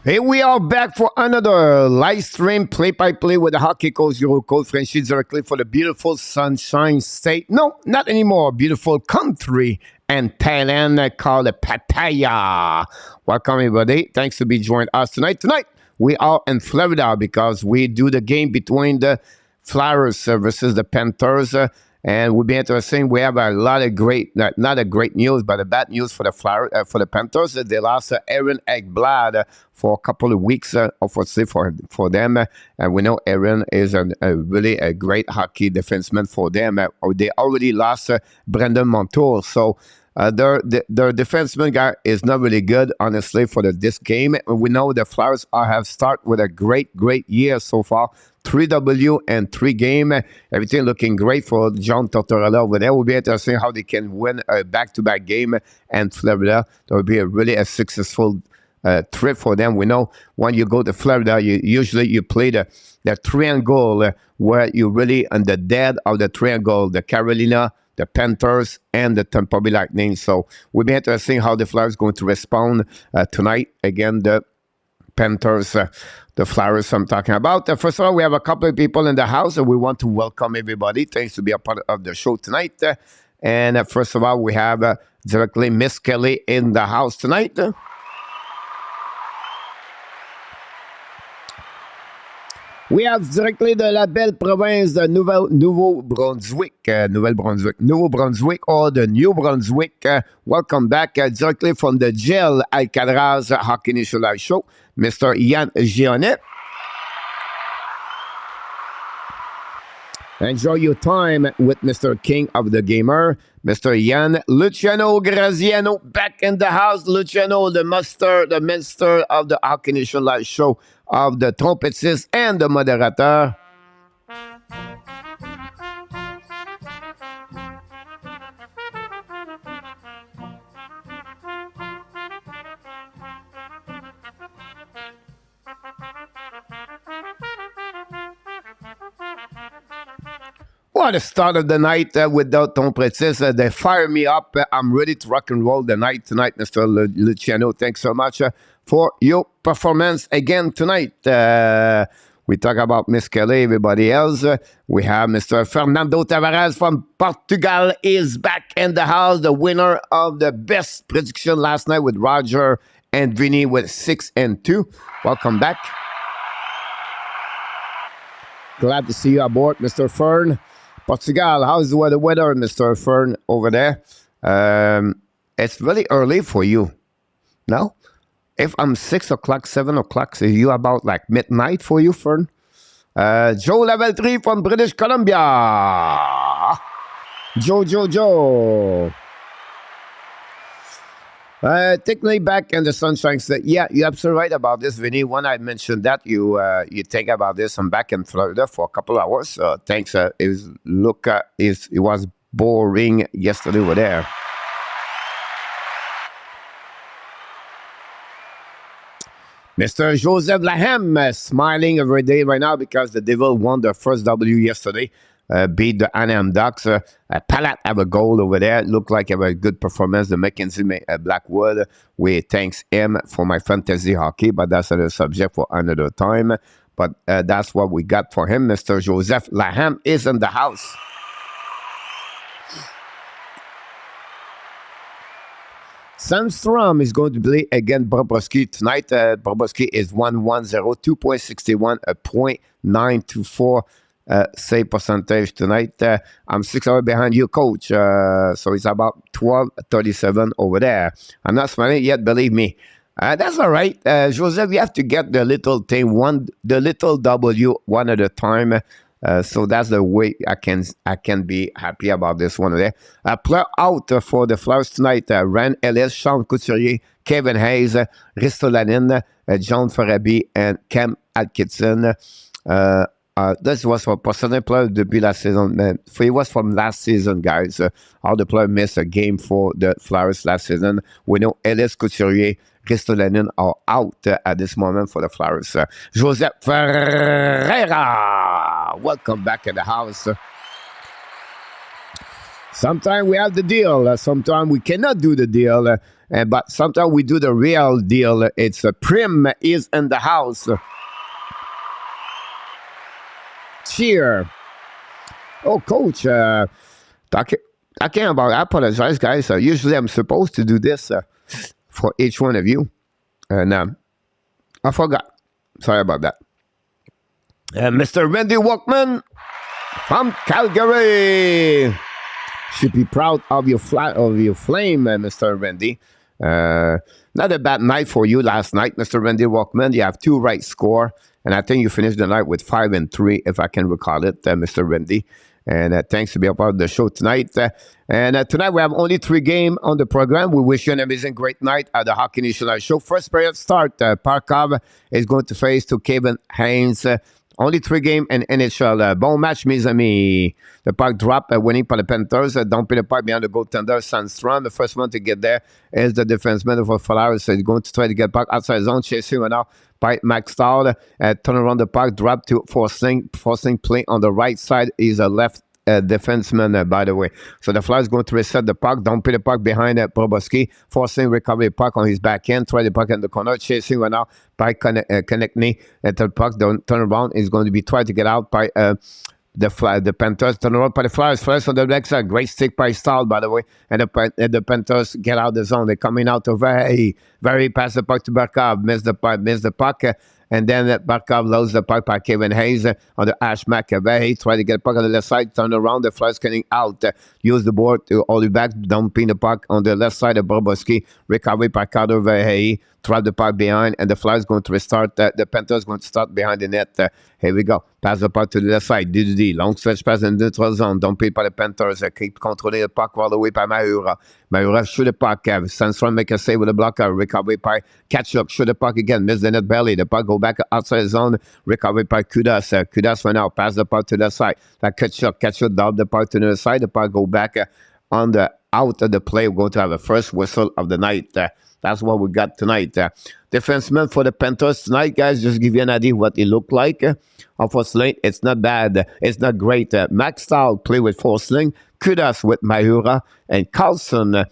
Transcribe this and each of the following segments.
Hey, we are back for another live stream play-by-play with the hockey coach, your coach, Frenchie, directly for the beautiful Sunshine State. No, not anymore. Beautiful country and Thailand called Pattaya. Welcome, everybody. Thanks to be joining us tonight. Tonight, we are in Florida because we do the game between the Flyers versus the Panthers. And we'll be interesting. We have a lot of great, not a great news, but a bad news for the for the Panthers. They lost Aaron Ekblad for a couple of weeks, unfortunately for them. And we know Aaron is really a great hockey defenseman for them. They already lost Brendan Montour, so their defenseman guy is not really good, honestly, for this game. We know the Flyers have started with a great year so far. 3W and 3 game. Everything looking great for John Tortorella over there. Will be interesting how they can win a back-to-back game and Florida. That would be a really successful trip for them. We know when you go to Florida, you play the triangle where you really on the dead of the triangle, the Carolina, the Panthers, and the Tampa Bay Lightning. So we'll be interesting how the Flyers going to respond tonight. Again, the Panthers, the Flyers I'm talking about. First of all, we have a couple of people in the house, and we want to welcome everybody. Thanks to be a part of the show tonight. And first of all, we have directly Miss Kelly in the house tonight. We have directly de la belle province de Nouveau-Brunswick, Nouveau-Brunswick or the New Brunswick. Welcome back directly from the Gel Alcatraz Hockey Nation Live Show, Mr. Yann Gionnet. Enjoy your time with Mr. King of the Gamer, Mr. Yann Luciano Graziano, back in the house. Luciano, the master of the Hockey Nation Live Show, of the trompettist and the moderator. What a start of the night without trompettist. They fire me up. I'm ready to rock and roll the night tonight, Mr. Luciano. Thanks so much for your performance again tonight. We talk about Miss Kelly, everybody else. We have Mr. Fernando Tavares from Portugal is back in the house, the winner of the best prediction last night with Roger and Vinny with 6-2. Welcome back. Glad to see you aboard, Mr. Fern. Portugal, how's the weather, Mr. Fern, over there? It's really early for you, no? If I'm 6 o'clock, 7 o'clock, so you about like midnight for you, Fern? Joe Level 3 from British Columbia. Joe. Take me back in the Sunshine State. Yeah, you're absolutely right about this, Vinny. When I mentioned that, you think about this. I'm back in Florida for a couple of hours. Thanks. It was boring yesterday over there. Mr. Joseph LANHAM smiling every day right now because the Devil won their first W yesterday. Beat the Anaheim Ducks. Palat have a goal over there. Looked like a good performance. The Mackenzie Blackwood. We thanks him for my fantasy hockey, but that's another subject for another time. But that's what we got for him. Mr. Joseph LANHAM is in the house. Sandstrom is going to play against Bobrovsky tonight. Bobrovsky is 1-1-0, 2.61, a .924 save percentage tonight. I'm 6 hours behind you, coach. So it's about 12:37 over there. I'm not smiling yet, believe me. That's all right. Joseph, you have to get the little thing, the little W one at a time. So that's the way I can be happy about this one there. Player out for the Flyers tonight. Rand Ellis, Sean Couturier, Kevin Hayes, Ristolainen, John Farabee, and Cam Atkinson. This was for personal player depuis la saison. It was from last season, guys. All the players missed a game for the Flyers last season. We know Ellis, Couturier, Ristolainen are out at this moment for the Flyers. Joseph Ferreira, welcome back in the house. Sometimes we have the deal. Sometimes we cannot do the deal. But sometimes we do the real deal. It's Prim is in the house. Cheer. Oh, coach. I apologize, guys. Usually I'm supposed to do this for each one of you. And I forgot. Sorry about that. Mr. Randy Walkman from Calgary. Should be proud of your flame, Mr. Randy. Not a bad night for you last night, Mr. Randy Walkman. You have 2 right score, and I think you finished the night with 5 and 3, if I can recall it, Mr. Randy. And thanks to be a part of the show tonight. And tonight we have only 3 games on the program. We wish you an amazing, great night at the Hockey National Show. First period start. Parkov is going to face to Kevin Haynes. Only 3 games in NHL. Bon match, mes amis. The puck drop, winning by the Panthers. Dumping the puck behind the goaltender, Sandstrom. The first one to get there is the defenseman of the Flyers. He's going to try to get puck outside zone, chasing right now by Max Stahl. Turn around the puck, drop to forcing play on the right side. He's a left defenseman, by the way. So the Flyers going to reset the puck, dumping the puck behind Bobrovsky, forcing recovery puck on his back end, try the puck in the corner, chasing right now by Konechny. The puck turn around is going to be tried to get out by the Panthers. Turn around by the Flyers. Flyers on the next side. Great stick by Stahl, by the way. And the Panthers get out the zone. They're coming out of very past the puck to Barkov. Miss the puck. And then Barkov loads the puck by Kevin Hayes on the Ashmack. He tried to get the puck on the left side, turn around, the Flyers getting out. Use the board to hold it back, dumping the puck on the left side of Bobrovsky. Recovery by Carter Verhey. Trap the puck behind, and the Flyers going to restart. The Panthers going to start behind the net. Here we go. Pass the puck to the left side. DDD. Long stretch pass in the neutral zone. Dumped by the Panthers. Keep controlling the puck all the way by Mahura. Mahura shoot the puck. Sandstrom make a save with a blocker. Recovery by Kachuk. Shoot the puck again. Miss the net belly. The puck go back outside the zone. Recovery by Kudas. Kudas for now. Pass the puck to the side. Kachuk down the puck to the side. The puck go back on the out of the play. We're going to have a first whistle of the night. That's what we got tonight. Defenseman for the Panthers tonight, guys. Just give you an idea what it looked like. Unfortunately, it's not bad. It's not great. Max Stahl play with Forsling. Kudas with Mahura. And Carlson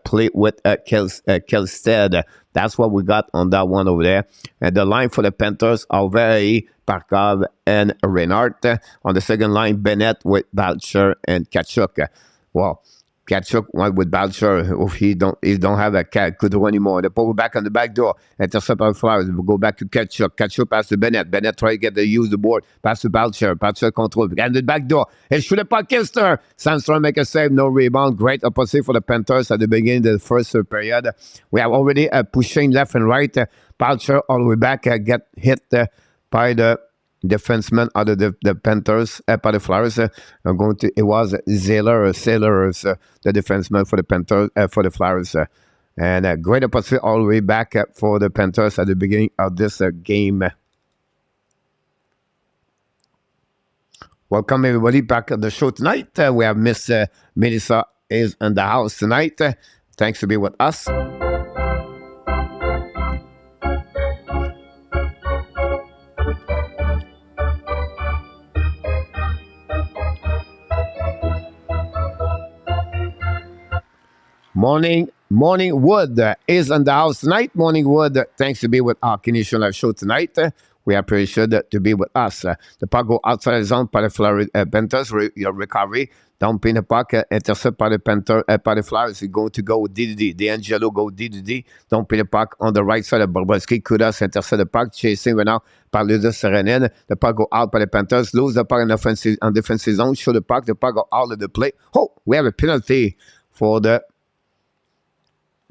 play with Kelstead. That's what we got on that one over there. And the line for the Panthers are very Parkov and Reinhardt. On the second line, Bennett with Balcher and Kachuk. Well, Kachuk went with Balcher. He don't have a Kudrow anymore. They pull back on the back door. Intercept by Flyers. We'll go back to Kachuk. Kachuk pass to Bennett. Bennett try to use the board. Pass to Balcher. Balcher control. And the back door. And shoot a puck. Kister. Sandstrom make a save. No rebound. Great opposite for the Panthers at the beginning of the first period. We have already pushing left and right. Balcher all the way back. Get hit by the defenseman out of the Panthers, by the Flyers. It was Sailor, the defenseman for the Panthers, for the Flyers. And great opportunity all the way back for the Panthers at the beginning of this game. Welcome everybody back at the show tonight. We have Miss Melissa is in the house tonight. Thanks to be with us. Morning Wood is in the house tonight. Morning Wood, thanks to be with our Canadian Live show tonight. We appreciate to be with us. The puck go outside the zone by the Florida Panthers. Your recovery, dumping the puck, intercept by the Flyers. You're going to go with DDD. D'Angelo go DDD. Dumping the puck on the right side of Bobrovsky. Kudas intercept the puck, chasing right now by Ludus Serenin. The puck go out by the Panthers. Lose the puck on defensive zone. Show the puck go out of the play. Oh, we have a penalty for the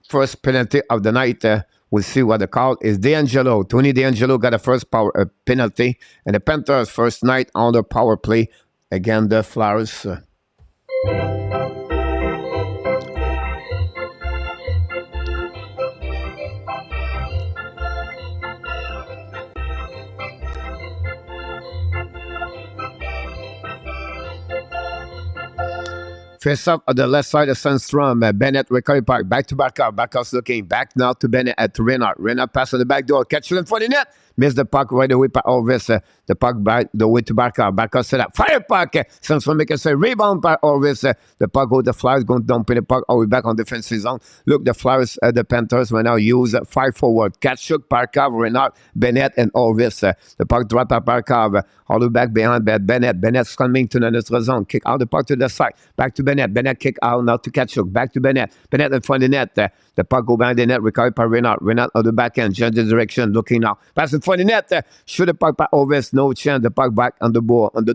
first penalty of the night. We'll see what the call is. D'Angelo. Tony D'Angelo got a first power penalty. And the Panthers first night on the power play against the Flyers. Face up on the left side of Sandstrom. Bennett recovery park. Back to Barkov. Barkov's looking back now to Bennett at Renard. Renard pass on the back door. Catch it for the net. Miss the puck right away by Orvis. The puck back the way to Barkov. Barkov set up. Fire puck. Sandstrom make a say rebound by Orvis. The puck go the Flyers going to dump in the puck all the way back on defensive zone. Look, the Flyers, the Panthers will now use 5 forward. Kachuk, Barkov, Renard, Bennett, and Orvis. The puck drop by Barkov. All the way back behind Bennett. Bennett's coming to the neutral zone. Kick out the puck to the side. Back to Bennett. Bennett kick out now to Kachuk. Back to Bennett. Bennett in front of the net. The puck go behind the net. Recovered by Renard. Renard on the back end. Change the direction. Looking now. Pass in front of the net. Shoot the puck by Orvis. No chance. The puck back on the board. On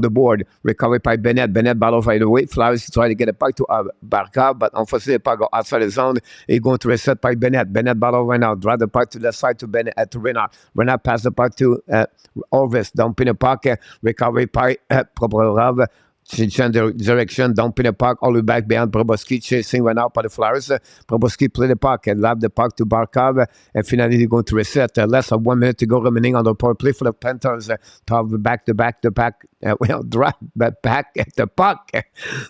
the board. Recovered by Bennett. Bennett battle right away. Flowers try to get a puck to Barkov, but unfortunately the puck go outside the zone. He's going to reset by Bennett. Bennett battle right now. Drive the puck to the side to Bennett to Renard. Renard pass the puck to Orvis. Dumping the puck. Recovery by Provorov. Change the direction, dumping the puck all the way back behind Proboski, chasing right now by the Flyers. Proboski play the puck and lap the puck to Barkov, and finally they're going to reset. Less than 1 minute to go remaining on the power play for the Panthers. Back to back, drop back at the puck.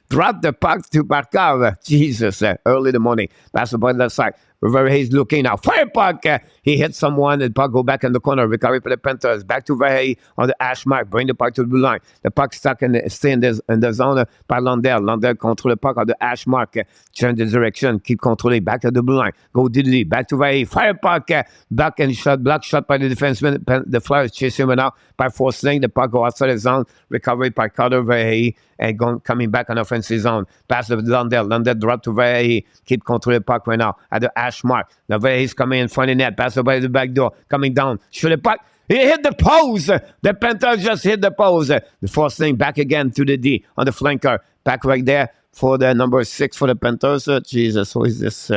Drop the puck to Barkov. Jesus, early in the morning. Pass the ball on the side. Verhey's looking now. Fire puck. He hit someone. The puck go back in the corner. Recovery for the Panthers. Back to Verhey on the hash mark. Bring the puck to the blue line. The puck stuck stay in the zone by Landell. Landell control the puck on the hash mark. Change the direction. Keep controlling. Back to the blue line. Go Diddley. Back to Verhey. Fire puck. Back and shot. Block shot by the defenseman. The Flyers chasing him now by forcing. The puck go outside the zone. Recovery by Carter Verhey. And coming back on offensive zone. Pass to Landell. Landell drop to Verhey. Keep controlling the puck right now at the hash mark. Now Verhey's coming in front of the net. Pass by the back door. Coming down. Shoot the puck. He hit the post. The Panthers just hit the post. The first thing back again to the D on the flanker. Back right there for the number 6 for the Panthers. Jesus, who is this?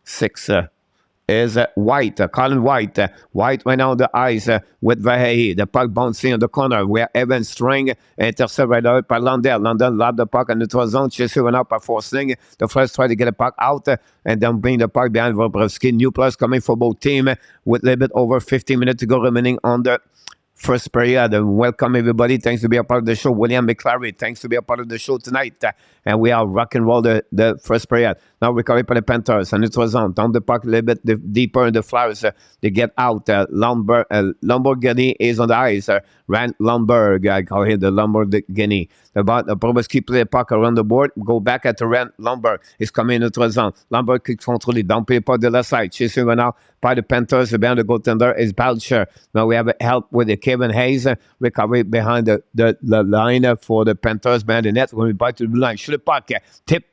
6. Is White, Colin White. White went on the ice with Verhey. The puck bouncing on the corner where Evan String intercepted right out by Landell. Landell lobbed the puck in the neutral zone. Chase went out by forcing. The Flyers try to get the puck out and then bring the puck behind Bobrovsky. New players coming for both teams with a little bit over 15 minutes to go remaining on the first period. Welcome everybody. Thanks to be a part of the show. William McClary, thanks to be a part of the show tonight. And we are rock and roll the first period. Now recovery for the Panthers. And it was on. Down the puck a little bit deeper in the Flyers. They get out. Lamborghini is on the ice. Rand Lomberg, I call him the Lamborghini. About the Proboski play the puck around the board. Go back at the Rand Lomberg. He's coming into the zone. Lomberg keeps controlling. Down play puck the left side. Chasing right now by the Panthers. Behind the goaltender is Belcher. Now we have help with the Kevin Hayes. Recovery behind the line for the Panthers. Behind the net. When we bite to the line. Shoot the puck. Tip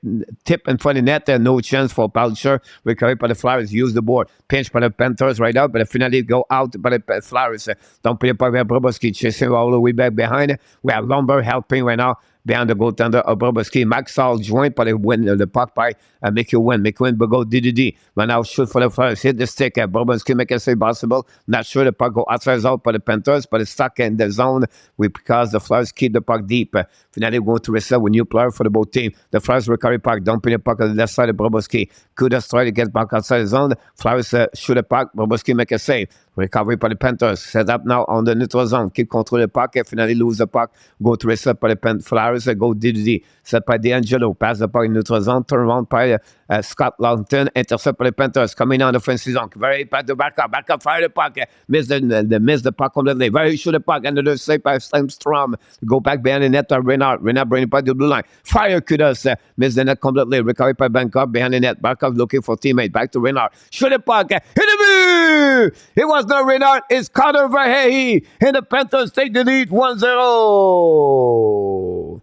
in front of the net. No chance for Belcher. Recovery by the Flyers. Use the board. Pinch by the Panthers right out. But finally go out by the Flyers. Down play puck by Proboski. Chasing all the way back behind. We have Lomberg helping right now behind the goaltender of Bobrovsky. Maxall joined by the puck by make you win. Make you win, but go DDD. But now shoot for the Flyers. Hit the stick. Bobrovsky make it say possible. Not sure the puck go outside out by the Panthers, but it's stuck in the zone because the Flyers keep the puck deep. Finally, going to reset with new player for the both team. The Flyers recovery puck, dumping the puck on the left side of Bobrovsky. Kudas try to get back outside the zone. Flyers shoot the puck. Bobrovsky make a save. Recovery by the Panthers. Set up now on the neutral zone. Keep control the puck. Finally lose the puck. Go to reset by the Flyers. Go DDD. Set by D'Angelo. Pass the puck in neutral zone. Turn around by Scott Longton. Intercept by the Panthers. Coming on the offensive zone. Very back to back up. Back up. Fire the puck. Miss the puck completely. Very shoot the puck. And the save by Strom. Go back behind the net to Renard. Renard bring the puck to the blue line. Fire Kudos. Miss the net completely. Recovery by Bankov behind the net. Bankov looking for teammate. Back to Renard. Shoot the puck. Hit the It was not Renard. It's Carter Verhey. And the Panthers take the lead 1-0.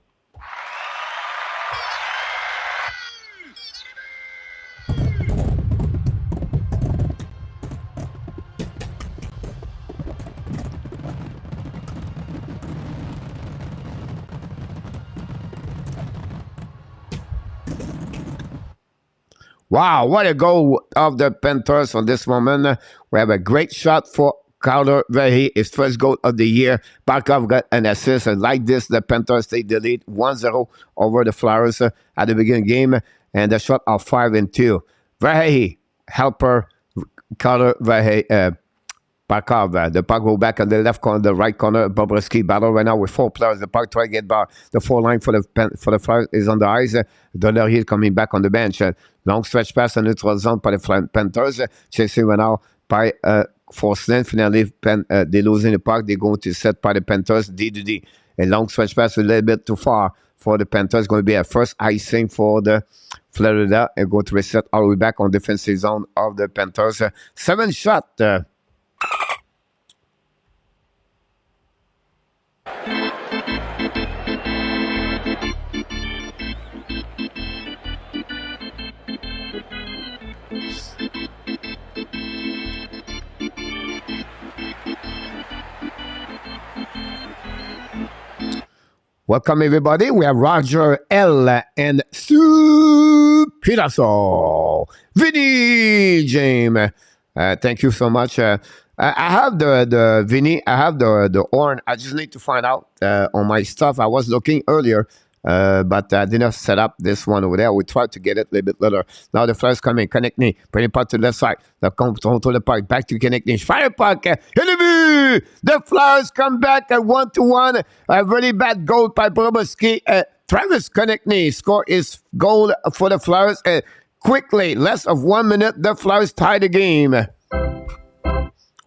Wow, what a goal of the Panthers on this moment. We have a great shot for Carter Verhey, his first goal of the year. Barkov got an assist, and like this, the Panthers take the lead 1-0 over the Flyers at the beginning game, and the shot are 5-2. Verhey, helper, Carter Verhey, Parkov. The puck go back on the left corner, the right corner. Bobrovsky battle right now with 4 players. The puck try to get by the 4 line for the Flyers is on the ice. Delorier coming back on the bench. Long stretch pass en neutral zone par les Panthers. Chasing right now by Forsland. Finally, they losing the puck. They're going to set by the Panthers. D. A long stretch pass a little bit too far for the Panthers. Going to be a first icing for the Florida. And go to reset all the way back on defensive zone of the Panthers. 7 shot. Welcome, everybody. We have Roger L. and Sue Peterson. Vinny James. Thank you so much. I have the Vinny. I have the horn. I just need to find out on my stuff. I was looking earlier, but I didn't set up this one over there. We tried to get it a little bit later. Now the Flyers coming. Konechny. Bring it to the left side. The control to the puck. Back to Konechny. Fire puck. The Flyers come at 1-1. A really bad goal by Bobrovsky. Travis Konechny score his goal for the Flyers. Quickly, less of 1 minute, the Flyers tie the game.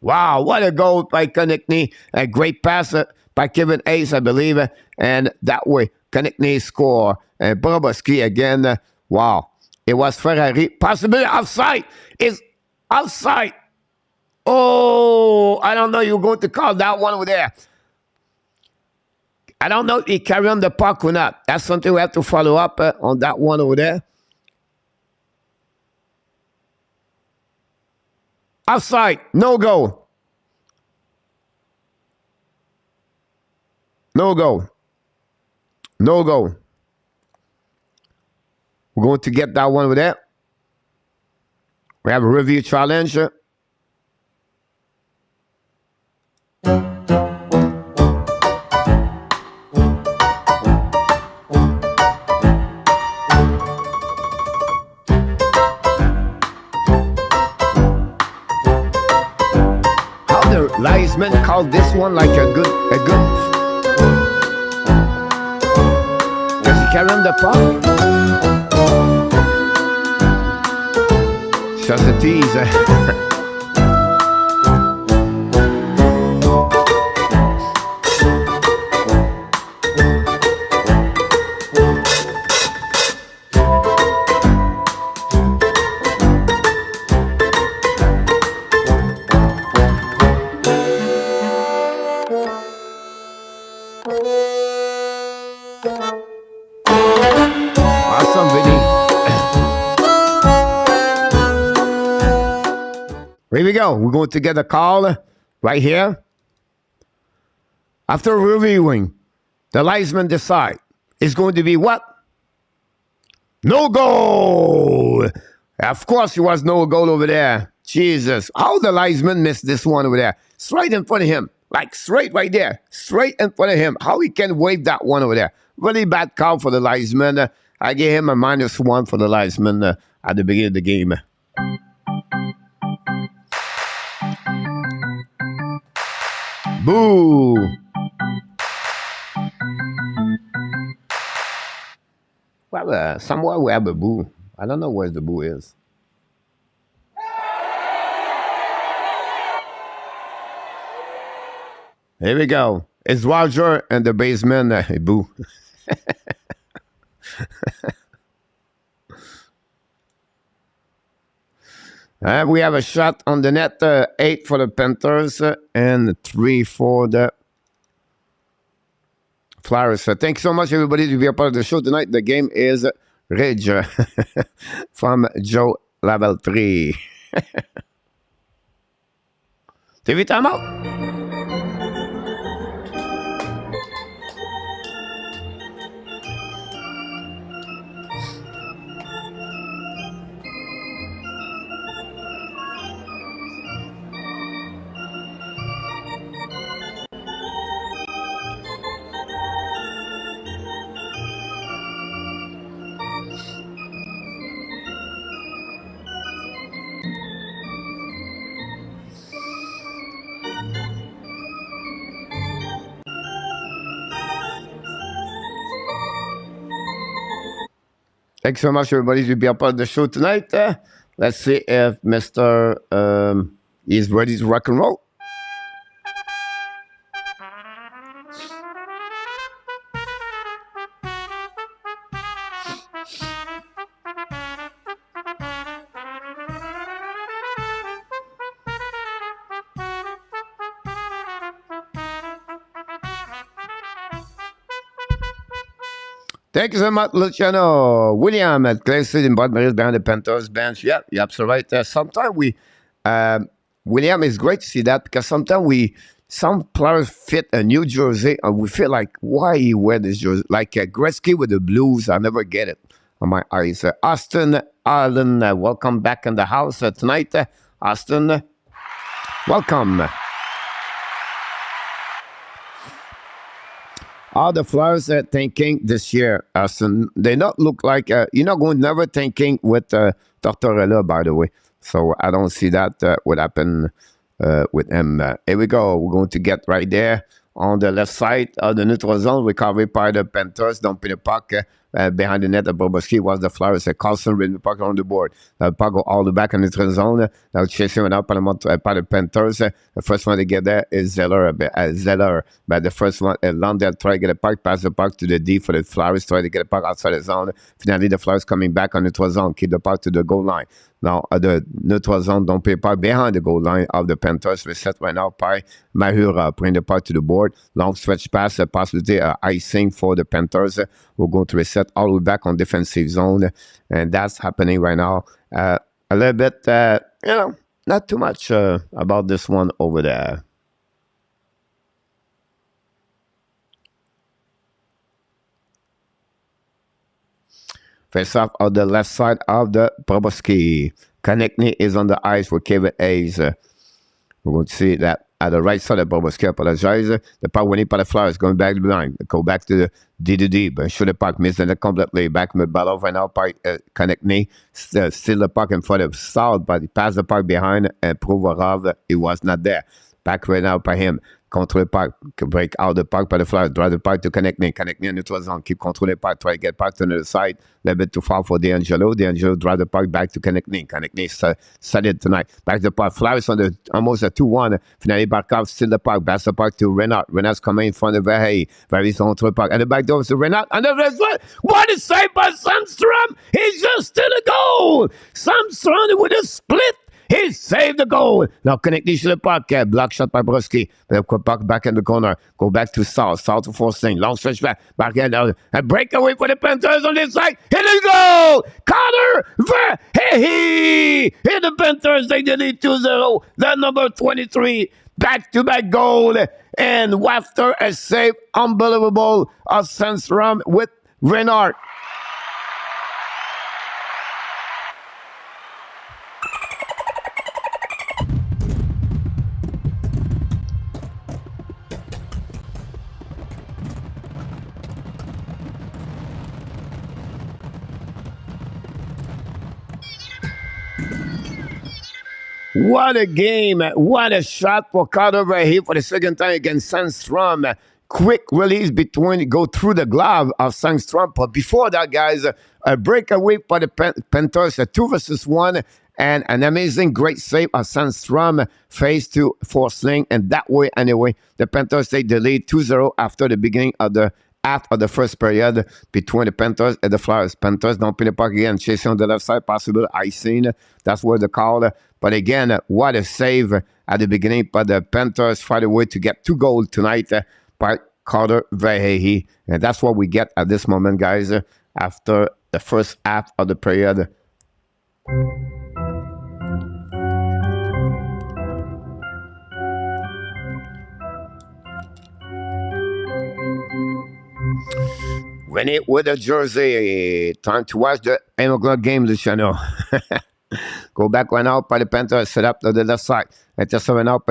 Wow, what a goal by Konechny. A great pass by Kevin Hayes, I believe. And that way, Konechny score. And Bobrovsky again. Wow. It was Ferrari. Possibility offside. It's offside. Oh, I don't know. You're going to call that one over there. I don't know if he carried on the puck or not. That's something we have to follow up on that one over there. Offside. No goal. No goal. No goal. We're going to get that one over there. We have a review challenge. Linesman called this one like a good. Does he carry on the puck? Just a tease. Here we go. We're going to get a call right here. After reviewing, the linesman decide it's going to be what? No goal. Of course, there was no goal over there. Jesus. How the linesman missed this one over there? Straight in front of him. Like straight right there. Straight in front of him. How he can wave that one over there? Really bad call for the linesman. I gave him a -1 for the linesman at the beginning of the game. Boo! Well, somewhere we have a boo. I don't know where the boo is. Here we go. It's Roger and the basement. Boo. We have a shot on the net, 8 for the Panthers and 3 for the Flyers. Thank you so much, everybody, to be a part of the show tonight. The game is REDGY from Joe Level 3. TV time out. Thanks so much, everybody, to be a part of the show tonight. Let's see if Mr. Is ready to rock and roll. Thank you so much, Luciano. William at Clay City in Baltimore behind the Panthers bench. Yeah, you're absolutely right. Sometimes William, is great to see that because sometimes some players fit a new jersey and we feel like, why he wear this jersey? Like Gretzky with the Blues, I never get it on my eyes. Austin Allen, welcome back in the house tonight. Austin, welcome. All the Flyers are thinking this year, Austin, they not look like, you're not going never thinking with Tortorella, by the way. So I don't see that would happen with him. Here we go. We're going to get right there on the left side of the neutral zone. Recovery by the Panthers. Dumping the puck behind the net of Bobrovsky was the Flyers. Carlson with the puck on the board. The puck go all the back in the neutral zone. Now chasing it out by the Panthers. The first one to get there is Zeller. But the first one, Lundell try to get a puck, pass the puck to the D for the Flyers. Try to get a puck outside the zone. Finally, the Flyers coming back on the neutral zone. Keep the puck to the goal line. Now, the neutral zone don't play part behind the goal line of the Panthers. We set right now by Mahura, bring the puck to the board. Long stretch pass, possibility icing for the Panthers. We're going to reset all the way back on defensive zone. And that's happening right now. A little bit, not too much about this one over there. Face off on the left side of the Bobrovsky. Konechny is on the ice with Kevin Hayes. We're going to see that at the right side of Bobrovsky. Apologize. The puck winning by the Flyers going back to the line. Go back to the D. But shoot the puck, missing it completely. Back in the battle right now by Konechny. Still the puck in front of South, but he passed the puck behind and Provorov. It was not there. Back right now by him. Control the puck, break out the puck by the Flyers, drive the puck to Konechny. Konechny in neutral zone, keep controlling the puck, try to get puck to the other side. A little bit too far for D'Angelo. D'Angelo drive the puck back to Konechny. Konechny set it tonight. Back to the puck. Flyers on the almost a 2-1. Finally, Barkov still the puck. Pass the puck to Renard. Renard's coming in front of Verhey. Verhey's on the puck. And the back door to Renard. And the first one. What is saved by Sandstrom? He's just still a goal. Sandstrom with a split. He saved the goal. Now Konechny to the puck. Block shot by Bobrovsky. The puck back in the corner. Go back to South. South to forcing. Long stretch back. Back in. A breakaway for the Panthers on this side. Here they go. Carter Verhey. Here the Panthers. They did it 2-0. That number 23. Back-to-back goal. And after a save, unbelievable, of Sandstrom with Renard. What a game. What a shot for Carter Verhey for the second time against Sandstrom. Quick release go through the glove of Sandstrom. But before that, guys, a breakaway for the Panthers, a 2-1, and an amazing great save of Sandstrom, phase 2 for Sling. And that way, anyway, the Panthers take the lead 2-0 after the beginning of the after the first period between the Panthers and the Flyers. Panthers don't play the puck again, chasing on the left side, possible icing. That's what they call it. But again, what a save at the beginning. But the Panthers find a way to get 2 goals tonight by Carter Verhey. And that's what we get at this moment, guys, after the first half of the period. Rennie with a jersey. Time to watch the 8 o'clock game, Luciano. Go back one out by the Panthers, set up to the left side. And just went out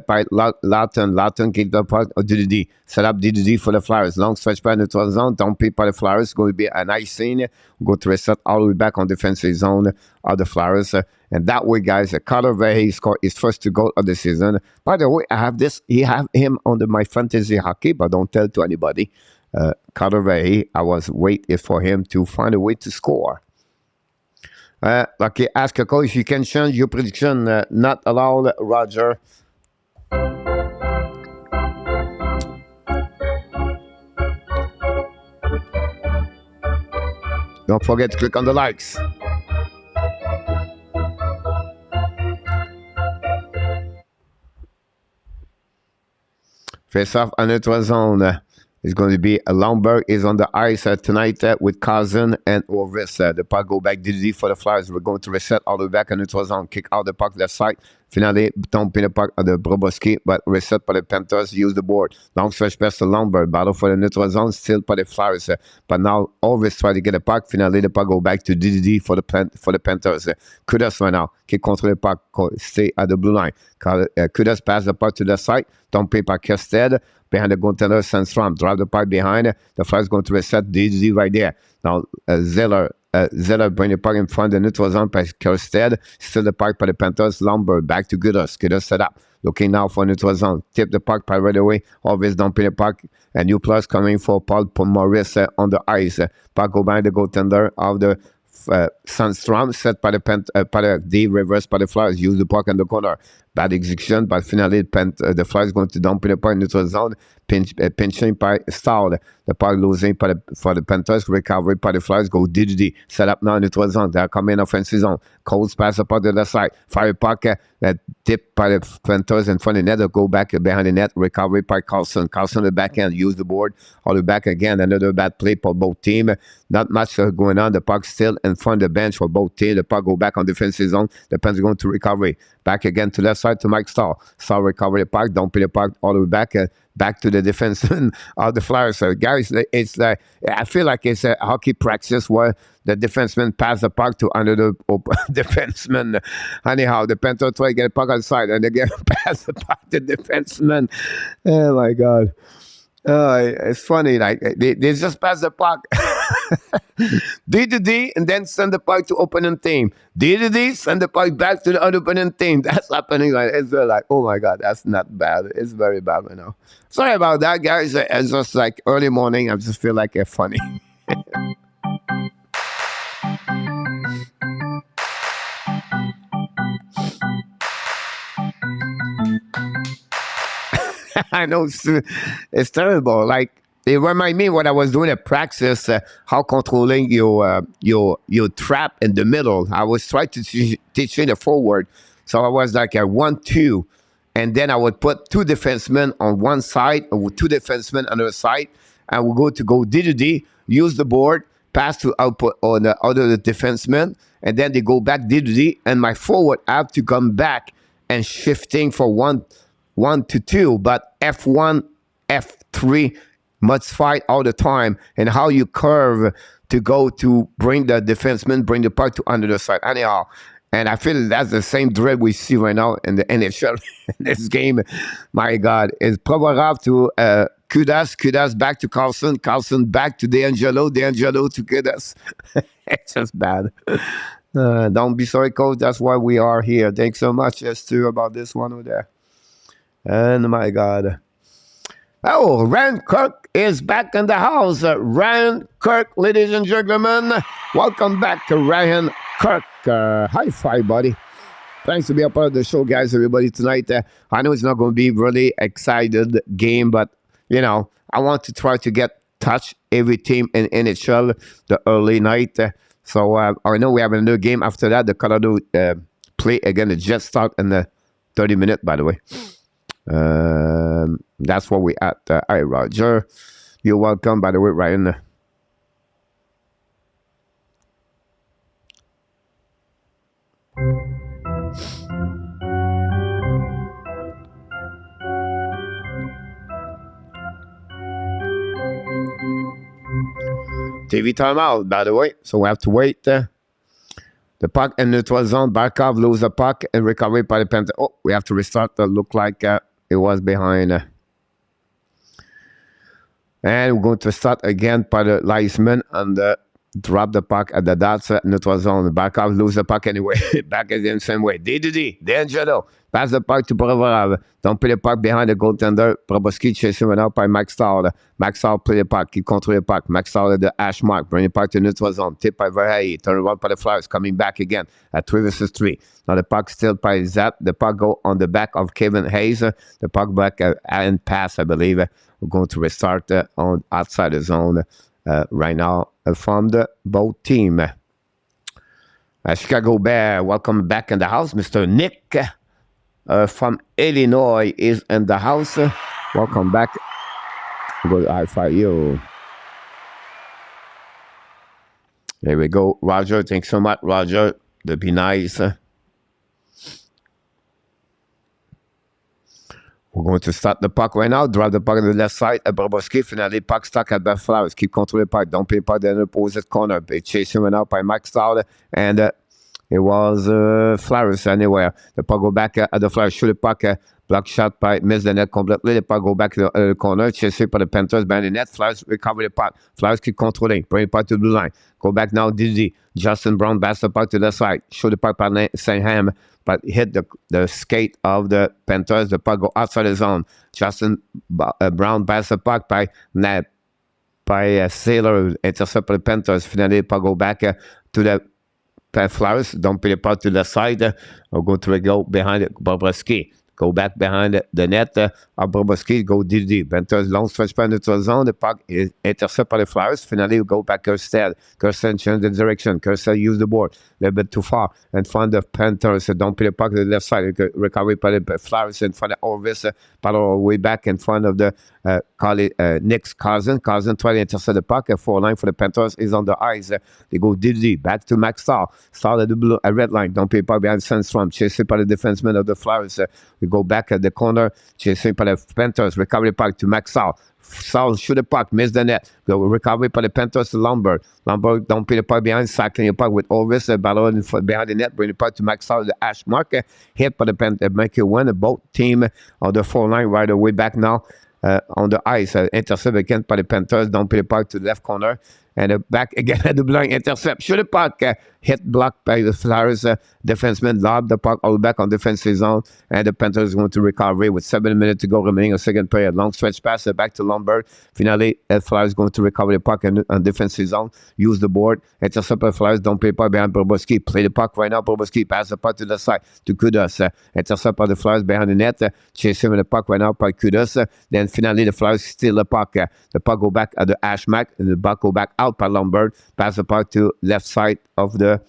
by Lawton. Lawton kicked the puck to the D. Set up D for the Flyers. Long stretch by the neutral zone. Don't pick by the Flyers. Going to be a nice scene. Go to reset all the way back on defensive zone of the Flyers. And that way, guys, Carter Verhey scored his first 2 goals of the season. By the way, I have this. He have him under my fantasy hockey, but don't tell to anybody. Carter, I was waiting for him to find a way to score. Okay, ask a coach if you can change your prediction. Not allowed, Roger. Don't forget to click on the likes. Face off on neutral zone. It's going to be Lomberg is on the ice tonight with Cousin and Orvis. The puck go back DD for the Flyers. We're going to reset all the way back on neutral zone. Kick out the puck left side. Finally, don't pin the puck at the Broboski, but reset by the Panthers. Use the board. Long stretch pass to Lomberg. Battle for the neutral zone. Still by the Flyers. But now Orvis try to get the puck. Finally, the puck go back to DD for the Panthers. Kudos right now. Kick control the puck. Stay at the blue line. Kudos pass the puck to the side. Don't pay by Kested. Behind the goaltender, Sandstrom. Drive the puck behind. The Flyers going to reset DD right there. Now, Zeller bring the puck in front of the neutral zone by Kersted. Still the puck by the Panthers. Lomberg back to Kudos. Kudos set up. Looking now for neutral zone. Tip the puck by right away. Always dumping the puck. A new plus coming for Paul Maurice on the ice. Puck go behind the goaltender of the Sandstrom. Set by the D. Reverse by the Flyers. Use the puck in the corner. Bad execution, but finally the Flyers going to dump in the puck in neutral zone. Pinching by Stahl. The puck losing for the Panthers. Recovery by the Flyers. Go DD. Set up now in neutral zone. They're coming offensive zone. Coles pass the puck to the side. Fire puck tip by the Panthers in front of the net. They'll go back behind the net. Recovery by Carlson. Carlson the back end. Use the board. All the back again. Another bad play for both teams. Not much going on. The puck still in front of the bench for both teams. The puck go back on defensive zone. The Panthers going to recovery. Back again to left side to Mike Stahl. Stahl recover the puck. Don't pay the puck all the way back. Back to the defense of the Flyers. So guys, it's like I feel like it's a hockey practice where the defenseman pass the puck to another defenseman. Anyhow, the Panthers try to get the puck outside and they get pass the puck to the defenseman. Oh my God. It's funny, like they just pass the puck. D to D and then send the puck to opponent team. D to D, send the puck back to the other opponent team. That's happening. Like it's like, oh my God, that's not bad. It's very bad right now. Sorry about that, guys. It's just like early morning. I just feel like it's funny. I know it's terrible. Like it remind me what I was doing at practice, how controlling your trap in the middle. I was trying to teach you the forward. So I was like a 1-2. And then I would put two defensemen on one side, or two defensemen on the other side. And we go D to D, use the board, pass to output on the other defenseman. And then they go back D to D. And my forward have to come back and shifting for 1 to 2. But F1, F3 must fight all the time, and how you curve to go to bring the defenseman, bring the puck to under the side. Anyhow, and I feel that's the same drill we see right now in the NHL. This game, my God, is Provorov to Kudas back to Carlson back to D'Angelo to Kudas. It's just bad. Don't be sorry, coach. That's why we are here. Thanks so much, Stu, about this one over there. And my God. Oh, Ryan Kirk is back in the house. Ryan Kirk, ladies and gentlemen. Welcome back to Ryan Kirk. High five, buddy. Thanks to be a part of the show, guys, everybody, tonight. I know it's not going to be really excited game, but, you know, I want to try to get touch every team in NHL the early night. So I know we have another game after that. The Colorado play again. The Jets start in the 30 minutes, by the way. That's what we at. Hi, Roger. You're welcome, by the way, Ryan. TV timeout, by the way. So we have to wait. The puck in neutral zone. Barkov lose the puck and recovery by the Panthers. Oh, we have to restart. Look like it was behind. And we're going to start again by the linesman on the drop the puck at the dots, neutral zone. Back off, lose the puck anyway. Back again, same way. D. D'Angelo. Pass the puck to Provorov. Don't play the puck behind the goaltender. Proboski chasing one out by Max Stahl. Max Stahl play the puck. Keep control the puck. Max Stahl at the hash mark. Bring the puck to neutral zone. Tip by Verhey. Turn around by the Flyers. Coming back again at 3 versus 3. Now the puck still by Zap. The puck go on the back of Kevin Hayes. The puck back and pass, I believe. We're going to restart on outside the zone right now from the both team. Chicago Bear, welcome back in the house. Mr. Nick from Illinois is in the house. Welcome back. Good eye for you. There we go. Roger, thanks so much, Roger. That'd be nice. We're going to start the puck right now. Drop the puck on the left side. Bobrovsky, finally, puck stuck at the Flowers. Keep controlling the puck. Don't pay puck in the opposite corner. They chasing right now by Max Stahl. And it was Flowers anywhere. The puck go back at the Flowers. Shoot the puck. Block shot by miss the net completely. The puck go back to the corner. Chasing by the Panthers. Behind the net. Flowers recover the puck. Flowers keep controlling. Bring the puck to the blue line. Go back now. Dizzy. Justin Brown pass the puck to the side. Shoot the puck by St. Ham. But hit the skate of the Panthers. The puck go outside the zone. Justin Brown pass the puck by Sailor. Intercept the Panthers. Finally, the puck go back to the Flowers. Don't pay the puck to the side. Or go to the goal behind Bobrovsky. Go back behind the net. Bobrovsky go DD. Panthers long stretch by the zone. The puck is intercepted by the Flyers. Finally, we go back Kirstead. Kirstead change the direction. Kirstead use the board a little bit too far in front of Panthers. Don't put the puck to the left side. Recovery by the Flyers in front of Orvis. Paddle all the way back in front of the Nick's Cousin. Cousin try to intercept the puck. 4-line for the Panthers is on the ice. They go DD. Back to Max Stahl. Stahl at the blue, red line. Don't pay the puck behind Sandstrom. Chased by the defenseman of the Flyers. We go back at the corner. Chasing by the Panthers. Recovery puck to Max Stahl. Stahl shoot the puck. Miss the net. Go recovery by the Panthers to Lombard. Lombard don't pay the puck behind. Cycling the puck with Orvis. Battle behind the net. Bring the puck to Max Stahl. The hash mark. Hit by the Panthers. Make it win. Both team on the 4-line right away back now. On the ice, intercept again by the Panthers. Don't pay the puck to the left corner. And back again at the blind intercept. Shoot the puck. Hit blocked by the Flyers. Defenseman lob the puck all back on defensive zone. And the Panthers is going to recover with 7 minutes to go remaining a second period. Long stretch pass back to Lombard. Finally, the Flyers going to recover the puck on defensive zone. Use the board. Intercept by the Flyers. Don't pay the puck behind Bobrovsky. Play the puck right now. Bobrovsky pass the puck to the side to Kudos. Intercept by the Flyers behind the net. Chase him with the puck right now by Kudos. Then finally, the Flyers steal the puck. The puck go back at the hash mark. And the puck go back out by Lombard. Pass the puck to left side of the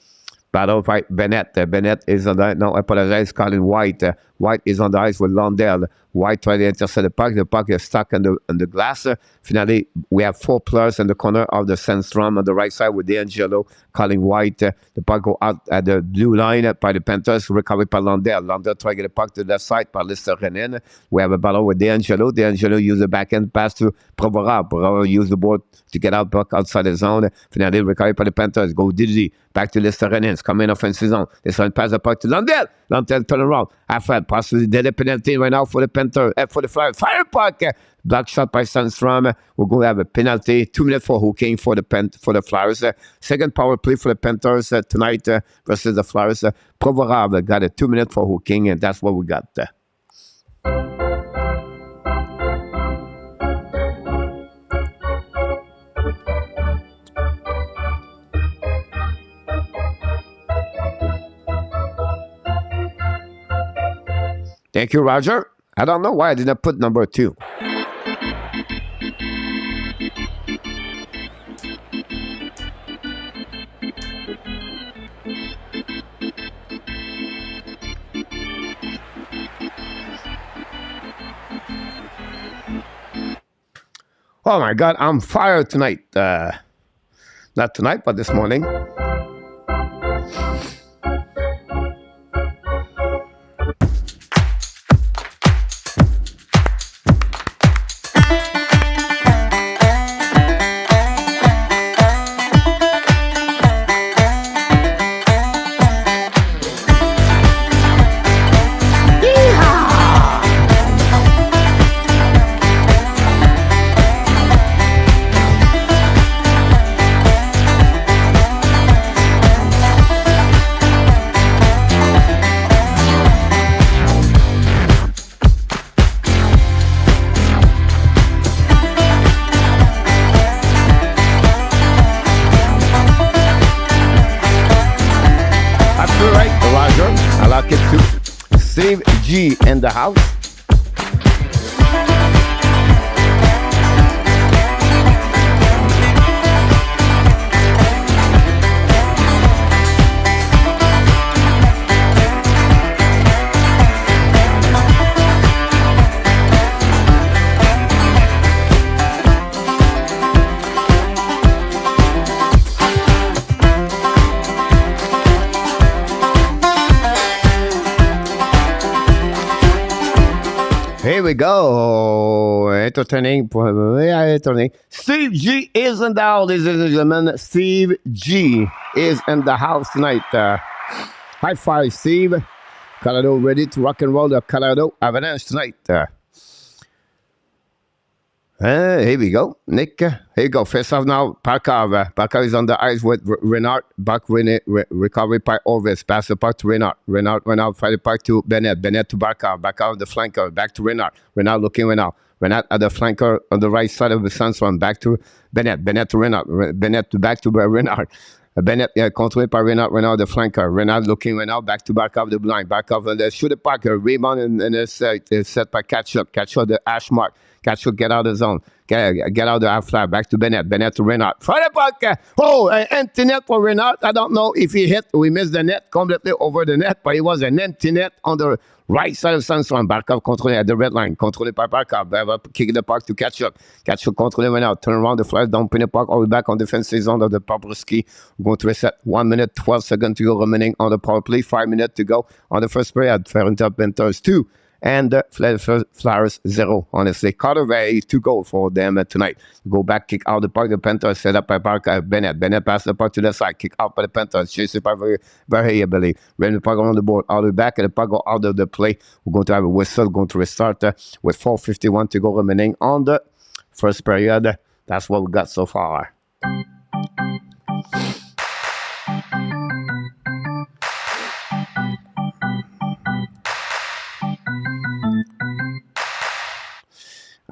battle fight. Bennett. Bennett is on the, no, I apologize, Colin White. White is on the ice with Lundell. White try to intercept the puck. The puck is stuck on the glass. Finally, we have 4 players in the corner of the Sandstrom on the right side with D'Angelo, Colin White. The puck go out at the blue line by the Panthers. Recovered by Lundell. Lundell try to get the puck to the left side by Listerinen. We have a battle with D'Angelo. D'Angelo use the backhand pass to Provorov. Provorov use the board to get out puck outside the zone. Finally, recovered by the Panthers. Go Dizzy. Back to Listerinen. Come in offensive zone. This one pass the puck to Lundell. Lundell turn around. After possibly dead penalty right now for the Panthers. For the Flyers. Fire puck. Block shot by Sandstrom. We're going to have a penalty. 2 minutes for hooking for the Flyers. Second power play for the Panthers tonight versus the Flyers. Provorov got a 2 minutes for hooking, and that's what we got. Thank you, Roger. I don't know why I didn't put number 2. Oh my God, I'm fired tonight. Not tonight, but this morning. pocket to Steve G in the house. Here we go. Entertaining. Steve G is in the house, ladies and gentlemen. Steve G is in the house tonight. High five, Steve. Colorado ready to rock and roll the Colorado Avalanche tonight. Here we go. Nick, here you go. First off now, Parkov. Parkov is on the ice with Renard. Back recovery by Orvis. Pass the puck to Renard. Renard fight the puck to Bennett. Bennett to Barkov. Barkov the flanker. Back to Renard. Renard looking Renard. Renard at the flanker on the right side of the Sandstorm. Back to Bennett. Bennett to Renard. Bennett back to Renard. Bennett controlled by Renard. Renard the flanker. Renard looking Renard back to Barkov the blind. Barkov the shoot the puck. Rebound and it's set by Ketchup. Ketchup the hash mark. Ketchup get out of the zone. Get out of the half flat. Back to Bennett. Bennett to Renard. For the puck. Empty net for Renard. I don't know if he hit. We missed the net completely over the net, but it was an empty net on the right side of Sandstorm. Barkov controlled at the red line. Controlled by Barkov. Kick the puck to Ketchup. Ketchup controlled Renard. Turn around the Flyers. Dumping the puck all the way back on defensive zone of the Bobrovsky. Going to reset. 1 minute, 12 seconds to go remaining on the power play. 5 minutes to go on the first period. Fairentop Panthers 2. And Flyers 0, honestly. Carter Ray, 2 goals for them tonight. Go back, kick out the puck. The Panthers set up by Bennett. Bennett passed the puck to the side. Kick out by the Panthers. Chased by very I believe. Ran the puck on the board. All the way back. And the puck go out of the play. We're going to have a whistle. Going to restart with 4:51 to go remaining on the first period. That's what we got so far.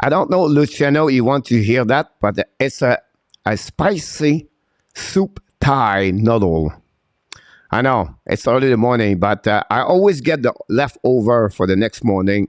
I don't know, Luciano, you want to hear that, but it's a spicy soup Thai noodle. I know, it's early in the morning, but I always get the leftover for the next morning,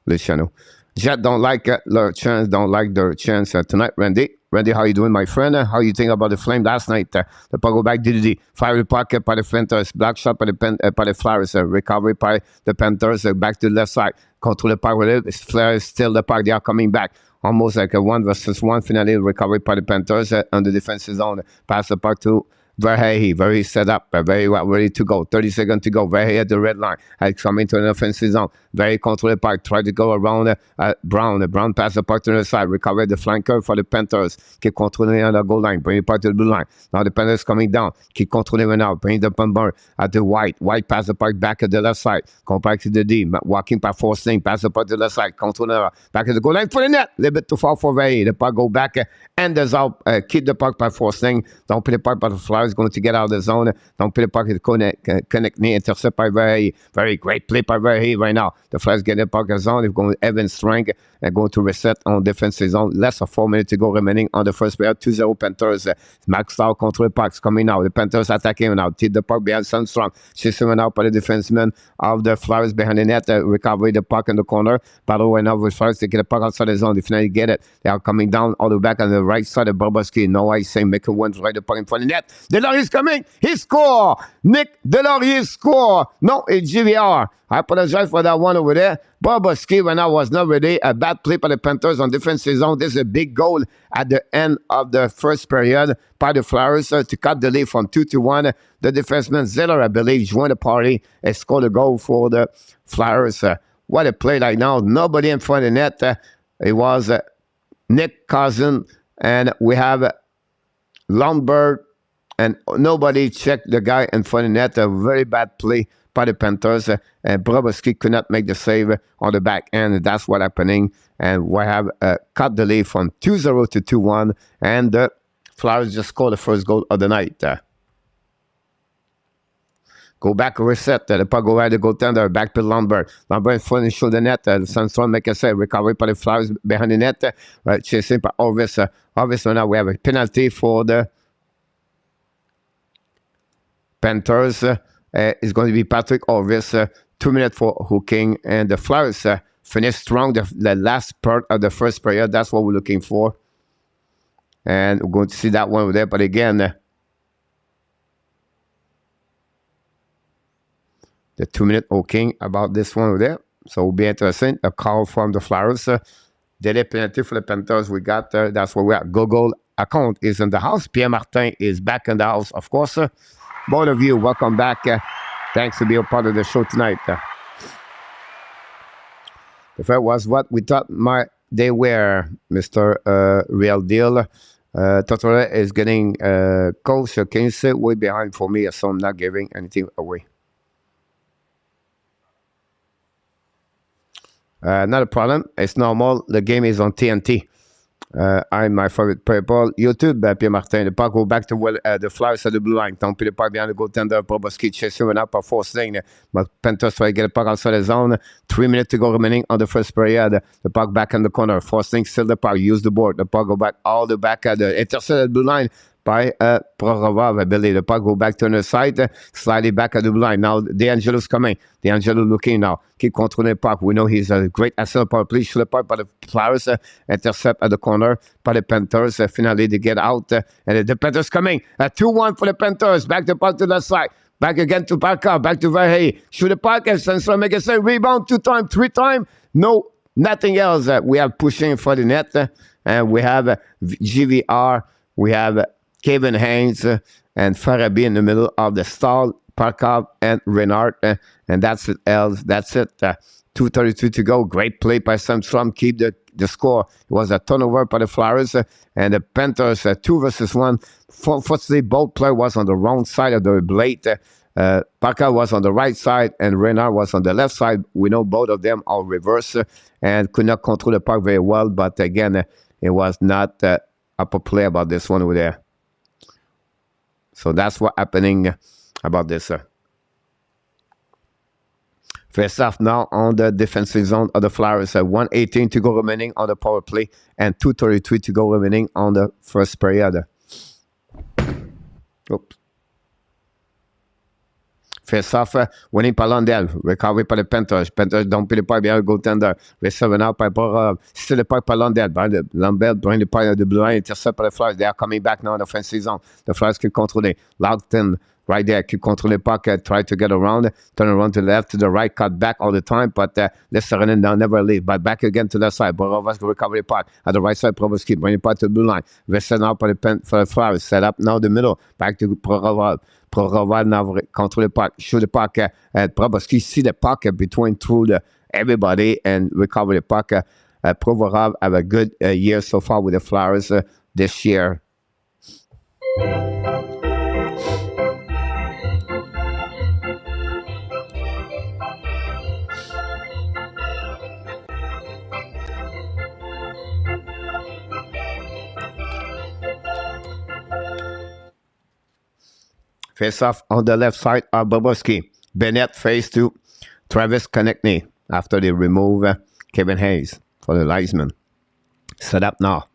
Luciano. Jet don't like their chance, don't like their chance tonight, Randy. Randy, how you doing, my friend? How you think about the Flame last night? The puck go back, DDD. Fire the pocket by the Panthers. Black shot by the Flyers. Recovery by the Panthers. Back to the left side. Control the puck with it. Flyers still the puck. They are coming back. Almost like a 1-versus-1 finale. Recovery by the Panthers on the defensive zone. Pass the puck to Verhey, very set up, very well, ready to go. 30 seconds to go. Verhey at the red line. Coming to an offensive zone. Very controlled puck. Try to go around Brown. Brown pass the puck to the side. Recover the flanker for the Panthers. Keep controlling on the goal line. Bring the puck to the blue line. Now the Panthers coming down. Keep controlling it out. Bring the bumper at the White. White pass the puck back at the left side. Come back to the D. Walking by forcing. Pass the puck to the left side. Control back at the goal line for the net. A little bit too far for Verhey. The puck go back and there's out. Keep the puck by forcing. Don't put the puck by the Flyers. Going to get out of the zone. Don't put the puck to connect me. Intercept by Verhey. Very great play by Verhey right now. The Flyers get the puck in the zone. They're going to Evan Strang and going to reset on defensive zone. Less than 4 minutes to go remaining on the first period. 2-0 Panthers. Max out control pucks coming now. The Panthers attacking now. Tip the puck behind Sandstrom. Chasing out by the defenseman of the Flyers behind the net. Recovery the puck in the corner. Battle right now with Flyers. They get the puck outside the zone. They finally get it. They are coming down all the way back on the right side of Bobrovsky. No ice. Same make a one right the puck in front of the net. Delorier is coming. He score. Nick Delorier score. No, it's GVR. I apologize for that one over there. Bobrovsky, when I was not ready, a bad play by the Panthers on defensive zone. This is a big goal at the end of the first period by the Flyers to cut the lead from 2-1. The defenseman Zeller, I believe, joined the party and scored a goal for the Flyers. What a play like now. Nobody in front of the net. It was Nick Cousin, and we have Lundberg, and nobody checked the guy in front of the net. A very bad play by the Panthers. And Bobrovsky could not make the save on the back end. That's what's happening. And we have cut the lead from 2-0 to 2-1. And the Flyers just scored the first goal of the night. Go back, reset. The puck go right, the goaltender, back to Lundberg. Lundberg in front and show the net. Sandstrom make a save. Recovery by the Flyers behind the net. Chasing by Orvis. Orvis, now we have a penalty for the Panthers. is going to be Patrick Orvis. 2 minutes for hooking. And the Flyers finished strong the last part of the first period. That's what we're looking for. And we're going to see that one over there. But again, the 2 minute hooking about this one over there. So it'll be interesting. A call from the Flyers. Delay penalty for the Panthers. We got that's where we are. Google account is in the house. Pierre Martin is back in the house, of course. Both of you, welcome back. Thanks to be a part of the show tonight. The fact was what we thought they were, Mr. Real Deal. Totore is getting coach. Can you sit way behind for me so I'm not giving anything away? Not a problem. It's normal. The game is on TNT. I'm my favorite people. YouTube, Pierre Martin. Le puck go back to the Flyers at the blue line. Tant pis le puck behind the goaltender. Proboski chasing up a force lane. But Panthers try to get the puck outside the zone. 3 minutes to go remaining on the first period. The puck back in the corner. Forcing still the puck. Use the board. The puck go back all the back at the intercepted blue line by Prorova ability. The puck go back to the side, slightly back at the blue line. Now D'Angelo's coming. D'Angelo looking now. Keep controlling the puck. We know he's a great asset power play. Shoot the puck by the Flyers. Intercept at the corner by the Panthers. Finally they get out. And the Panthers coming. 2-1 for the Panthers. Back the puck to the side. Back again to Parker. Back to Verhey. Shoot the puck. And Sandstrom make a save. Rebound 2 times, 3 times. No, nothing else. We are pushing for the net. And we have GVR. We have Kevin Haynes and Farabi in the middle of the stall, Parkov and Renard, and that's it. That's it. 2:32 to go. Great play by Sandstrom. Keep the score. It was a turnover by the Flyers and the Panthers. 2 versus 1. Fortunately, both players was on the wrong side of the blade. Parkov was on the right side and Renard was on the left side. We know both of them are reverse and could not control the puck very well. But again, it was not upper play about this one over there. So that's what happening about this. Face off now on the defensive zone of the Flyers. 1:18 to go remaining on the power play and 2:33 to go remaining on the first period. Oops. Face off, winning par Lundell. Recovery par the Panthers. Panthers don't pay the puck behind the goaltender. Receiving out by Borov. Still the puck par Lundell. Lundell bring the puck at the blue line. Intercept by the Flyers. They are coming back now in the offensive zone. The Flyers keep controlling. Loudon right there. Keep controlling the puck. Try to get around. Turn around to the left, to the right. Cut back all the time. But Lesteranen now never leave. But back again to the side. Borov has recover the puck. At the right side, Proboski bring the puck to the blue line. Receiving out by the Flyers. Set up now the middle. Back to Borov. Prorova now control the puck, shoot the puck, and Proboski see the puck between through everybody and recover the puck. Provorov have a good year so far with the Flyers this year. Face off on the left side of Bobrovsky. Bennett face to Travis Konechny after they remove Kevin Hayes for the linesman. Set up now.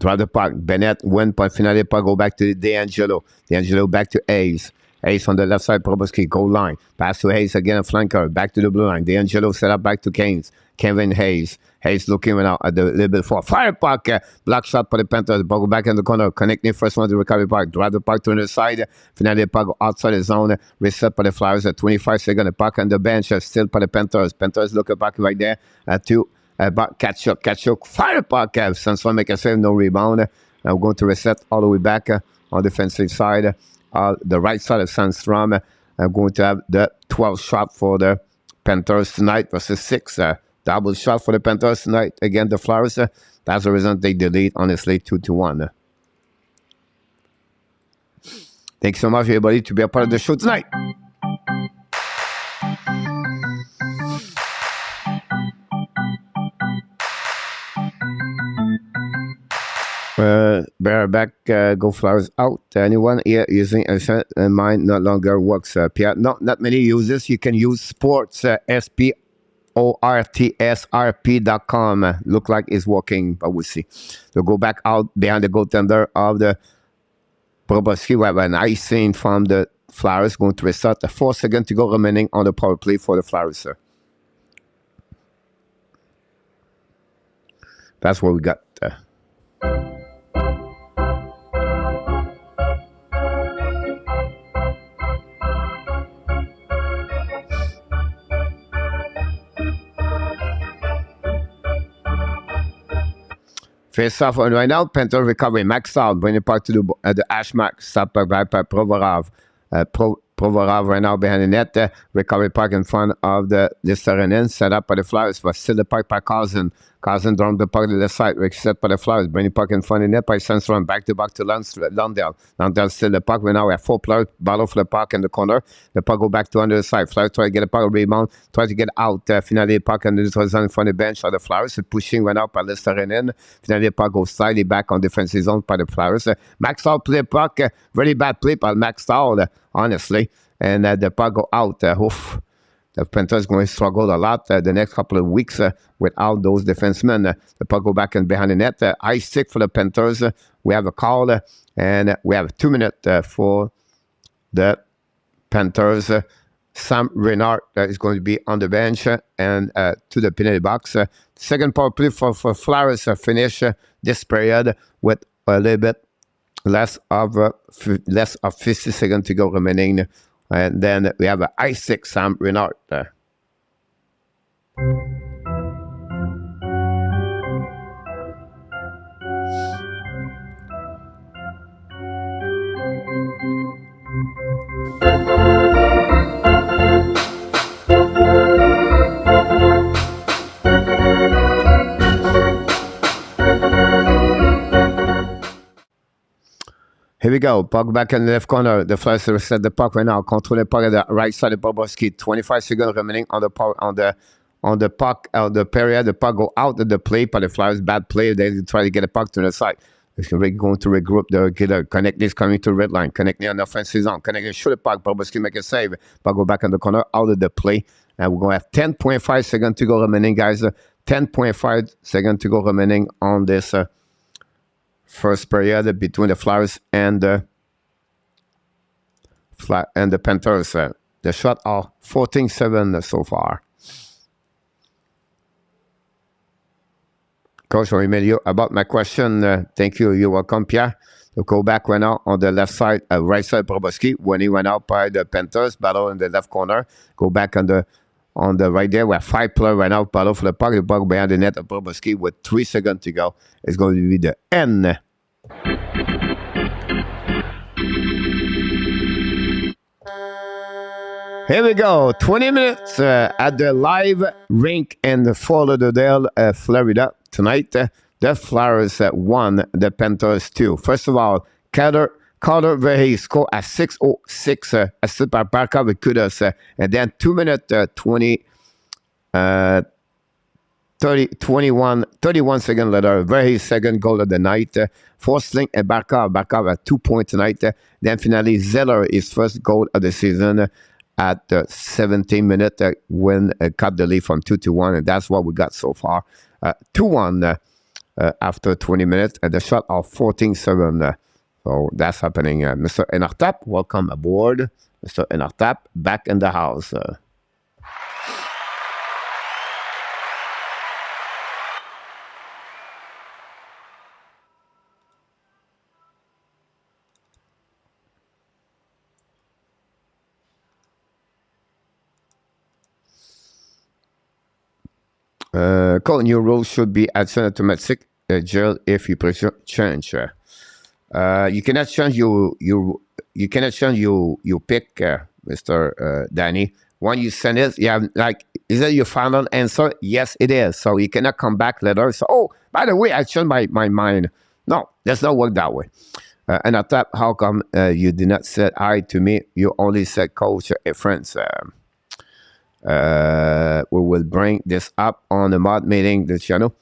Drive the puck. Bennett win point. Finally, puck go back to D'Angelo. D'Angelo back to Hayes. Hayes on the left side. Bobrovsky goal line. Pass to Hayes again. A flanker. Back to the blue line. D'Angelo set up back to Keynes. Kevin Hayes. Hayes looking now at the little bit for fire puck. Block shot for the Panthers. Puck go back in the corner. Connecting first one to recover puck. Drive the puck to the side. Finally, puck outside the zone. Reset for the Flyers at 25 seconds. The puck on the bench. Still for the Panthers. Panthers look back right there to Kachuk. Fire puck. Sanson make a save. No rebound. We're going to reset all the way back on the defensive side. The right side of Sandstrom. I'm going to have the 12th shot for the Panthers tonight versus 6. Double shot for the Panthers tonight. Again, the Flyers. That's the reason they delete, honestly, 2-1. Thanks so much, everybody, to be a part of the show tonight. Bareback, go Flyers out. Anyone here using a mine no longer works? Pierre, no, not many users. You can use sports, sportsrp.com. Look like it's working, but we'll see. So go back out behind the goaltender of the Bobrovsky will have an icing from the Flyers going to restart. 4 seconds to go remaining on the power play for the Flyers, sir. That's what we got. Face off right now, Panthers recovery. Max out, bring it back to the Ash Max. Stop by Provorov. Provorov right now behind the net. Recovery puck in front of the Serenin. Set up by the Flyers, but still the puck by Carlson. Carlson down the puck to the side. Reset by the Flyers. Bring the puck in front of the net by Sandstrom. Back to Lundell. Lundell still the puck. Right now we have 4 players. Battle for the puck in the corner. The puck go back to under the side. Flyers try to get a puck rebound. Try to get out. Finally, the puck under the zone in front of the bench of the Flyers. Pushing right now by the Serenin. Finally, the puck goes slightly back on defensive zone by the Flyers. Max out play puck. Really bad play by Max out, honestly. And the puck go out. Oof. The Panthers going to struggle a lot the next couple of weeks without those defensemen. The puck go back and behind the net. High stick for the Panthers. We have a call, and we have 2 minutes for the Panthers. Sam Reinhart is going to be on the bench and to the penalty box. Second power play for Flyers finish this period with a little bit less of 50 seconds to go remaining. And then we have an I6 Sam Reinhart. Here we go. Puck back in the left corner. The Flyers reset the puck right now. Control the puck at the right side of Bobrovsky. 25 seconds remaining on the puck the period. The puck go out of the play, but the Flyers bad play. They try to get the puck to the side. They're going to regroup the killer. Connect this coming to red line. Connect near the offensive zone. Connect shoot the puck. Bobrovsky make a save. Puck go back in the corner out of the play. And we're going to have 10.5 seconds to go remaining, guys. 10.5 seconds to go remaining on this first period between the Flyers and the Panthers. The shot are 14-7 so far. Coach Emilio, about my question, thank you. You're welcome, Pierre. We'll go back right now on the left side, right side, Bobrovsky. When he went out by the Panthers, battle in the left corner. Go back on the right there. We have 5 players right now, battle for the puck. The puck behind the net of Bobrovsky with 3 seconds to go. It's going to be the end. Here we go. 20 minutes at the live rink in Fort Lauderdale, Florida. Tonight, the Flyers won, the Panthers 2. First of all, Carter Verhey scored at 6:06, assisted by Barca with kudos. And then 2 minutes, 31 seconds later, Verhey's second goal of the night. Forsling and Barca at 2 points tonight. Then finally, Zeller, his first goal of the season at 17 minutes when cut the lead from 2-1. And that's what we got so far. 2-1 after 20 minutes. And the shot of 14-7. So that's happening. Mr. ENORTAP, welcome aboard. Mr. ENORTAP, back in the house. Call new rules should be at automatic jail if you pressure change. You cannot change you cannot change you pick, Mr. Danny. When you send it, you have like, is that your final answer? Yes, it is. So you cannot come back later. So, oh, by the way, I changed my mind. No, that's not work that way. And I thought, how come you did not say hi to me? You only said coach and friends. We will bring this up on the mod meeting, the channel.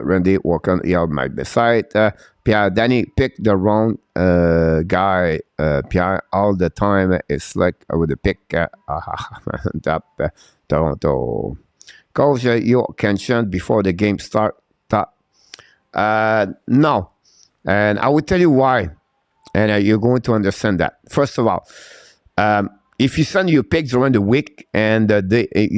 Randy, welcome here my beside. Pierre, Danny picked the wrong guy. Pierre, all the time. It's like with the pick. Toronto. Coach, you can chant before the game start. No. And I will tell you why. And you're going to understand that. First of all, if you send your pick during the week and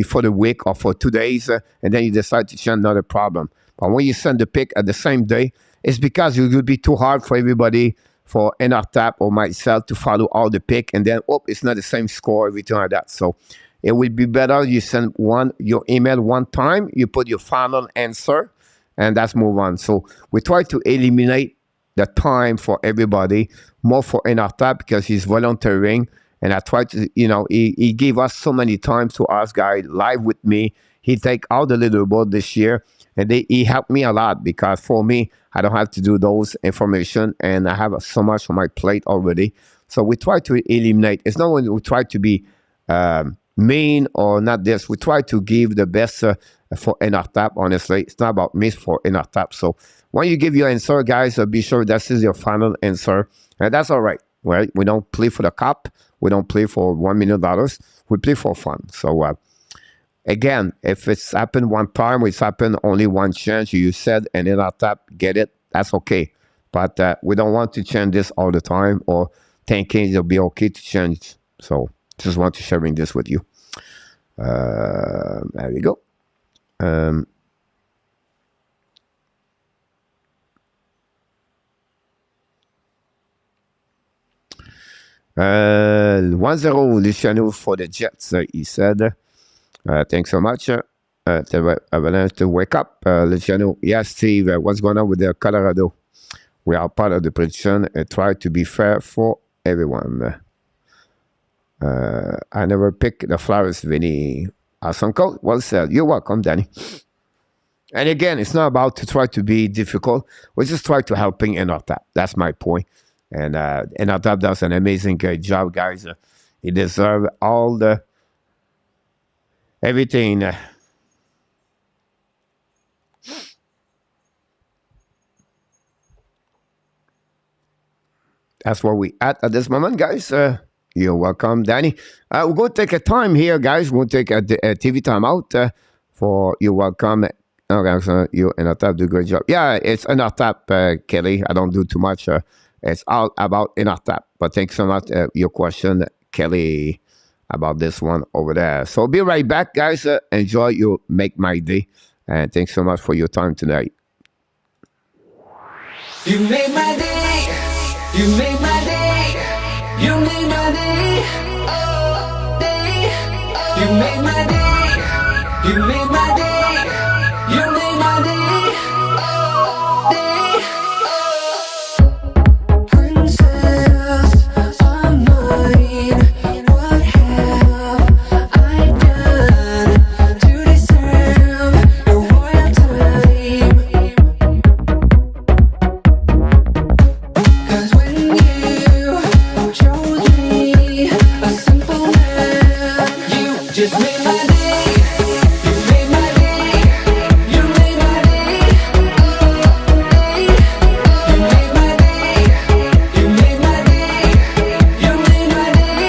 for the week or for 2 days, and then you decide to send, another problem. But when you send the pick at the same day, it's because it would be too hard for everybody, for ENORTAP or myself, to follow all the pick, and then it's not the same score, everything like that. So it would be better you send your email one time, you put your final answer, and that's move on. So we try to eliminate the time for everybody, more for ENORTAP because he's volunteering. And I try to, he gave us so many times to ask guys live with me. He take all the leaderboard this year, and he helped me a lot because for me, I don't have to do those information, and I have so much on my plate already. So we try to eliminate. It's not when we try to be mean or not this. We try to give the best for ENORTAP, honestly. It's not about me, for ENORTAP. So when you give your answer, guys, be sure this is your final answer. And that's all right. Right? We don't play for the cup. We don't play for $1 million. We play for fun. So again, if it's happened one time, it's happened only one chance, you said, and then I tap, get it, that's okay. But we don't want to change this all the time, or thinking it'll be okay to change. So just want to sharing this with you. There we go. 1-0 Luciano for the Jets, he said. Thanks so much. Avalanche to wake up. Luciano, yes, Steve, what's going on with the Colorado? We are part of the prediction and try to be fair for everyone. I never pick the flowers, Vinny. Awesome coach. Well said. You're welcome, Danny. And again, it's not about to try to be difficult. We just try to helping ENORTAP. That's my point. And ENORTAP does an amazing job, guys. He deserves all the everything. That's where we at this moment, guys. You're welcome, Danny. We're going to take a time here, guys. We'll take a TV time out for you're welcome. Okay, so you ENORTAP do a great job. Yeah, it's ENORTAP, Kelly. I don't do too much. It's all about ENORTAP. But thanks so much your question, Kelly, about this one over there. So be right back, guys. Enjoy your Make My Day. And thanks so much for your time tonight. You make my day. You make my day. You make my day. Oh, day. You make my day. You make my day. You make my day. Oh, day. Princess of mine, what have I done to deserve your royal time? 'Cause when you chose me, a simple man, you just made my day. You made my day. You made my day. Oh, day. You made my day. You made my day. You made my day.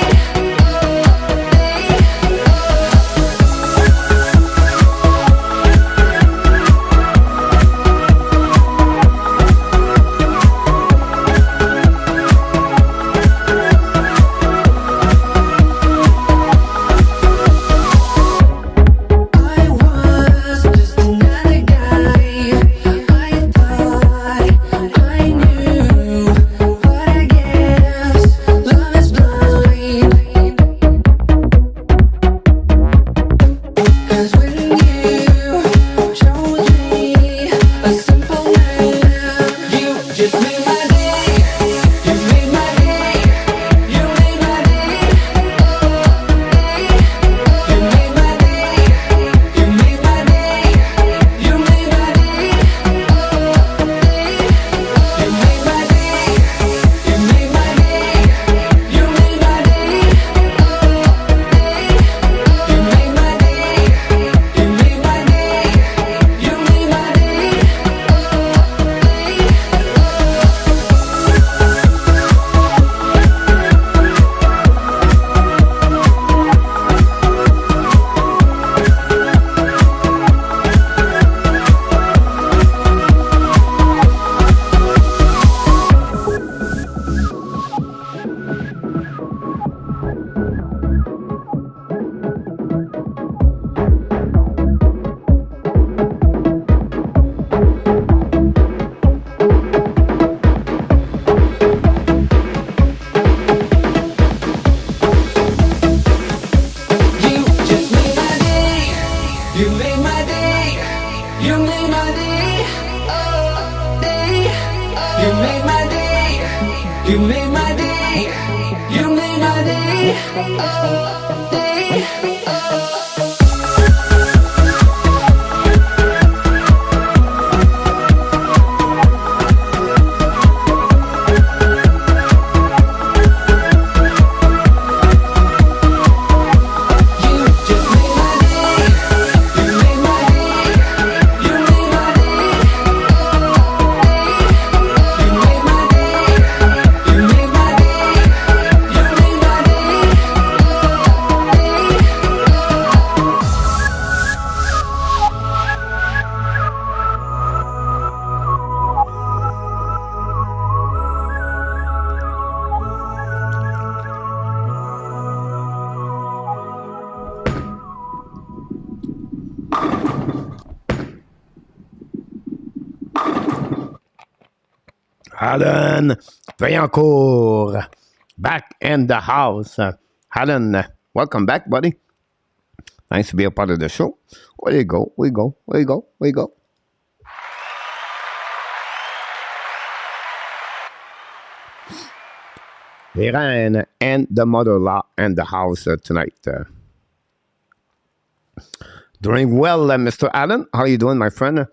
You made my day. You made my day. Day. Alan Vaillancourt, back in the house. Alan, welcome back, buddy. Nice to be a part of the show. Where you go? Where you go? Where you go? Where you go? Irene and the mother-in-law in the house tonight. Doing well, Mr. Allen. How are you doing, my friend?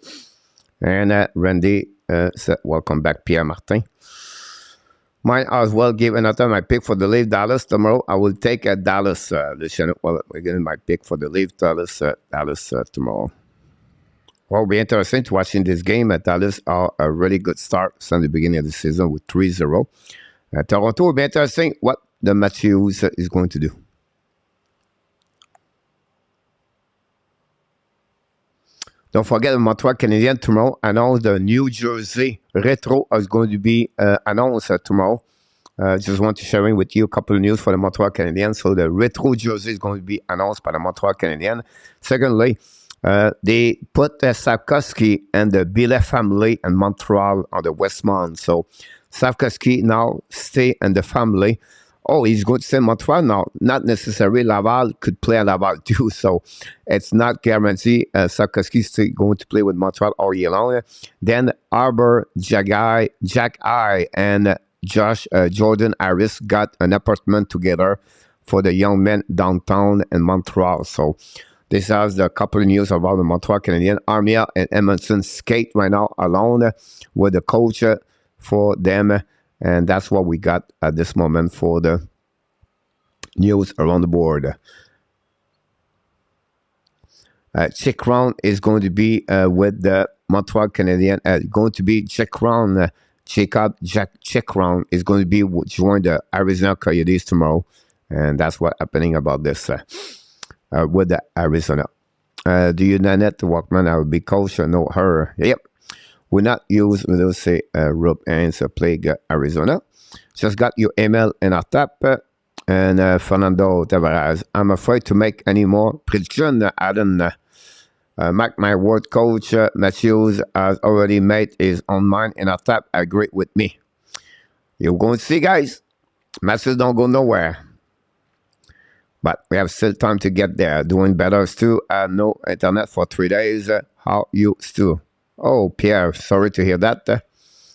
And Randy said, welcome back, Pierre Martin. Mine as well gave another my pick for the leave Dallas tomorrow. I will take a Dallas, Luciano. Well, we're getting my pick for the leave Dallas tomorrow. Well, it'll be interesting to watching this game. Dallas are a really good start since the beginning of the season with 3-0. Toronto will be interesting what the Matthews is going to do. Don't forget the Montreal Canadiens tomorrow announced the New Jersey Retro is going to be announced tomorrow. Just want to share with you a couple of news for the Montreal Canadiens. So the Retro jersey is going to be announced by the Montreal Canadiens. Secondly, they put Sapkowski and the Billet family in Montreal on the Westmount. So Sapkowski now stay in the family. Oh, he's going to stay in Montreal now. Not necessarily Laval could play at Laval too. So it's not guaranteed. Sapkowski is still going to play with Montreal all year long. Then Arbor, Jack I, and Jordan Harris got an apartment together for the young men downtown in Montreal. So this has a couple of news about the Montreal Canadiens. Armia and Edmondson skate right now alone with the coach for them. And that's what we got at this moment for the news around the board. Check round is going to be with the Montreal Canadiens. Going to be check round. Check round is going to be join the Arizona Coyotes tomorrow. And that's what's happening about this with the Arizona. Do you Nanette Walkman? I will be coach. No, her. Yep. We not use, we don't say, Rob Haynes play Arizona. Just got your email in our tap. And Fernando Tavares, I'm afraid to make any more prediction. Adam, mark my word, coach Matthews has already made his own mind in our tap. Agree with me. You're going to see, guys. Matthews don't go nowhere. But we have still time to get there. Doing better, Stu. No internet for 3 days. How you, Stu? Oh, Pierre, sorry to hear that.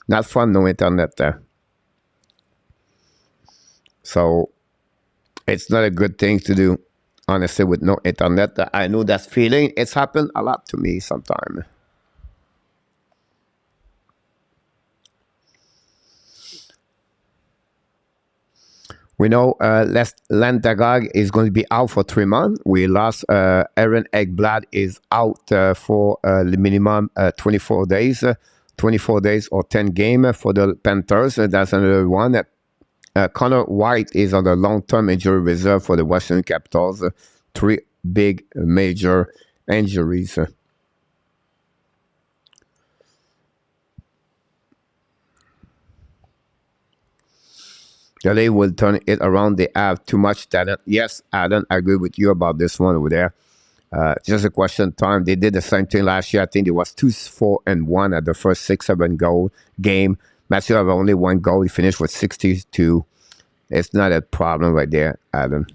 Not fun, no internet. So, it's not a good thing to do, honestly, with no internet. I know that feeling. It's happened a lot to me sometimes. We know Landagag is going to be out for 3 months. We lost Aaron Eggblad is out for the minimum 24 days. 24 days or 10 games for the Panthers. That's another one. Connor White is on the long-term injury reserve for the Washington Capitals. 3 big major injuries. They will turn it around. They have too much talent. Yes, Adam, I agree with you about this one over there. Just a question of time. They did the same thing last year. I think it was 2-4-1 at the first 6-7 goal game. Matthew have only 1 goal. He finished with 62. It's not a problem right there, Adam.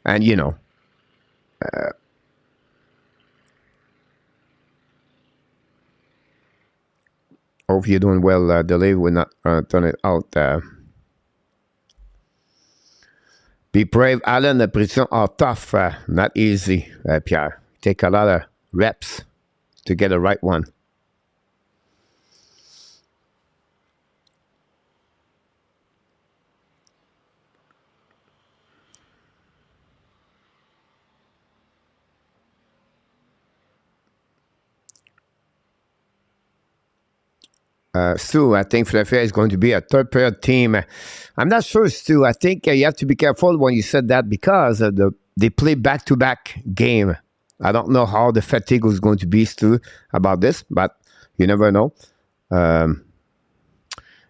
And, you know, Hope you're doing well. Delay will not turn it out. Be brave, Alan. The positions are tough, not easy, Pierre. Take a lot of reps to get the right one. Stu, I think Philadelphia is going to be a third period team. I'm not sure, Stu. I think you have to be careful when you said that because they play back to back game. I don't know how the fatigue was going to be, Stu, about this, but you never know. And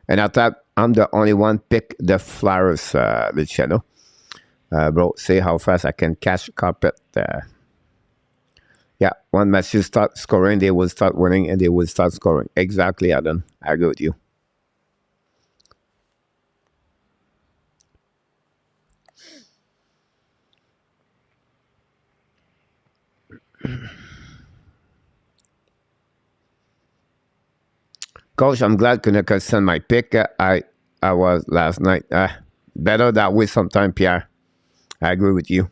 I thought I'm the only one pick the Flyers, Luciano. Bro, see how fast I can catch carpet. Yeah, when Matthews start scoring, they will start winning and they will start scoring. Exactly, Adam. I agree with you. Coach, I'm glad Kunika sent my pick. I was last night. Better that way sometime, Pierre. I agree with you.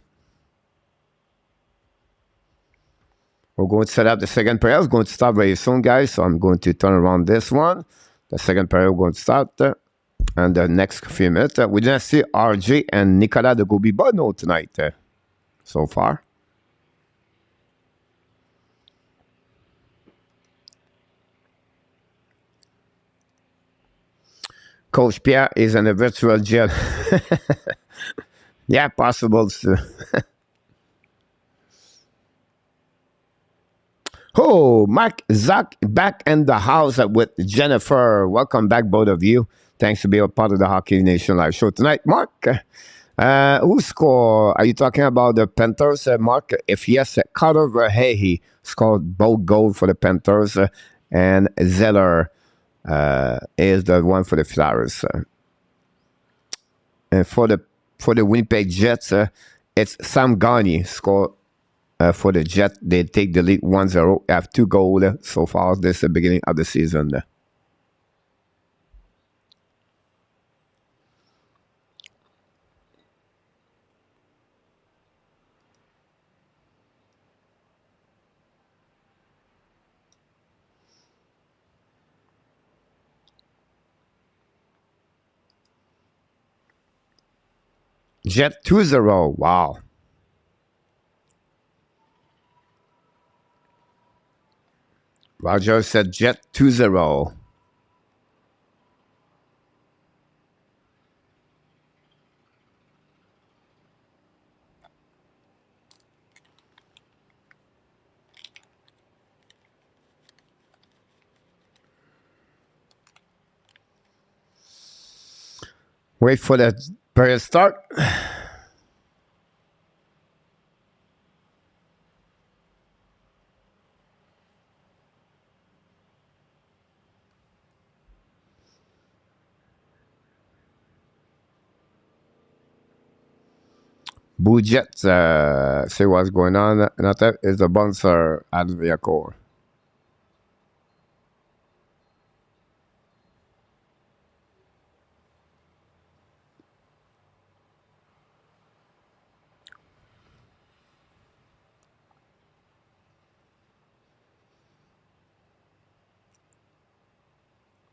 We're going to set up the second period. It's going to start very soon, guys. So I'm going to turn around this one. The second period we're going to start. And the next few minutes. We didn't see RJ and Nicolas de Gobi Bono tonight so far. Coach Pierre is in a virtual jail. Yeah, possible. Oh, Mark Zuck back in the house with Jennifer. Welcome back, both of you. Thanks to be a part of the Hockey Nation live show tonight. Mark, who scored? Are you talking about the Panthers, Mark? If yes, Carter Verhey scored both goals for the Panthers, and Zeller is the one for the Flyers. And for the Winnipeg Jets, it's Sam Gagner scored for the Jets. They take the lead 1-0. Have 2 goals so far. This is the beginning of the season. Jet 2-0. Wow. Roger said Jet 2-0. Wait for the period start. Blue Jets, see what's going on. Another is the bouncer at the core.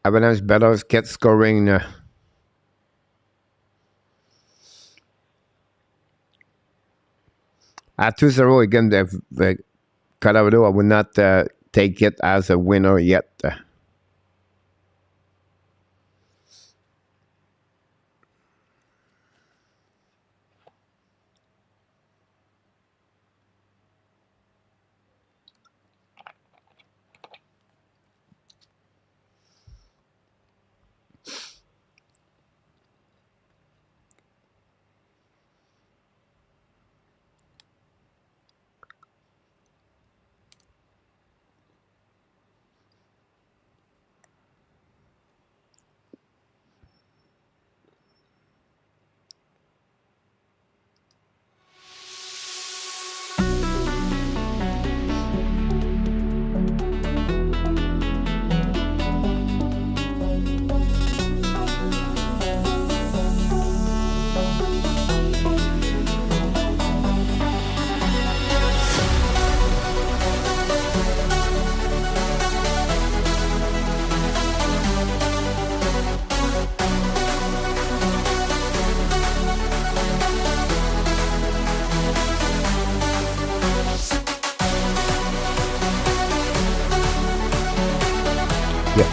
Avalanche Battles get scoring. At 2-0 again, the Colorado, I would not take it as a winner yet.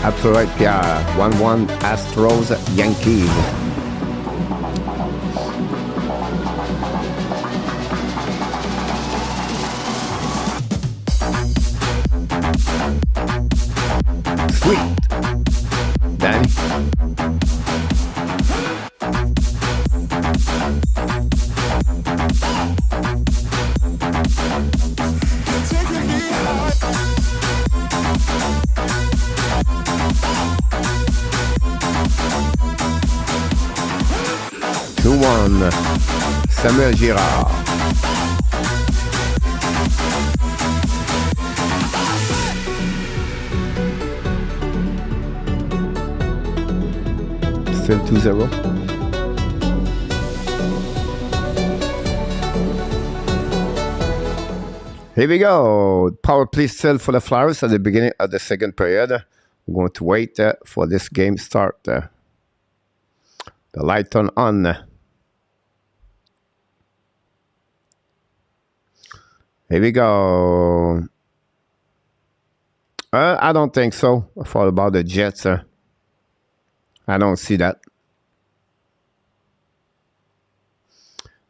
Absolutely right, Pierre. 1-1 Astros, Yankees. Sweet. Danny. Samuel Girard. Still 2-0. Here we go. Power play still for the Flyers at the beginning of the second period. We're going to wait for this game start. The light on. Here we go. I don't think so. I thought about the Jets. I don't see that.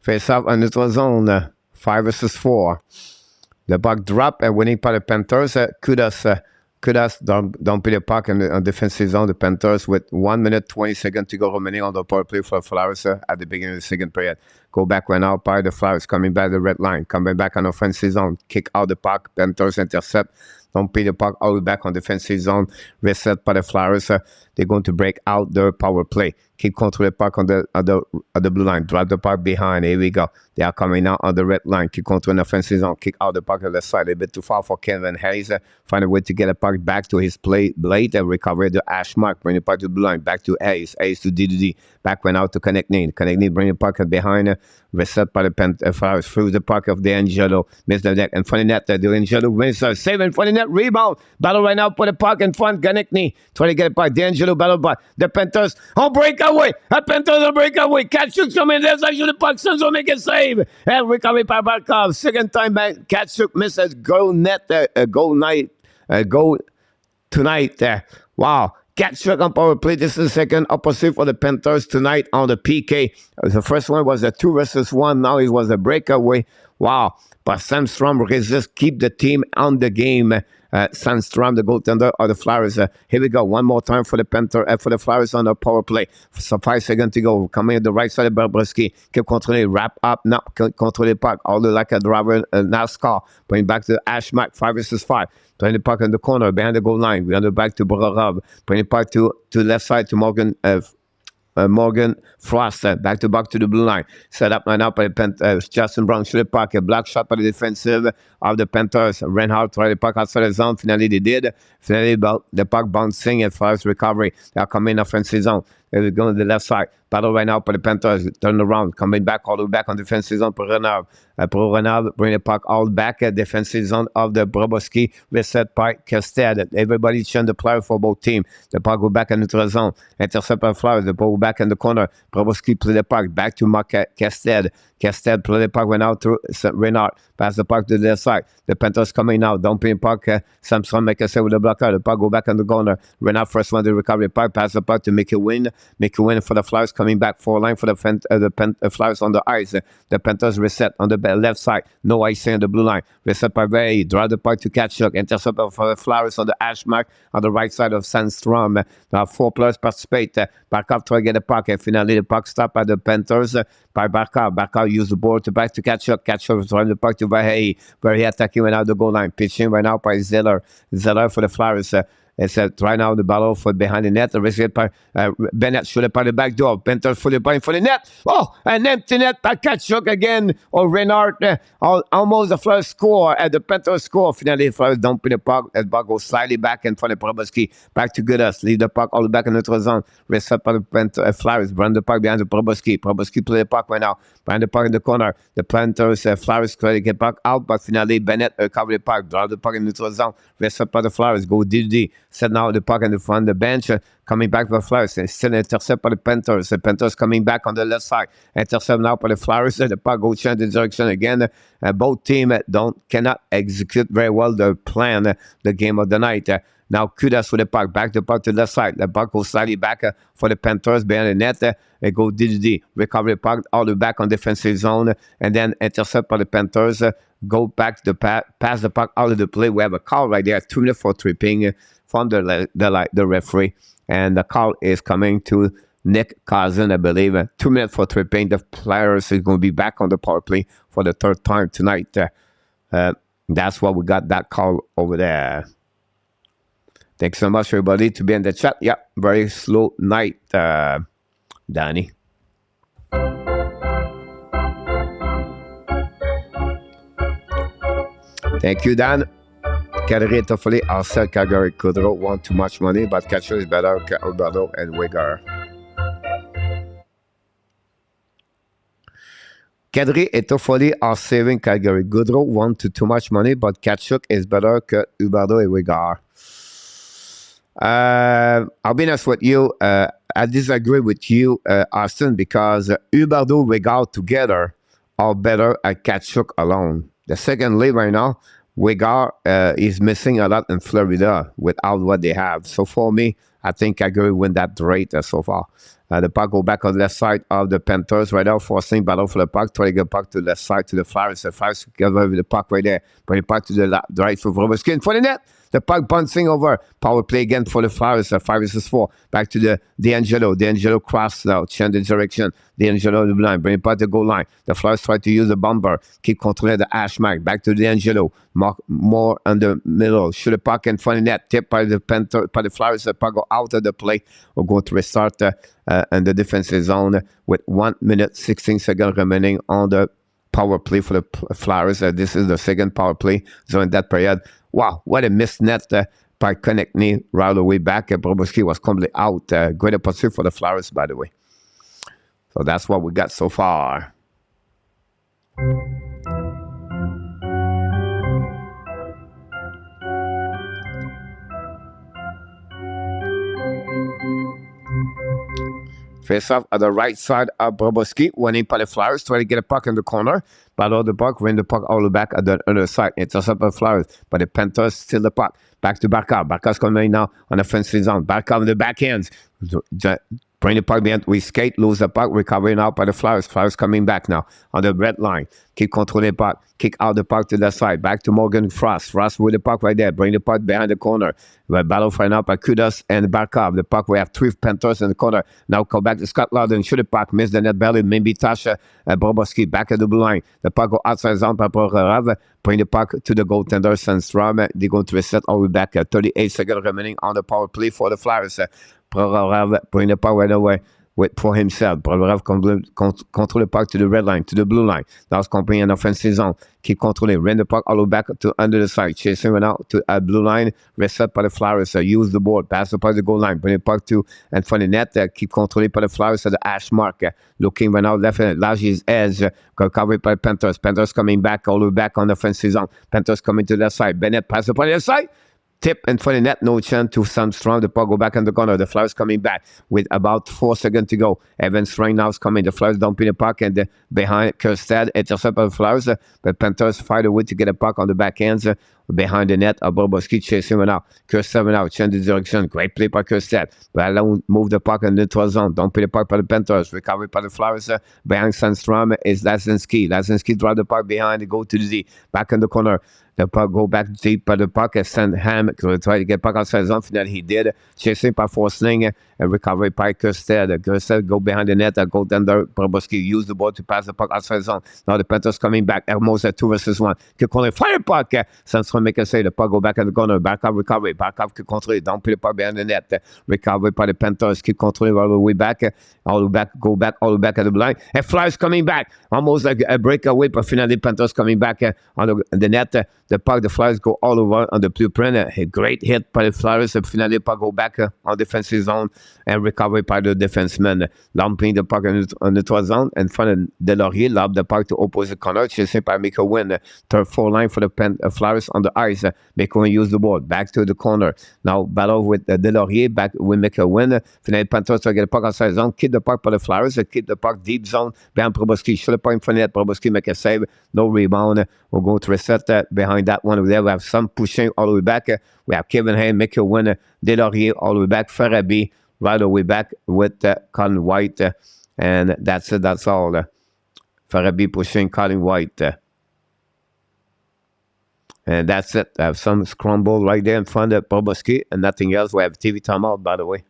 Face off on neutral zone. 5 versus 4. The puck drop and winning by the Panthers. Kudos dumping the puck on defensive zone. The Panthers with 1 minute 20 seconds to go remaining on the power play for Flyers at the beginning of the second period. Go back right now by the Flyers coming back the red line. Coming back on offensive zone. Kick out the puck. Panthers intercept. Dumping the puck all the way back on defensive zone. Reset by the Flyers. They're going to break out their power play. Keep control the puck on the blue line. Drive the puck behind. Here we go. They are coming out on the red line. Keep control the offensive zone. Kick out the puck on the side. A bit too far for Kevin Hayes. Find a way to get the puck back to his blade and recover the hash mark. Bring the puck to the blue line. Back to Hayes. Hayes to DDD. Back went out to Konechny. Konechny bring the puck behind. Reset by the Flyers. Through the puck of DeAngelo. Miss the net. In front of net. DeAngelo wins. Save in front of net. Rebound. Battle right now. Put the puck in front. Konechny. Trying to get it by DeAngelo. Battle by the Panthers. On breakaway. The Panthers on breakaway. Katsuk coming there. Side the puck. Suns will make a save. And recovery by Barkov. Second time back. Katsuk misses. Goal net. Goal tonight. Wow. Katsuk on power play. This is the second opposite for the Panthers tonight on the PK. The first one was a 2 versus 1. Now it was a breakaway. Wow. But Sandstrom resists, keep the team on the game. Sandstrom, the goaltender of the Flyers. Here we go. One more time for the Flyers on the power play. So 5 seconds to go. Coming at the right side of Bobrovsky. Keep controlling. Wrap up. Now control the puck. All the like a driver NASCAR. Bring back to the hash mark. 5 versus 5. Playing the puck in the corner behind the goal line. We under back to Bororov. Bring the puck to the left side to Morgan Frost. Back to the blue line. Set up right now by the Justin Brown. Shoot the puck. A block shot by the defensive of the Panthers. Reinhardt tried the puck outside the zone. Finally they did. Finally the puck bouncing and Flyers recovery. They are coming offensive zone. They're going to the left side. Battle right now for the Panthers. Turn around. Coming back all the way back on defensive zone for Renard. Bring the puck all back at defensive zone of the Bobrovsky. Reset by Casted. Everybody churn the player for both teams. The puck go back in the zone. Intercept by Flyers. The puck go back in the corner. Bobrovsky play the puck back to Mark Casted. Casted play the puck went out to Renard. Pass the puck to the left side. The Panthers coming now. Dumping the puck. Samson make a save with the blocker. The puck go back in the corner. Renard first one to recover the puck. Pass the puck to make a win. Make a win for the Flyers coming back. 4 line for the Flyers on the ice. The Panthers reset on the left side. No icing on the blue line. Reset by Ray. Drive the puck to Katsuk. Intercept for the Flyers on the hash mark on the right side of Sandstrom. Now 4 players participate. Barkov try to get the puck. And finally the puck stopped by the Panthers by Barkov. Barkov used the ball to back to Katsuk. Katsuk trying the puck to Vahe. Very attacking right now the goal line. Pitching right now by Zeller. Zeller for the Flyers. It's right now the battle for behind the net. The receiver by Bennett shoot it by the back door. Panthers fully point for the net. Oh, an empty net by Katsuk again. Or Renard. Almost the Flyers score. The Panthers score. Finally, Flyers dumping the puck. The puck goes slightly back in front of Bobrovsky. Back to Goodus. Leave the puck all the back in the zone. Reset by the Flyers. Run the puck behind the Bobrovsky. Bobrovsky play the puck right now. Behind the puck in the corner. The Panthers, Flyers try to get back out. But finally, Bennett cover the puck. Drive the puck in the zone. Reset by the Flyers. Go DD. Set now the puck in the front of the bench. Coming back for the Flyers. It's still intercept by the Panthers. The Panthers coming back on the left side. Intercept now by the Flyers. The puck goes change the direction again. Both teams cannot execute very well the plan, the game of the night. Now Kudas with the puck. Back the puck to the left side. The puck goes slightly back for the Panthers behind the net. It goes DDD. Recover the puck all the way back on defensive zone. And then intercept by the Panthers. Go back to pass the puck out of the play. We have a call right there. 2 minutes for tripping from the referee. And the call is coming to Nick Cousin, I believe. 2 minutes for tripping. The Flyers is going to be back on the power play for the third time tonight. That's why we got that call over there. Thanks so much, everybody, to be in the chat. Yeah, very slow night, Danny. Thank you, Dan. Cadre Toffoli, Arcel, Calgary, Kudrow want too much money, but catcher is better than Alberto and Wegar. Kadri et Toffoli are saving Calgary. Goodrow want too much money, but Kachuk is better than Huberdeau and Wegar. I'll be honest with you. I disagree with you, Austin, because Huberdeau and Wegar together are better at Kachuk alone. The second lead right now, Wegar is missing a lot in Florida without what they have. So for me, I think Calgary win that rate so far. The puck go back on the left side of the Panthers right now, forcing battle for the puck, trying to get puck to the left side to the Flyers. The Flyers get over the puck right there, bring the puck to the right for Robeskin for the net. The puck bouncing over. Power play again for the Flyers. 5 versus 4. Back to the D'Angelo. D'Angelo cross now. Change the direction. D'Angelo the line. Bring it back to the goal line. The Flyers try to use the bomber. Keep controlling the hash mark. Back to D'Angelo. More on the middle. Shoot the puck in front of net. Tip by the Flyers. The puck go out of the play. We're going to restart in the defensive zone with 1 minute 16 seconds remaining on the power play for the Flyers. This is the second power play. So in that period, wow, what a missed net by Konechny right away back. Bobrovsky was completely out. Great opportunity for the Flyers, by the way. So that's what we got so far. Face off at the right side of Bobrovsky, winning by the Flyers, trying to get a puck in the corner. Battle the puck, win the puck all the way back at the other side. Intercept by the Flyers, but the Panthers steal the puck. Back to Barkov. Barkov's coming now on the offensive zone. Barkov in the backhands. Bring the puck behind. We skate, lose the puck, recovery now by the Flyers. Flyers coming back now on the red line. Keep controlling the puck. Kick out the puck to the side. Back to Morgan Frost. Frost with the puck right there. Bring the puck behind the corner. We battle right now by Kudas and Barkov. The puck, we have 3 Panthers in the corner. Now come back to Scott Loudon. Shoot the puck. Miss the net belly. Maybe Tasha Bobrovsky back at the blue line. The puck go outside zone by Prokhorov. Bring the puck to the goaltender Sandstrom. They're going to reset all the way back. 38 seconds remaining on the power play for the Flyers. Prokhorov bring the puck right away for himself. Prokhorov control the puck to the red line, to the blue line. Now it's company in offensive zone. Keep controlling. Run the puck all the way back to under the side. Chasing right now to a blue line. Reset by the Flyers. Use the board. Pass the puck to the goal line. Bring the puck to and from the net. Keep controlling by the Flyers at the hash mark. Looking right now left and large his edge. Covered by Panthers. Panthers coming back all the way back on the offensive zone. Panthers coming to the side. Bennett pass the puck to the side. Tip and for the net, no chance to Sandstrom. The puck go back in the corner. The Flyers coming back with about 4 seconds to go. Evans right now is coming. The Flyers dumping the puck and behind Kerstad. Intercept by the Flyers. But Panthers fight away to get a puck on the backhands behind the net. Bobrovsky chasing him out. Kerstad out. Change the direction. Great play by Kerstad. But alone move the puck in the neutral zone. Dumping the puck by the Panthers. Recovered by the Flyers. Behind Sandstrom is Lazinski. Lazinski drive the puck behind. Go to the D. Back in the corner. The puck go back deep by the puck and send Ham to try to get puck outside zone. Finally, he did. Chasing by Forsling and recovery by Kerstad. Kerstad go behind the net. Goaltender Bobrovsky use the ball to pass the puck outside zone. Now the Panthers coming back. Hermos at 2 versus 1. Keep control. Fire puck. Sandstrom make a save. The puck go back in the corner. Barkov recovery. Barkov keep control. Don't put the puck behind the net. Recovery by the Panthers. Keep controlling all the way back. All the back. Go back all the way back at the line. And Flyers coming back. Almost like a breakaway. But finally Panthers coming back on the net. the puck, the Flyers go all over on the blueprint. A great hit by the Flyers. Finally, the puck go back on defensive zone and recovery by the defenseman. Lumping the puck on the 3 zone in front of Delorier. Lob the puck to opposite corner. Chasing by make a win. Third 4 line for the Flyers on the ice. Make a win, use the ball. Back to the corner. Now battle with Delorier. Back we make a win. Finally, Panthers to get the puck outside zone. Keep the puck by the Flyers. Keep the puck deep zone. Behind Proboski. Should the puck in front of net. Proboski make a save. No rebound. We're going to reset behind that one over there. We have some pushing all the way back. We have Kevin Hay make a win. Delorier all the way back. Farabi right away back with Colin White. And that's it. That's all. Farabi pushing Colin White. And that's it. I have some scramble right there in front of Proboski and nothing else. We have TV timeout, by the way.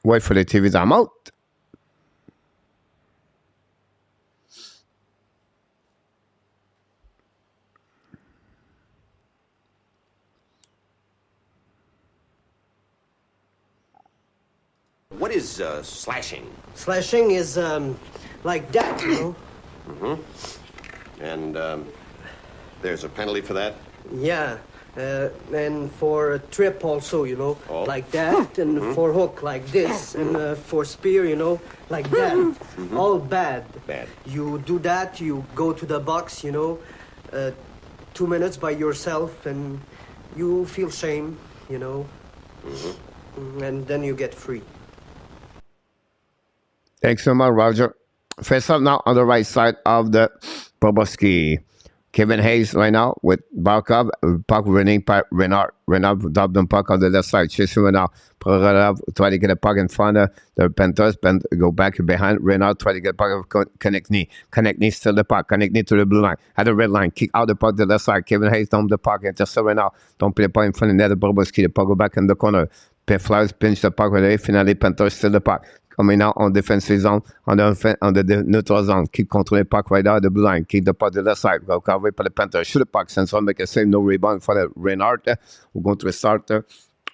Wait for the TV timeout. What is slashing? Slashing is like that, you know? Mm-hmm. And there's a penalty for that? Yeah. And for a trip also, you know, Oh. like that, and for hook like this, and for spear, you know, like that. All bad. Bad. You do that, you go to the box, you know, 2 minutes by yourself, and you feel shame, you know, and then you get free. Thanks so much, Roger. Face up now on the right side of the Proboski. Kevin Hayes right now with Barkov, puck running by Renard. Renard dropped the puck on the left side. Chasing Renard. Renard try to get a puck in front of the Panthers. Go back behind. Renard try to get a puck of Konechny. Konechny still the puck. Konechny to the blue line. Had a red line. Kick out the puck to the left side. Kevin Hayes down the puck. Intercept Renard. Don't play the puck in front of the net of Proboski. The puck go back in the corner. Flyers pinch the puck right there. Finally, Panthers still the puck. Coming out on defensive zone, on the neutral zone. Keep controlling the puck right out the blue line. Keep the puck to the left side. Go cover for the Panthers. Shoot the puck. Sanson make a save. No rebound for the Renard. We're going to restart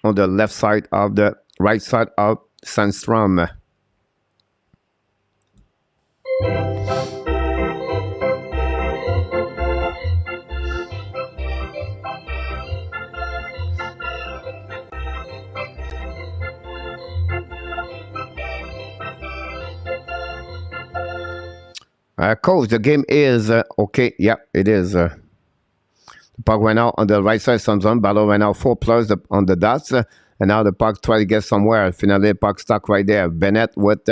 on the left side of the right side of Sandstrom. Coach, the game is okay. Yeah, it is. The puck went out on the right side. Samson battle went out 4 plus on the dots. And now the puck try to get somewhere. Finally, the puck stuck right there. Bennett with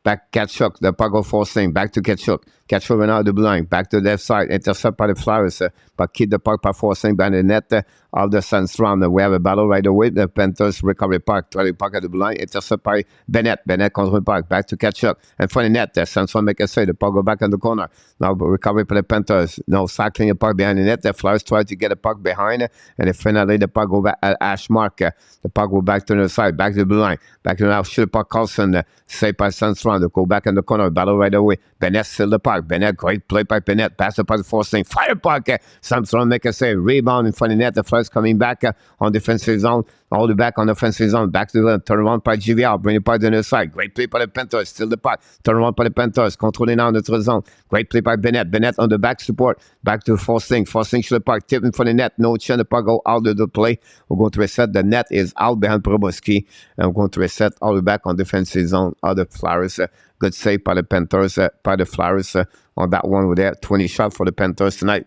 back Kachuk. The puck go forcing. Back to Kachuk. Kachuk went out the blind. Back to the left side. Intercept by the Flyers. But keep the puck by forcing by the net of the Sandstrom. We have a battle right away. The Panthers recovery puck. Try to puck at the blind. Intercept by Bennett. Bennett control the puck. Back to Kachuk. And for the net, Sandstrom make a save. The puck go back in the corner. Now recovery for the Panthers. Now cycling the puck behind the net. The Flyers try to get the puck behind. And then finally the puck go back at Ash Mark. The puck go back to the side. Back to the blue line. Back to now shoot the puck. Carlson. Saved by Sandstrom. They go back in the corner. Battle right away. Bennett still the puck. puck. Bennett, great play by Bennett. Pass the puck to Forsling. Fire puck. Samson make a save. Rebound in front of net. The Flyers coming back on defensive zone. All the back on offensive zone. Back to the turn around by GVR. Bring the puck to the other side. Great play by the Panthers. Still the puck. Turn around by the Panthers. Controlling now notre zone. Great play by Bennett. Bennett on the back support. Back to Forsling. Forsling to the puck. Tip in front of the net. No chance. The puck go out of the play. We're going to reset. The net is out behind Proboski. And we're going to reset all the back on defensive zone. Other Flyers. Good save by the Panthers. By the Flyers on that one with that 20 shot for the Panthers tonight.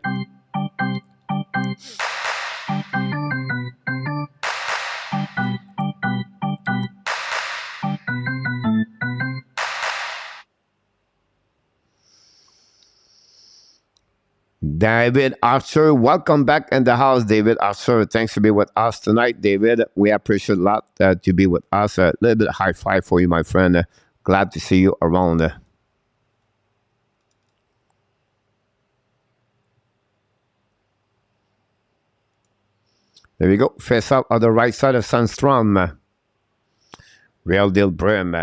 David Archer, welcome back in the house, David Archer. Thanks for being with us tonight, David. We appreciate a lot to be with us. A little bit of high five for you, my friend. Glad to see you around. There we go. Face up on the right side of Sandstrom. Real deal Brim.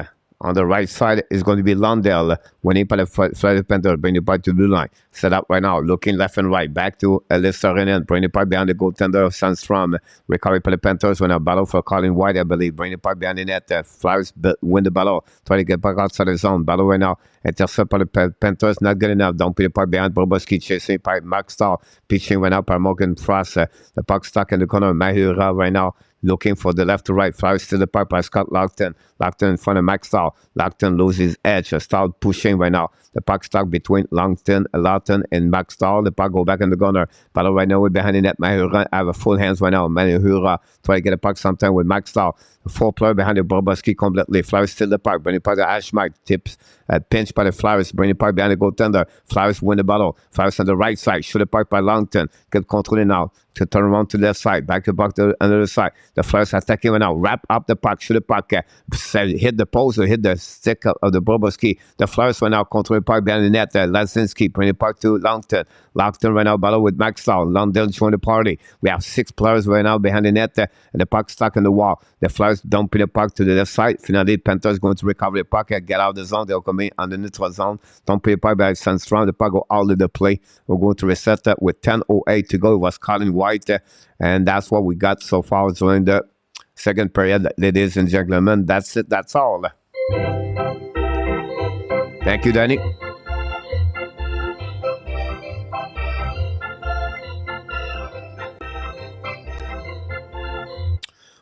On the right side is going to be Lundell. Winning by the Florida Panthers. Bring the puck to the blue line. Set up right now. Looking left and right. Back to Alyssa Renan. Bring the puck behind the goaltender of Sandstrom. Recovery by the Panthers. When a battle for Colin White, I believe. Bring the puck behind the net. Flyers win the battle. Try to get back outside the zone. Battle right now. Intercept by the Panthers. Not good enough. Don't put the puck behind Boboski. Chasing by Max Stahl. Pitching right now by Morgan Frost. The puck stuck in the corner. Mahura right now. Looking for the left to right. Flyers to the puck by Scott Lockton. Lockton in front of Max Stahl. Lockton loses edge. Stahl pushing right now. The puck stuck between Longton, Lawton, and Max Stahl. The puck go back in the corner. Battle right now with behind the net. Mahura have a full hands right now. Mahura try to get a puck sometime with Max Stahl. The 4-player behind the Boboski completely. Flyers still the puck. Bring the puck to Ashmark. Tips. Pinch by the Flyers. Bring the puck behind the goaltender. Flyers win the battle. Flyers on the right side. Shoot the puck by Longton. Good controlling now. To turn around to the left side. Back to puck to the other side. The Flyers attacking right now. Wrap up the puck. Shoot the puck. Hit the post or hit the stick of the Boboski. The Flyers right now control the puck behind the net. Lazinski bring the puck to Longton. Longton right now battle with Max Stahl. Lundell join the party. We have 6 players right now behind the net. And the puck stuck in the wall. The Flyers dumping the puck to the left side. Finally, Panthers going to recover the puck. Get out of the zone. They'll come in on the neutral zone. Dumping the puck by Sandstrom. The puck go out of the play. We're going to reset that with 10:08 to go. It was Colin White. And that's what we got so far during the second period, ladies and gentlemen. That's it. That's all. Thank you, Danny.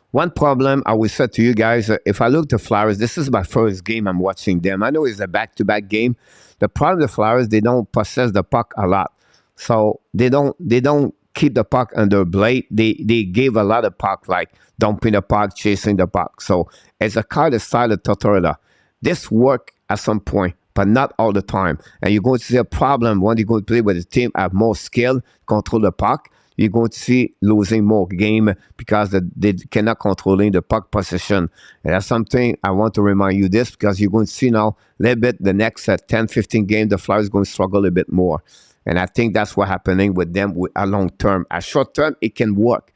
One problem I will say to you guys, if I look at the Flyers, this is my first game I'm watching them. I know it's a back-to-back game. The problem with the Flyers, they don't possess the puck a lot. So they don't keep the puck under blade. They give a lot of puck, like dumping the puck, chasing the puck. So it's a kind of style of Tortorella. This work at some point, but not all the time. And you're going to see a problem when you go to play with a team have more skill, control the puck. You're going to see losing more game because they cannot controlling the puck possession. And that's something I want to remind you this, because you're going to see now a little bit the next 10, 15 games, the Flyers going to struggle a bit more. And I think that's what's happening with them with a long term. At short term, it can work,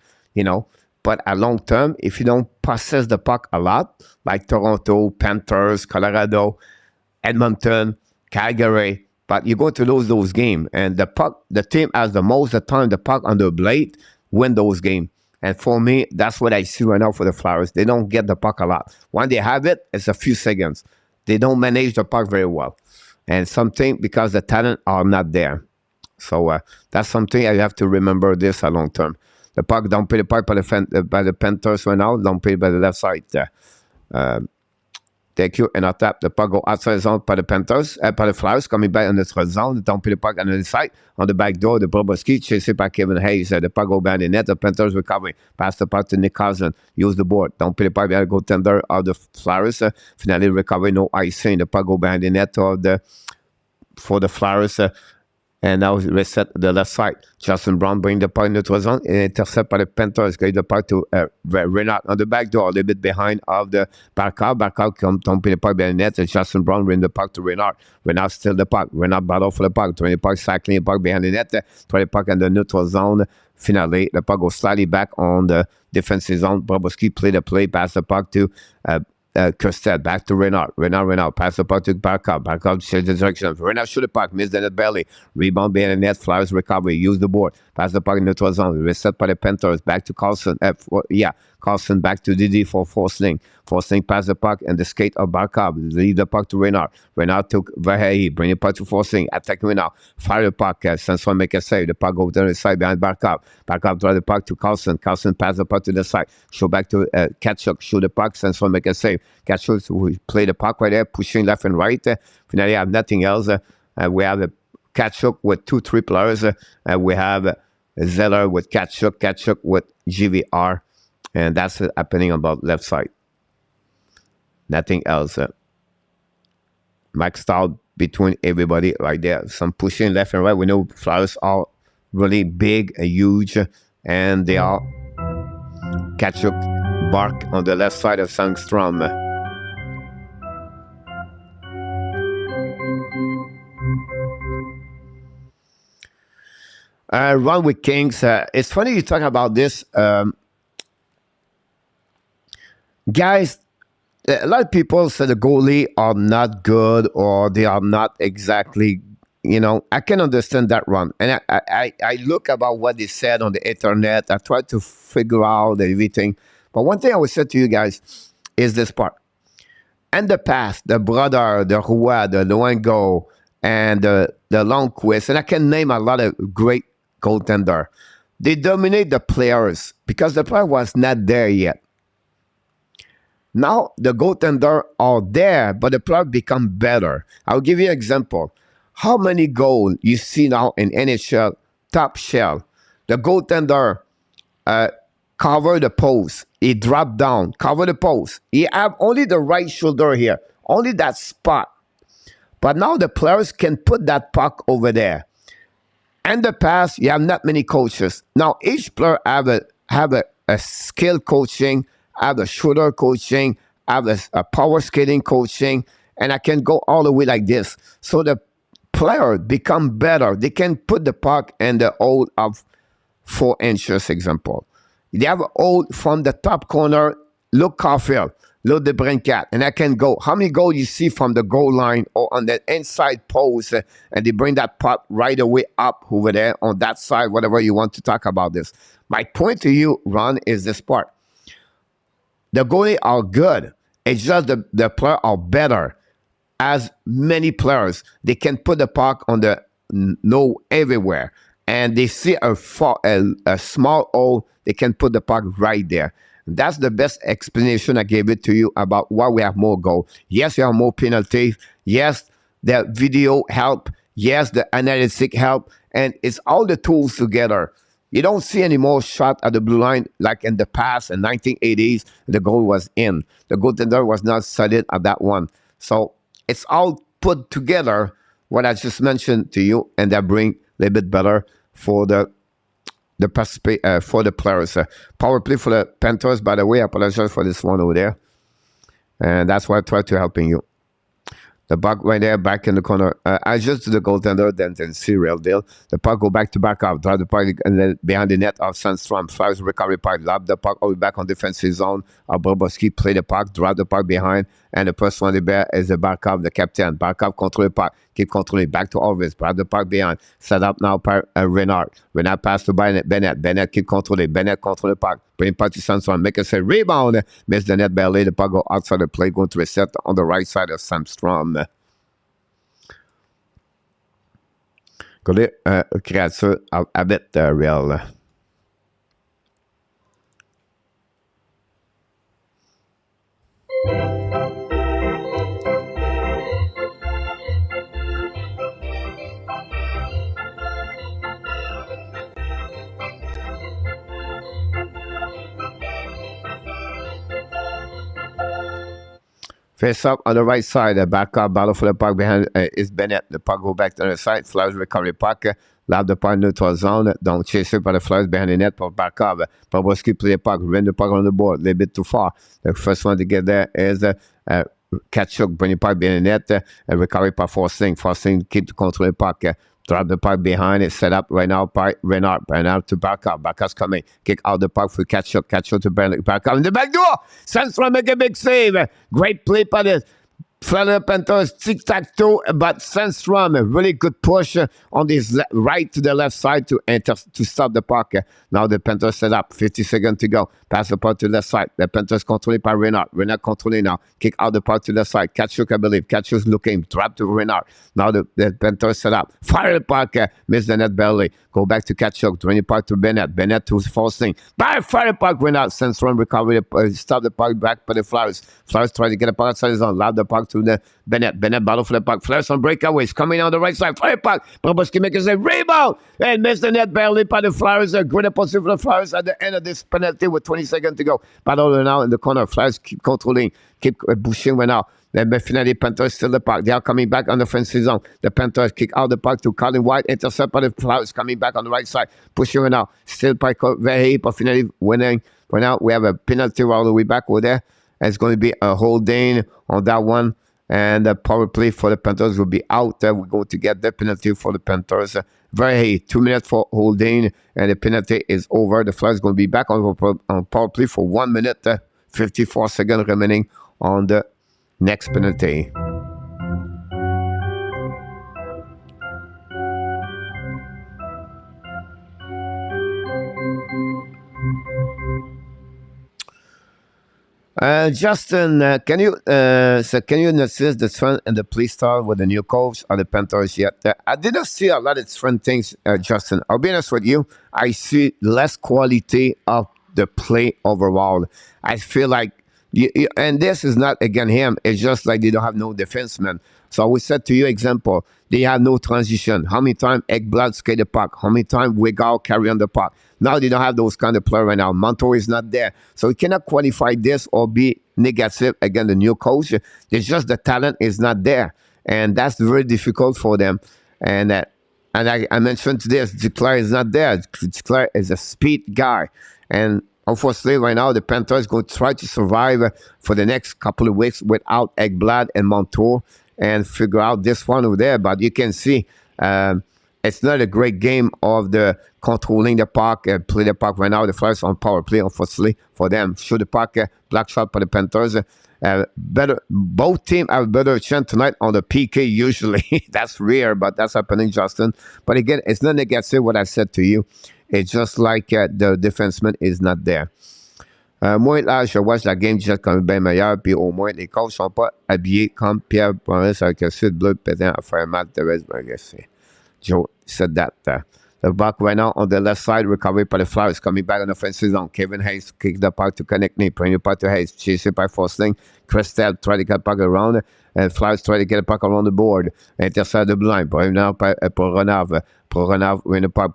But at long term, if you don't possess the puck a lot, like Toronto, Panthers, Colorado, Edmonton, Calgary, but you're going to lose those games. And the team has the most of the time the puck on the blade win those games. And for me, that's what I see right now for the Flyers. They don't get the puck a lot. When they have it, it's a few seconds. They don't manage the puck very well. And something because the talent are not there. So that's something I have to remember this a long term. The puck, don't play the puck by the Panthers right now. Don't play by the left side. Thank you. And I tap the puck go outside the zone by the Panthers, by the Flyers coming back in the zone. Don't play the puck on the side. On the back door, the Boboski chased by Kevin Hayes. The puck go behind the net. The Panthers recovery. Pass the puck to Nick Cousin. Use the board. Don't play the puck behind the goaltender of the Flyers. Finally recovery. No icing. The puck go behind the net for the Flyers. And now reset the left side. Justin Brown bring the puck into the zone and intercept by the Panthers. Get the puck to Renard on the back door, a little bit behind of the Barkov. Barkov come dumping the puck behind the net. And Justin Brown bring the puck to Renard. Renard still the puck. Renard battle for the puck. Throwing the puck, cycling the puck behind the net. Throw the puck in the neutral zone. Finally, the puck goes slightly back on the defensive zone. Boboski play the play, pass the puck to Costet, back to Renard. Renard, pass the puck to Barkov. Barkov change the direction. Renard shoot the puck, miss the net belly. Rebound behind the net, Flyers recovery, use the board. Pass the puck in neutral zone. Reset by the Panthers, back to Carlson. Carlson back to Didi for Forsling. Forsling pass the puck and the skate of Barkov. Leave the puck to Renard. Renard took Verhey, bring the puck to Forsling. Attack Renard. Fire the puck. Sanson make a save. The puck goes down the side behind Barkov. Barkov drive the puck to Carlson. Carlson pass the puck to the side. Show back to Katchuk. Shoot the puck. Sanson make a save. Katchuk will play the puck right there, pushing left and right. Finally, have nothing else. We have a Katchuk with 2-3 players. We have Zeller with Katchuk with GVR. And that's happening on the left side. Nothing else. Maxed out between everybody right there. Some pushing left and right. We know Flyers are really big and huge. And they are Katchuk, Bark on the left side of Sandstrom. Run with Kings. It's funny you talk about this. Guys, a lot of people say the goalie are not good or they are not exactly, I can understand that run. And I look about what they said on the internet. I try to figure out everything. But one thing I would say to you guys is this part. In the past, the Brother, the Roy, the Luengo, and the Longquist, and I can name a lot of great goaltender. They dominate the players because the player was not there yet. Now the goaltender are there, but the player become better. I'll give you an example. How many goals you see now in NHL top shell? The goaltender cover the post. He drop down, cover the post. He have only the right shoulder here, only that spot. But now the players can put that puck over there. In the past, you have not many coaches. Now each player have a skill coaching, have a shoulder coaching, have a power skating coaching, and I can go all the way like this. So the player become better. They can put the puck in the hole of 4 inches, example. They have a hole from the top corner, look Caulfield, look the Brincat, and I can go. How many goals you see from the goal line or on the inside post, and they bring that puck right away up over there on that side, whatever you want to talk about this. My point to you, Ron, is this part. The goalie are good. It's just the players are better. As many players, they can put the puck on the everywhere. And they see a small hole, they can put the puck right there. That's the best explanation I gave it to you about why we have more goals. Yes, we have more penalties. Yes, the video help. Yes, the analytic help. And it's all the tools together. You don't see any more shot at the blue line like in the past, in 1980s, the goal was in. The goaltender was not solid at that one. So it's all put together, what I just mentioned to you, and that bring a little bit better for the players. Power play for the Panthers, by the way. I apologize for this one over there. And that's why I try to helping you. The puck right there, back in the corner. I just do the goaltender, then serial deal. The puck go back to Barkov, drive the puck and then behind the net of Sandstrom. Flyers recovery puck, lob the puck all the way back on defensive zone. Bobrovsky play the puck, drive the puck behind, and the first one there is the Barkov, the captain. Barkov control the puck, keep controlling, back to Orvis, drive the puck behind. Set up now by Renard. Renard pass to Bennett. Bennett keep controlling. Bennett control the puck. Bring puck to Sandstrom, make a save, rebound. Miss the net barely. The puck go outside the play, going to reset on the right side of Sandstrom. Goalie, créature habit real. Face up on the right side, back up, battle for the puck behind is Bennett. The puck go back to the other side, Flyers recovery puck, lob the puck neutral zone, don't chase it by the Flyers behind the net for back up. Bobrovsky play the puck, run the puck on the board, a little bit too far. The first one to get there is Katchuk, bring the puck behind the net, recovery puck Forsling keep the control the puck, Drop the puck behind it, set up right now by Renard. Renard to back up. Back coming. Kick out the puck for Ketchup. Ketchup to back up in the back door. Sandstrom make a big save. Great play by the Florida Panthers, tic-tac-toe, but Sandstrom, a really good push on this right to the left side to stop the puck. Now the Panthers set up, 50 seconds to go. Pass the puck to the left side. The Panthers controlled by Renard. Renard controlling now. Kick out the puck to the side. Kachuk, I believe. Kachuk's looking. Drop to Renard. Now the Panthers set up. Fire the puck. Miss the net barely. Go back to Kachuk. Drain the puck to Bennett. Bennett to forcing. Fire the puck. Renard. Sandstrom recovery. Stop the puck back by the Flyers. Flyers try to get the puck outside his zone. Lob the puck to the Bennett. Bennett battle for the puck. Flyers on breakaways. Coming on the right side. Fire the puck. Bobrovsky makes a rebound. And miss the net barely by the Flyers. A great position for the Flyers at the end of this penalty with 20 seconds to go. Battle now in the corner. Flyers keep controlling. Keep pushing right now. Then finally, Panthers still the puck. They are coming back on the offensive zone. The Panthers kick out the puck to Colin White. Intercept by the Flyers coming back on the right side. Pushing right now. Still by very but finally winning. Right now, we have a penalty all the way back over there. And it's going to be a holding on that one. And the power play for the Panthers will be out. We're going to get the penalty for the Panthers. Very 2 minutes for holding. And the penalty is over. The Flyers going to be back on power play for 1 minute, 54 seconds remaining on the next penalty. Justin, can you assist the trend and the play style with the new coach of the Panthers yet? I didn't see a lot of different things, Justin. I'll be honest with you. I see less quality of the play overall. I feel like, and this is not again him. It's just like they don't have no defenseman. So we said to you, example, they have no transition. How many times Ekblad skate the puck? How many times Wegal carry on the puck? Now they don't have those kind of players right now. Montour is not there. So we cannot qualify this or be negative against the new coach. It's just the talent is not there. And that's very difficult for them. And I mentioned this, Duclair is not there. Duclair is a speed guy. And unfortunately, right now, the Panthers is going to try to survive for the next couple of weeks without Ekblad and Montour and figure out this one over there. But you can see it's not a great game of the controlling the puck and play the puck right now. The Flyers on power play, unfortunately, for them. Shoot the puck, black shot for the Panthers. Both teams have a better chance tonight on the PK usually. That's rare, but that's happening, Justin. But again, it's not negative what I said to you. It's just like the defenseman is not there. Moi, là, je watch la game jet comme bien meilleur, puis au moins, les coachs sont pas habillés comme Pierre Boris avec le sud bleu pétant à faire mal de Resburg. Joe said that. The puck right now on the left side, recovery by the Flyers, coming back on the offensive zone. Kevin Hayes kicked the puck to Konechny, bring the puck to Hayes, chased by Forsling. Christel try to get the puck around, and Flyers try to get the puck around the board. Intercept the blue line, bring now pour Renave. Pour Renave, bring the puck,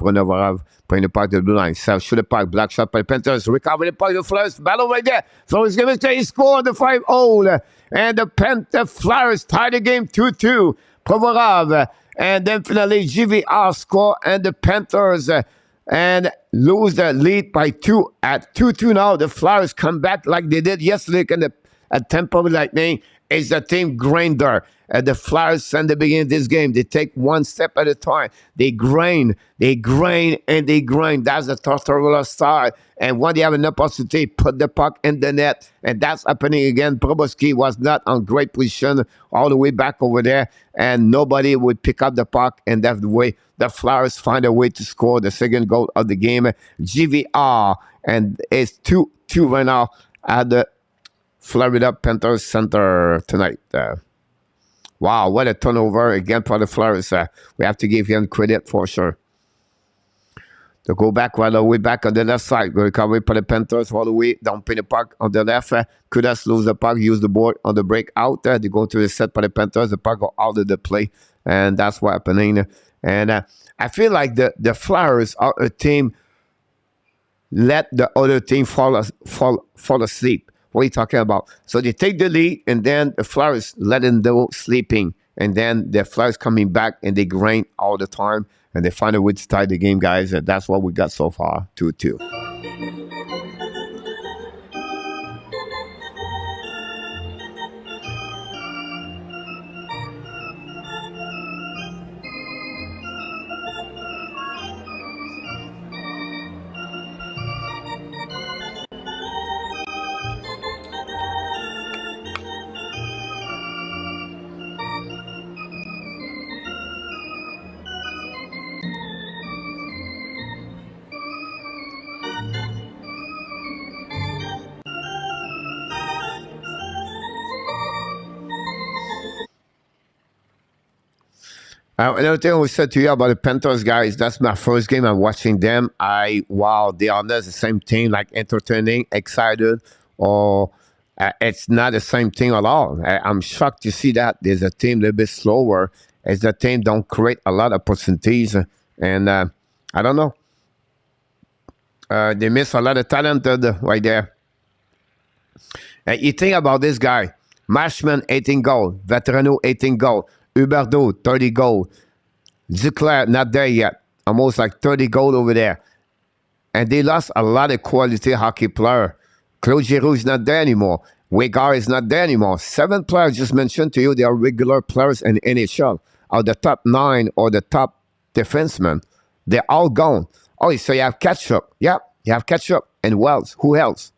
bring the puck to the blue line. South shoot the puck, black shot by the Panthers, recover the puck, the Flyers, battle right there. Flyers give it to he scored the 5-0, and the Flyers tie the game 2-2. Provorov. And then finally, GVR score and the Panthers and lose the lead by 2 at 2-2 now. The Flyers come back like they did yesterday in the Tampa Bay Lightning. It's the team grinder. The Flyers in the beginning of this game, they take one step at a time. They grind, and they grind. That's the Tortorella style. And when they have an opportunity, put the puck in the net. And that's happening again. Bobrovsky was not on great position all the way back over there. And nobody would pick up the puck. And that's the way the Flyers find a way to score the second goal of the game. GVR. And it's 2-2 right now at the Florida Panthers Center tonight. Wow, what a turnover again for the Flyers. We have to give him credit for sure. To go back all the way back on the left side. Go recovery for the Panthers all the way down pin the puck on the left. Kudas lose the puck, use the board on the break out. They go to the set for the Panthers. The puck go out of the play. And that's what happening. And I feel like the Flyers are a team let the other team fall asleep. What are you talking about? So they take the lead, and then the Flyers let them go sleeping. And then the Flyers coming back, and they grind all the time. And they find a way to tie the game, guys. And that's what we got so far, 2-2. Another thing I said to you about the Panthers, guys, that's my first game I'm watching them. Wow, they are not the same team, like entertaining, excited, or it's not the same team at all. I'm shocked to see that there's a team a little bit slower, as the team don't create a lot of opportunities, and I don't know. They miss a lot of talented right there. You think about this guy, Mashman 18 goal, Veterano 18 goal, Huberdeau 30 goal, Duclair not there yet, almost like 30 goal over there. And they lost a lot of quality hockey player. Claude Giroux is not there anymore. Wegar is not there anymore. 7 players just mentioned to you, they are regular players in NHL. Are the top 9 or the top defensemen. They're all gone. Oh, so you have Ketchup. Yeah, you have Ketchup and Wells. Who else?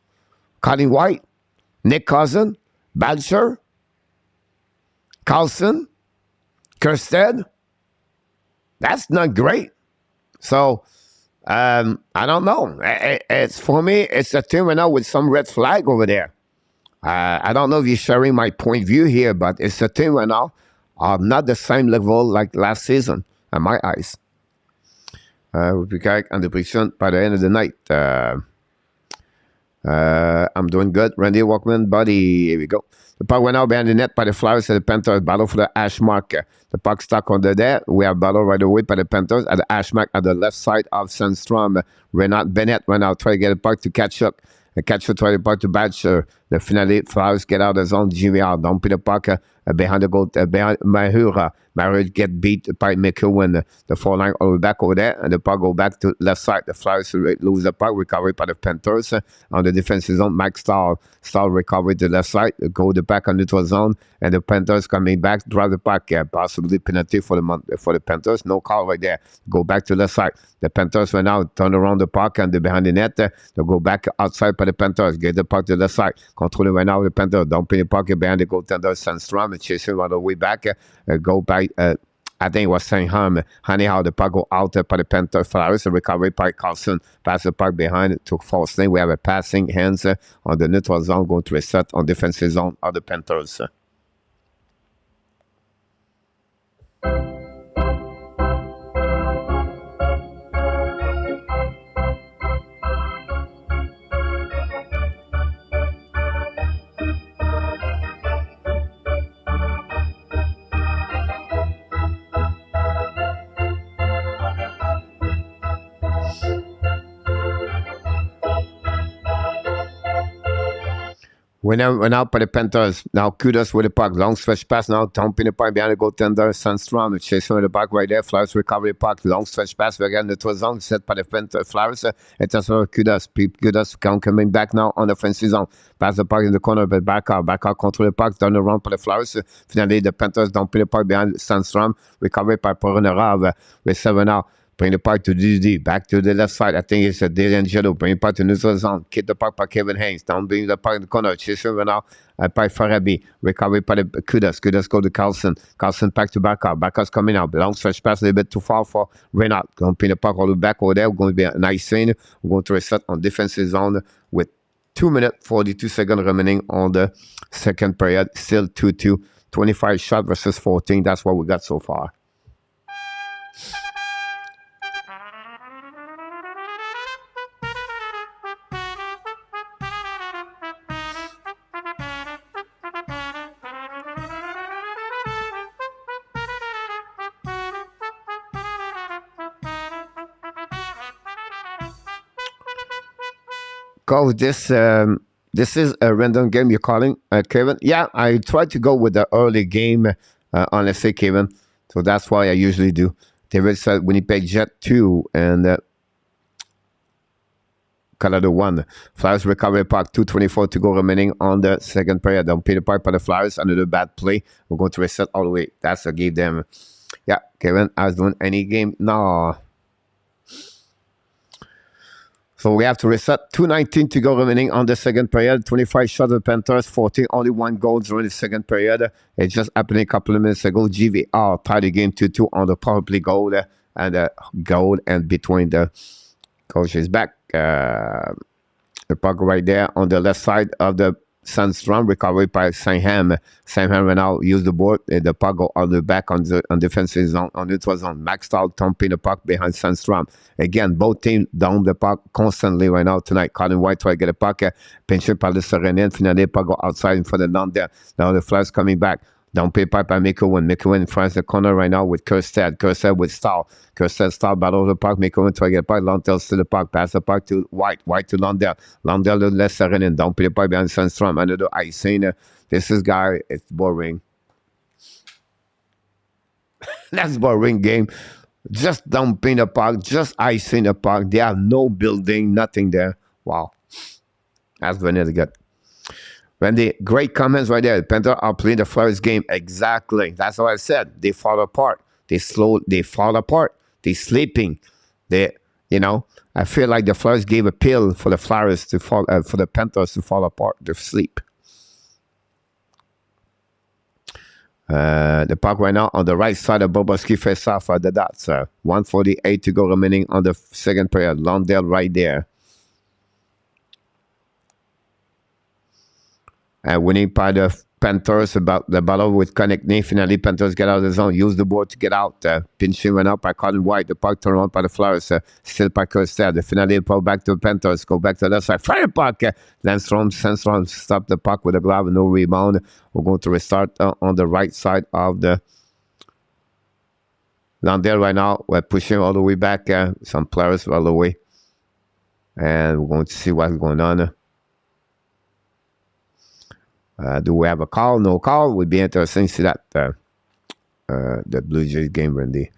Colin White, Nick Cousin, Badger, Carlson, Kerstead. That's not great. So, I don't know. It's for me, it's a team right now with some red flag over there. I don't know if you're sharing my point of view here, but it's a team right now not the same level like last season, in my eyes. We'll be back on the prediction by the end of the night. I'm doing good. Randy Walkman, buddy. Here we go. The puck went out behind the net by the Flyers at the Panthers. Battle for the hash mark. The puck stuck under there. We have battle right away by the Panthers at the hash mark at the left side of Sandstrom. Renat Bennett went out trying to get the puck to catch up. The catcher tried the puck to Badger. The finale, Flyers get out of the zone. GVR dumping the puck behind the goal. Behind Mahura. Mahura get beat by McEwen. The 4-line all the way back over there. And the puck go back to left side. The Flyers lose the puck. Recovery by the Panthers. On the defensive zone, Mike Stahl recovery to the left side. Go the back on neutral zone. And the Panthers coming back. Drive the puck. Possibly penalty for the Panthers. No call right there. Go back to left side. The Panthers went out. Turn around the puck and behind the net. They go back outside by the Panthers. Get the puck to the left side. Controlling right now the Panthers. Dumping the puck behind the goaltender Sandstrom. Chasing on the way back. Go back. I think it was Sangham. Anyhow, the puck go out by the Panthers. Flyers. Recovery by Carlson. Pass the puck behind to false lane. We have a passing hands on the neutral zone. Going to reset on defensive zone of the Panthers. Went out by the Panthers. Now Kudos with the puck. Long stretch pass now. Dumping the puck behind the goaltender. Sandstrom. Chasing with the puck right there. Flyers recovery puck. Long stretch pass. We're getting the neutral zone. Set by the Panthers. Flyers. It's also Kudos. Kudos coming back now on the offensive zone. Pass the puck in the corner. But back out. Control the puck. Turn around for the Flyers. Finally, the Panthers dumping the puck behind Sandstrom. Recovery by Poronera. With 7 out. Bring the puck to DD. Back to the left side. I think it's a D'Angelo. Bring the puck to neutral zone. Kick the puck by Kevin Haynes. Down bring the puck in the corner. Chasing now by Farabi. Recovery by the Kudos. Kudos go to Carlson. Carlson back to Backer. Backer's coming out. Long stretch pass a little bit too far for Renat. Going to pin the puck all the way back over there. We're going to be a nice scene. We're going to reset on defensive zone with 2 minutes, 42 seconds remaining on the second period. Still 2-2. 25 shot versus 14. That's what we got so far. Coach, this is a random game you're calling, Kevin? Yeah, I tried to go with the early game on, let's say, Kevin. So that's why I usually do. David said Winnipeg Jet 2 and Colorado 1. Flyers recovery puck, 2:24 to go remaining on the second period. Don't pay the puck by the Flyers. Another bad play. We're going to reset all the way. That's a give them. Yeah, Kevin, I was doing any game. No. So we have to reset. 2:19 to go remaining on the second period. 25 shots of the Panthers, 14, only 1 goal during the second period. It's just happening a couple of minutes ago. GVR tied the game 2-2 on the power play goal and between the coach is back. The puck right there on the left side of the Sandstrom, recovery by Saint-Ham. Saint-Ham right now use the board. The puck go on the back on defensive zone, on neutral zone. Maxed out, thumping the puck behind Sandstrom. Again, both teams down the puck constantly right now tonight. Colin White try to get a puck. Pinché par le Serenin. Finally, puck go outside in front of Lander. Now the Flyers coming back. Down play pipe by McEwen. McEwen in front of the corner right now with Kerstead. Kerstead with Stahl. Kerstead Stahl battle the puck. McEwen try to get a puck. Lundell still the puck. Pass the puck to White. White to Lundell. Lundell to left Serenin. Down play pipe behind Sandstrom. Another icing. This is guy. It's boring. That's boring game. Just dumping the puck. Just icing the puck. They have no building. Nothing there. Wow. That's really good. Randy, great comments right there. The Panthers are playing the Flyers game. Exactly. That's what I said. They fall apart. They fall apart. They're sleeping. I feel like the Flyers gave a pill for the Flyers to fall, for the Panthers to fall apart, to sleep. The puck right now on the right side of Bobrovsky face off at the dots. 1:48 to go remaining on the second period. Lundell right there. Winning by the Panthers about the battle with Konechny. Finally, Panthers get out of the zone. Use the board to get out. Pinching went out by Colin White. The puck turned on by the Flyers. Still by Kerstead. The finale pull back to the Panthers. Go back to the left side. Fire puck. Sandstrom stop the puck with a glove. No rebound. We're going to restart on the right side of the Landale right now. We're pushing all the way back. Some players all the way. And we're going to see what's going on. Do we have a call? No call. Would be interesting to see that the Blue Jays game, Randy.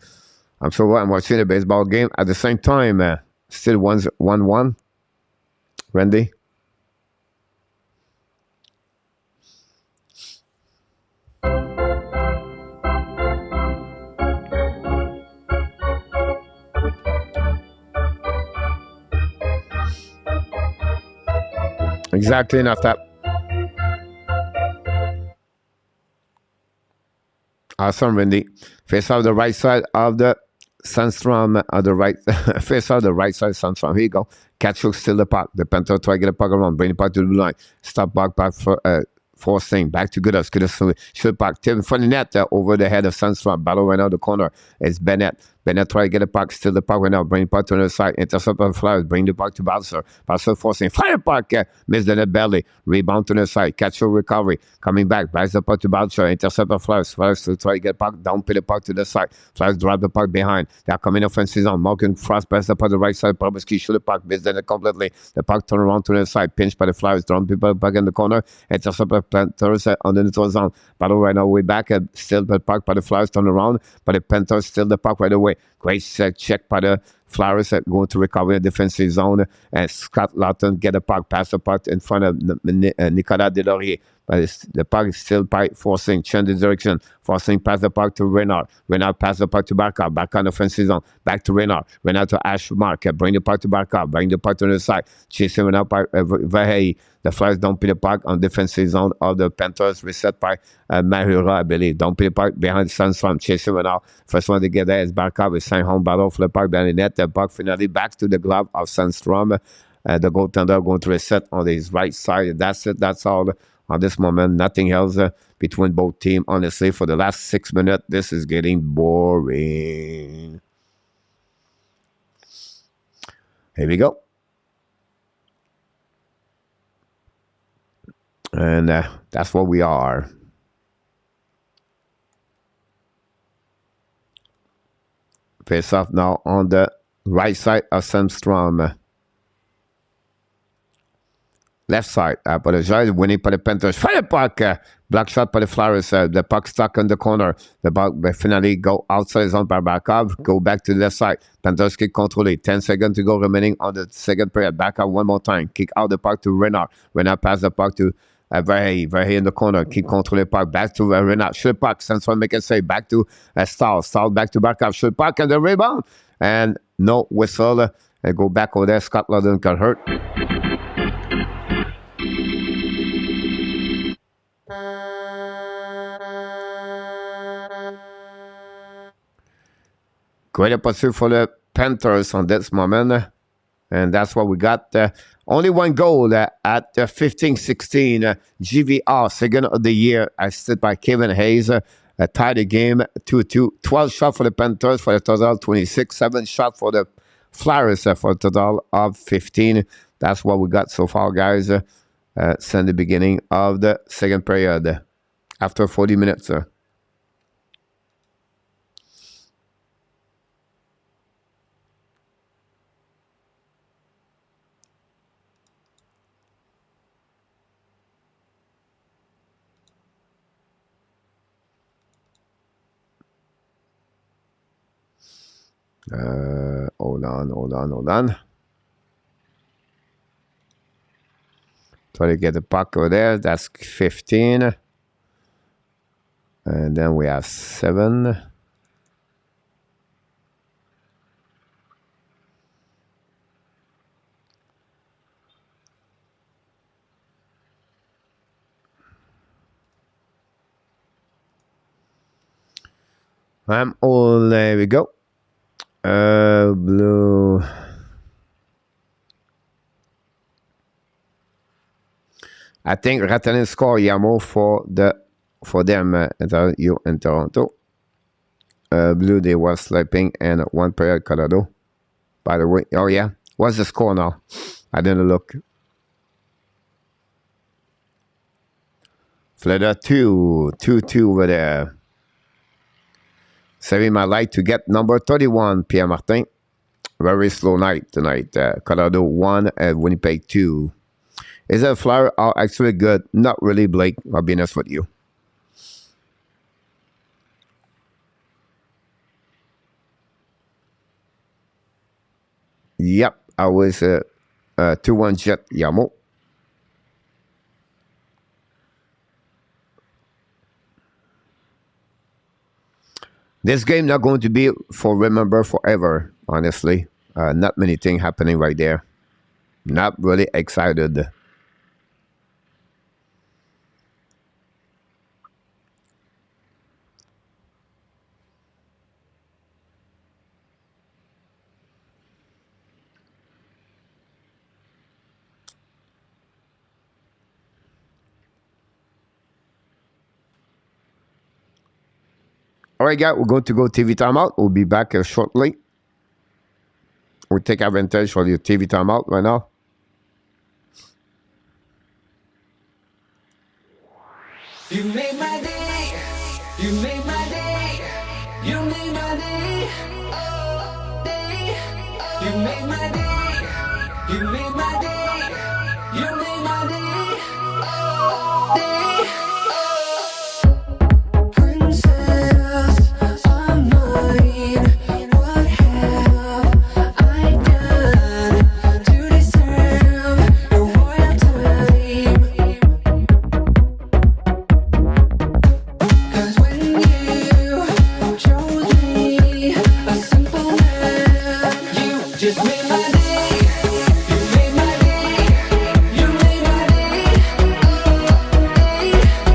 I'm watching the baseball game at the same time. Still 1-1. Randy. Exactly, not that. Awesome, Randy. Face off the right side of the Sandstrom. Face off the right side, Sandstrom. Here you go. Catch still the puck. The Panthers try to get a puck around. Bring the puck to the blue line. Stop back for forcing. Back to Goodas. Goodas shoot puck. Tip in front of the net over the head of Sandstrom. Battle right now the corner. It's Bennett. Bennett try to get a puck. Still the puck right now. Bring the puck to the side. Intercept on the Flyers. Bring the puck to Balser. Balser forcing. Fire puck. Miss the net belly. Rebound to the side. Catch your recovery. Coming back. Buys the puck to Balser. Intercept on Flyers. Flyers still try to get puck. Down put the puck to the side. Flyers drop the puck behind. They're coming offensive zone. Morgan Frost pass the puck to the right side. Bobrovsky shoot the puck. Miss the net completely. The puck turn around to the side. Pinched by the Flyers. Down people back in the corner. Intercept on Panthers on the neutral zone. Battle right now way back. Still the puck by the Flyers turn around. But the Panthers still the puck right away. Great check by the Flyers going to recover the defensive zone. And Scott Lawton get a puck, pass the puck in front of Nicolas Deslauriers. But the puck is still by forcing, change the direction. Forcing pass the puck to Renard. Renard pass the puck to Barkov. Back on the offensive zone. Back to Renard. Renard to Ashmark. Bring the puck to Barkov. Bring the puck to the side. Chasing Renard by Verhey. The Flyers don't put the puck on defensive zone of the Panthers. Reset by Mahura, I believe. Don't put the puck behind Sandstrom. Chasing Renard. First one to get there is Barkov. With Saint-Home battle for the puck behind the net. The puck finally back to the glove of Sandstrom. The goaltender going to reset on his right side. That's it. That's all. On this moment, nothing else between both teams. Honestly, for the last 6 minutes, this is getting boring. Here we go. And that's what we are. Face off now on the right side of Sandstrom. Left side, apologize. Winning for the Panthers. Fire puck. Block shot for the Flyers. The puck stuck in the corner. The puck finally go outside zone by Barkov. Go back to the left side. Panthers kick control. 10 seconds to go remaining on the second period. Barkov one more time. Kick out the puck to Renard. Renard pass the puck to Verhey in the corner. Keep control the puck. Back to Renard. Shoot puck. Sandstrom make a save. Back to Stahl. Stahl back to Barkov. Shoot puck and the rebound. And no whistle. And go back over there. Scott Lawton got hurt. Great pursuit for the Panthers on this moment. And that's what we got. Only one goal at 15-16. GVR, second of the year, assisted by Kevin Hayes. Tied the game 2-2. 12 shots for the Panthers for a total 26. 7 shots for the Flyers for a total of 15. That's what we got so far, guys, since the beginning of the second period. After 40 minutes. Hold on. Try to get the puck over there. That's 15. And then we have 7. There we go. Blue. I think Rantanen score Yamo for them in Toronto. Blue, they were sleeping and 1 period Colorado. By the way, oh yeah, what's the score now? I didn't look. Florida 2-2 over there. Saving my life to get number 31, Pierre Martin. Very slow night tonight. Colorado 1 and Winnipeg 2. Is that Flyer are actually good? Not really, Blake. I'll be honest with you. Yep, I was 2-1 Jet Yamo. This game not going to be for remember forever, honestly. Not many things happening right there. Not really excited. All right, guys, we're going to go TV timeout. We'll be back shortly. We'll take advantage for your TV timeout right now. You made my day. You made my day. You made my day. Day. You made my day. You made my day. You made my day. Day. Princess of mine, what have I done to deserve your royal time? 'Cause when you chose me, a simple man, you just made my day. You made my day. You made my day. Day.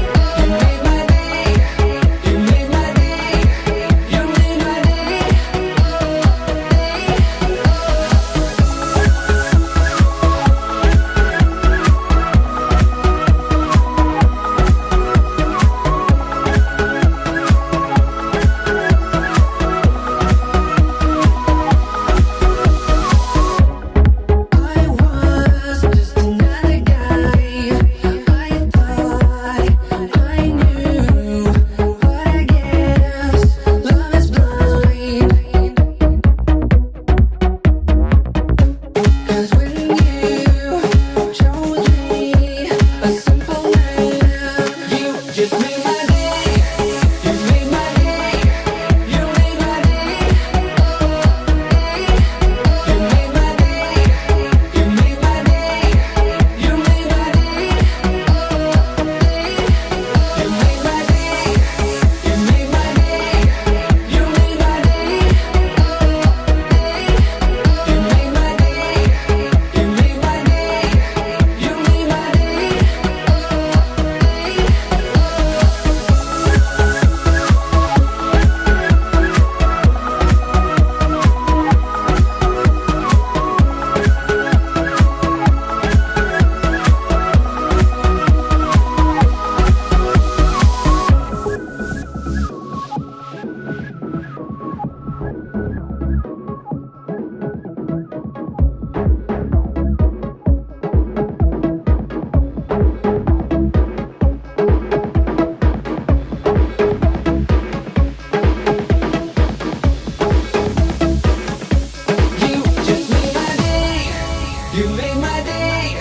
You made my day.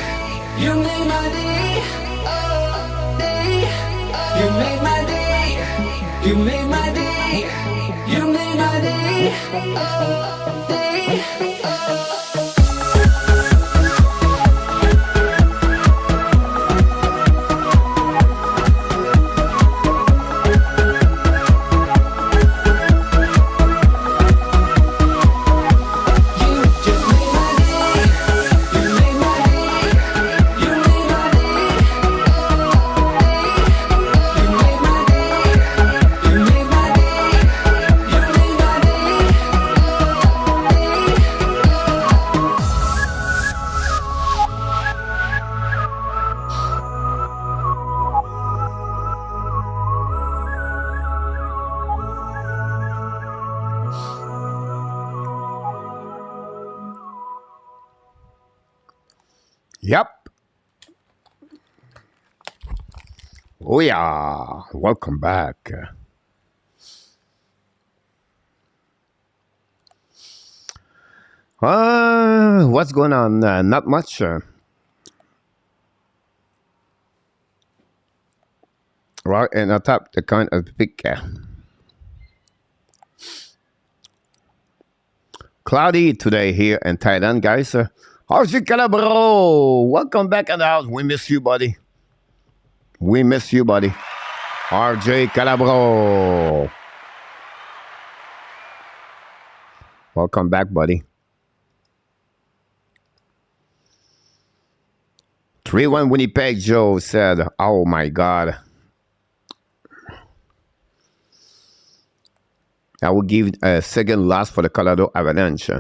You made my day. Oh, day. You made my day. You made my day. You made my day. Oh, day. Yep. Oh yeah. Welcome back. What's going on? Not much. Right, and on top the kind of big cloudy today here in Thailand, guys. RJ Calabro, welcome back in the house. We miss you, buddy. We miss you, buddy. RJ Calabro. Welcome back, buddy. 3-1 Winnipeg Joe said, oh my God. I will give a second loss for the Colorado Avalanche.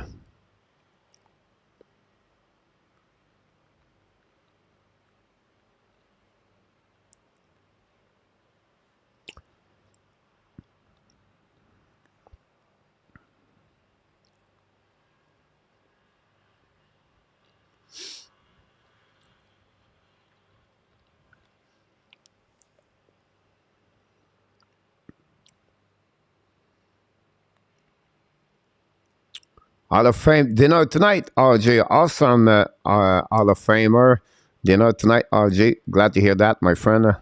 Hall of Fame dinner tonight, RJ. Awesome, Hall of Famer dinner tonight, RJ. Glad to hear that, my friend.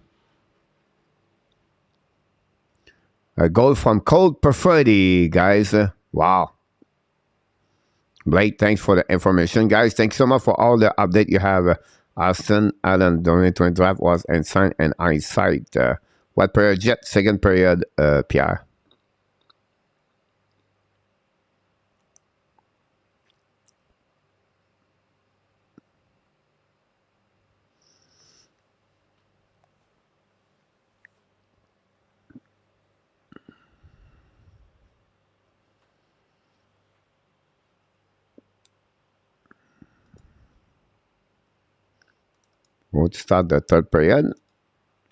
A goal from Cold Perfetti, guys. Wow. Blake, thanks for the information, guys. Thanks so much for all the update you have. Austin Allen, Domain 20 drive was inside and eyesight. What period? Jet, second period, Pierre. We'll start the third period.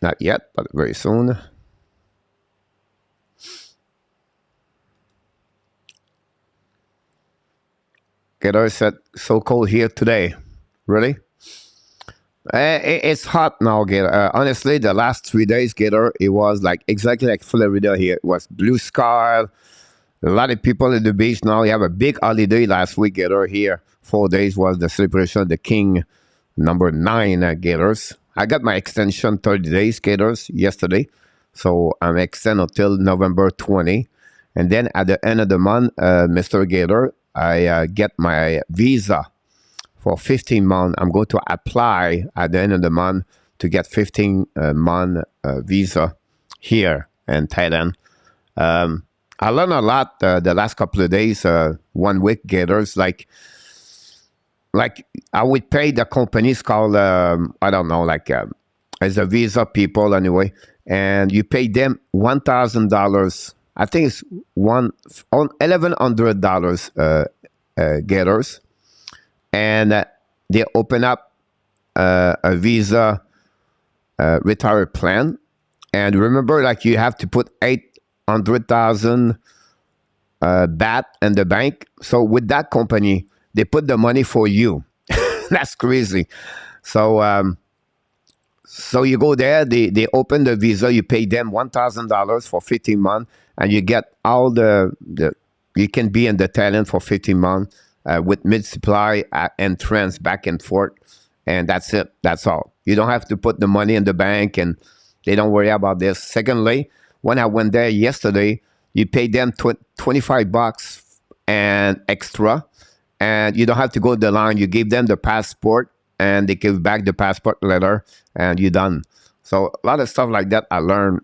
Not yet, but very soon. Gator said, so cold here today. Really? It's hot now, Gator. Honestly, the last 3 days, Gator, it was like exactly like Florida here. It was blue sky. A lot of people at the beach now. We have a big holiday last week, Gator, here. 4 days was the celebration of the King number 9 Gators. I got my extension 30 days Gators yesterday. So I'm extended until November 20. And then at the end of the month, Mr. Gator, I get my visa for 15 months. I'm going to apply at the end of the month to get 15-month visa here in Thailand. I learned a lot the last couple of days, 1 week Gators, like I would pay the companies called, I don't know, like as a visa people anyway, and you pay them $1,000. I think it's $1,100 Gators, and they open up a visa retire plan. And remember, like you have to put 800,000 baht in the bank. So with that company, they put the money for you. That's crazy. So so you go there, they open the visa, you pay them $1,000 for 15 months, and you get all the you can be in the Thailand for 15 months, with mid-supply entrance back and forth, and that's it. That's all. You don't have to put the money in the bank, and they don't worry about this. Secondly, when I went there yesterday, you pay them $25 and extra, and you don't have to go to the line. You give them the passport, and they give back the passport letter, and you're done. So a lot of stuff like that I learned.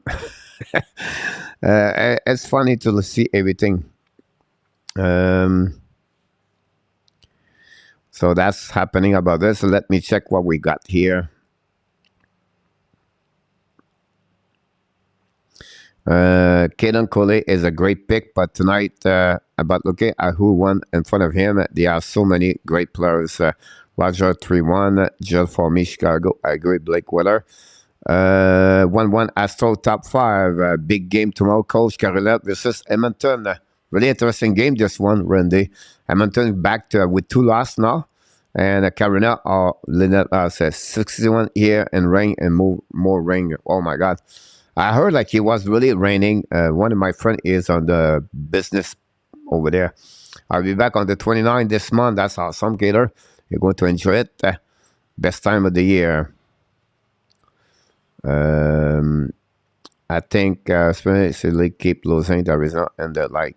It's funny to see everything. So that's happening about this. So let me check what we got here. Caden Coley is a great pick, but tonight, about looking at who won in front of him, there are so many great players. Roger 3-1, Jill for me, Chicago. I agree, Blake Weller. 1-1 Astro top 5. Big game tomorrow, Coach Carolette versus Edmonton. Really interesting game, this one, Randy. Edmonton back to, with 2 losses now. And Carolina or Lynette says 61 here and rain and more rain. Oh my God. I heard like it was really raining. One of my friends is on the business over there. I'll be back on the 29th this month. That's awesome, Gator. You're going to enjoy it. Best time of the year. I think especially keep losing the result and the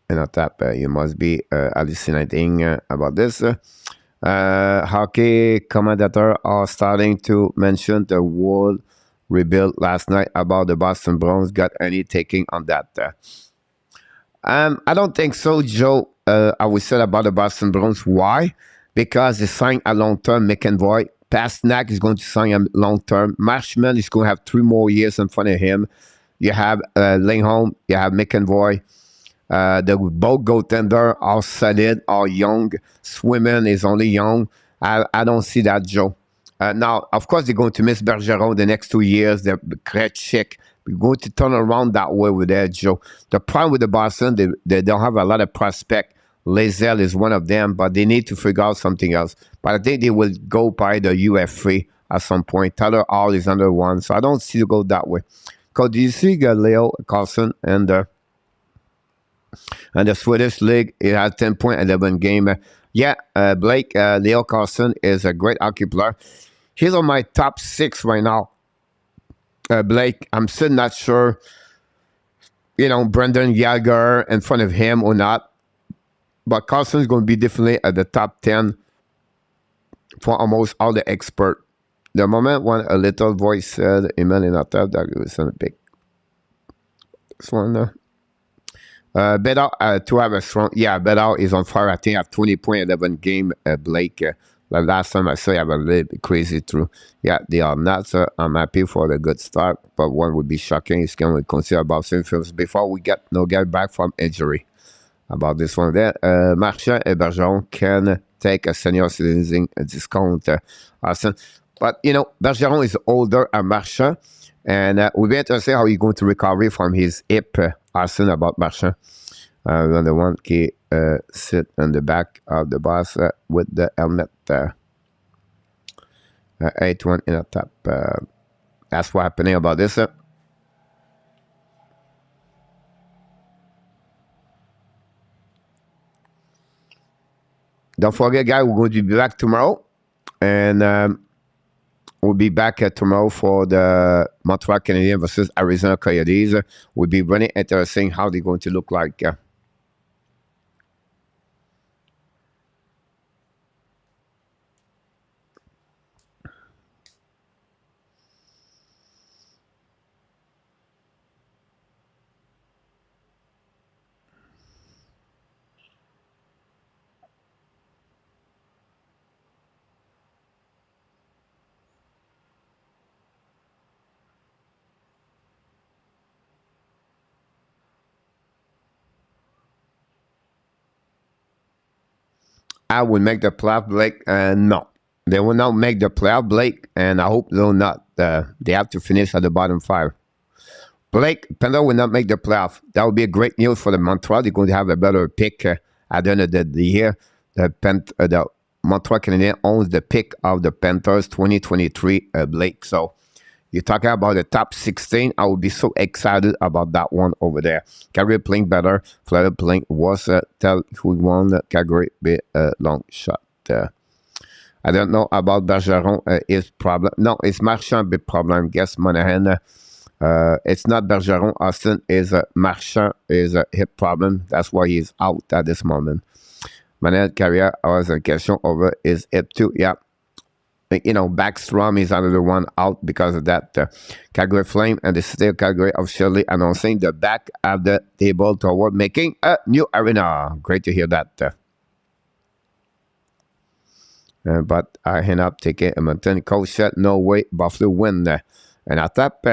ENORTAP. You must be hallucinating about this. Hockey commentators are starting to mention the world rebuild last night about the Boston Bruins. Got any taking on that? I don't think so, Joe. I would say about the Boston Bruins. Why? Because they signed a long-term McEnroy. Pasternak is going to sign a long-term. Marshman is going to have 3 more years in front of him. You have LANHAM. You have McEnroy. The both goaltender are solid, are young. Swimmen is only young. I don't see that, Joe. Now, of course, they're going to miss Bergeron the next 2 years. They're Krejcik. We're going to turn around that way with that, Joe. The problem with the Boston, they don't have a lot of prospect. Lazelle is one of them, but they need to figure out something else. But I think they will go by the UF3 at some point. Tyler Hall is under 1, so I don't see it go that way. Because do you see Leo Carlson and the Swedish League? It has 10 point, 11 game. Blake, Leo Carlson is a great hockey player. He's on my top 6 right now. Blake, I'm still not sure, Brendan Yager in front of him or not. But Carlson is going to be definitely at the top 10 for almost all the experts. The moment when a little voice said, email in that was a big. This one, Bedard to have a strong, Bedard is on fire. I think at 20.11 game, Blake. Like last time I saw you have a little bit crazy through. Yeah, they are not, so I'm happy for the good start, but one would be shocking. It's going to consider about same films before we get back from injury. About this one there, Marchand and Bergeron can take a senior citizen discount, Austin. But, Bergeron is older than Marchand, and we'll be interested how he's going to recover from his hip, Austin, about Marchand. The one qui sit in the back of the bus with the helmet. 8-1 in a top. That's what's happening about this. Don't forget, guys, we're going to be back tomorrow. And we'll be back tomorrow for the Montreal Canadiens versus Arizona Coyotes. We'll be really interesting how they're going to look like. I will make the playoff, Blake. No, they will not make the playoff, Blake, and I hope they'll not. They have to finish at the bottom 5. Blake, Panther will not make the playoff. That would be a great news for the Montreal. They're going to have a better pick at the end of the year. The Montreal Canadiens owns the pick of the Panthers 2023, Blake. So you're talking about the top 16. I would be so excited about that one over there. Calgary playing better. Florida playing worse. Tell who won. Calgary be a long shot. I don't know about Bergeron. His problem. No, it's Marchand big problem. Guess Monahan. It's not Bergeron. Austin is Marchand is a hip problem. That's why he's out at this moment. Manel Carrier has a question over his hip too. Yeah. You know, Backstrom is another one out because of that. Calgary Flame and the City of Calgary officially announcing the back of the table toward making a new arena. Great to hear that. But I end up taking Edmonton. Coach said, no way, Buffalo win. And I tap.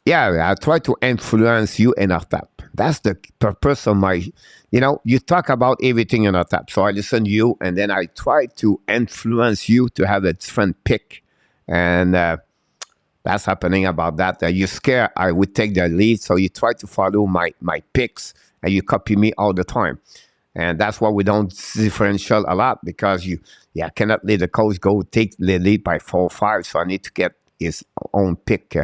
Yeah, I try to influence you in ENORTAP. That's the purpose of my, you know, you talk about everything in ENORTAP. So I listen to you, and then I try to influence you to have a different pick. And that's happening about that. You're scared I would take the lead, so you try to follow my picks, and you copy me all the time. And that's why we don't differential a lot, because you cannot let the coach go take the lead by 4 or 5. So I need to get his own pick.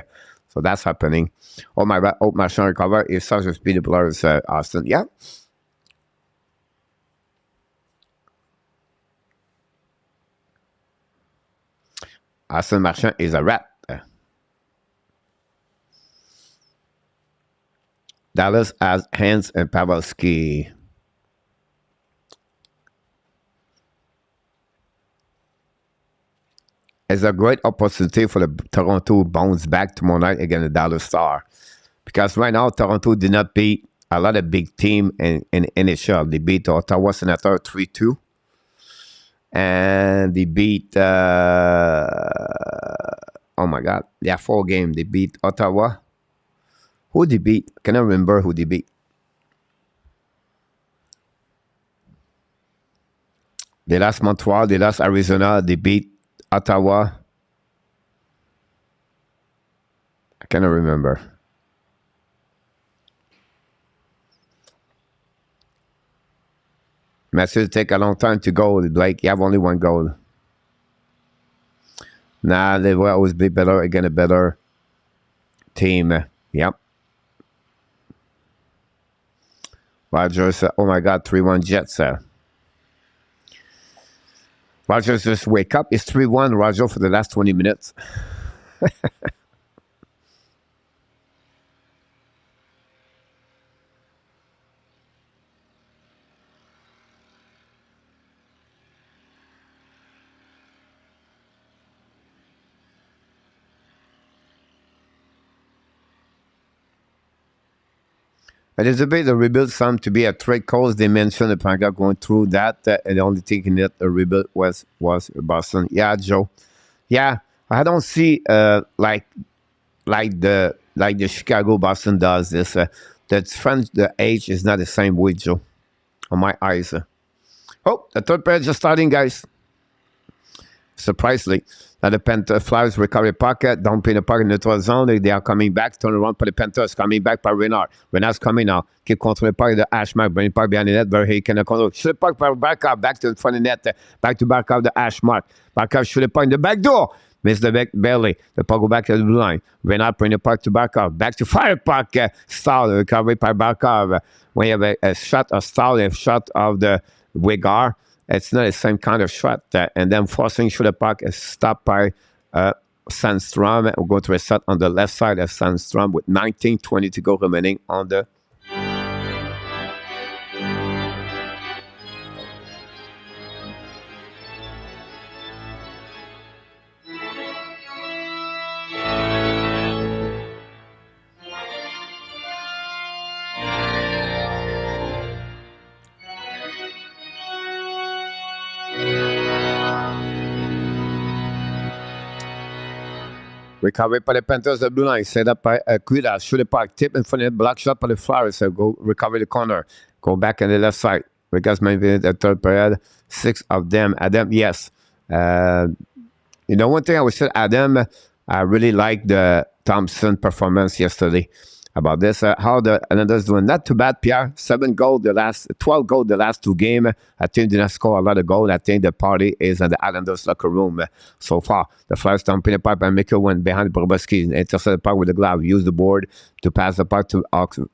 So that's happening. Oh my God, oh, Marchand recover. If such a speedy player is Austin. Yeah. Austin Marchand is a rat. Dallas has Hans and Pavelski. It's a great opportunity for the Toronto bounce back tomorrow night against the Dallas Star. Because right now, Toronto did not beat a lot of big teams in NHL. They beat Ottawa Senator 3-2. And they beat, oh my God, 4 games. They beat Ottawa. Who they beat? I cannot remember who they beat. They lost Montreal, they lost Arizona, they beat Ottawa. I cannot remember. Message take a long time to go. Blake, you have only 1 goal. Nah, they will always be better against a better team. Yep. Rogers, oh my God, 3-1 Jets. Rogers just wake up. It's 3-1 Roger for the last 20 minutes. It is a bit the rebuild some to be a trade cause. They mentioned the Panthers going through that, and the only thing in it the rebuild was Boston. Yeah, Joe. Yeah, I don't see like the Chicago Boston does this. The age is not the same way, Joe. On my eyes. Oh, the third period just starting, guys. Surprisingly. Now the Panthers Flyers recovery pocket, down pin the pocket neutral zone. They are coming back. Turn around for the Panthers. Coming back by Renard. Renard's coming now. Keep controlling the pocket. The Ashmark. Bring the puck behind the net. Very he can control. Shoot the puck by Barkov. Back to the front of the net. Back to Barkov. The Ashmark. Barkov shoot the puck in the back door. Miss the back barely. The puck go back to the blue line. Renard bring the puck to Barkov. Back to fire puck. Stall. Recovery by Barkov. When you have a shot of Stall, a shot of the Wiggar. It's not the same kind of shot. And then forcing shoot the puck is stopped by Sandstrom. We'll go to a set on the left side of Sandstrom with 19:20 to go remaining on the recovery by the Panthers, the blue line set up by Cuida. Shoot the puck, tip in front of the block shot by the Flyers. So go recover the corner. Go back on the left side. Because maybe the third period, 6 of them. Adam, yes. You know, one thing I would say, Adam, I really liked the Thompson performance yesterday. about this. How the Islanders doing? Not too bad, Pierre. 7 goals the last, 12 goals the last 2 games. I think did not score a lot of goals. I think the party is in the Islanders locker room so far. The Flyers dumping the puck and make a win behind Bobrovsky. Intercept the puck with the glove. Use the board to pass the puck to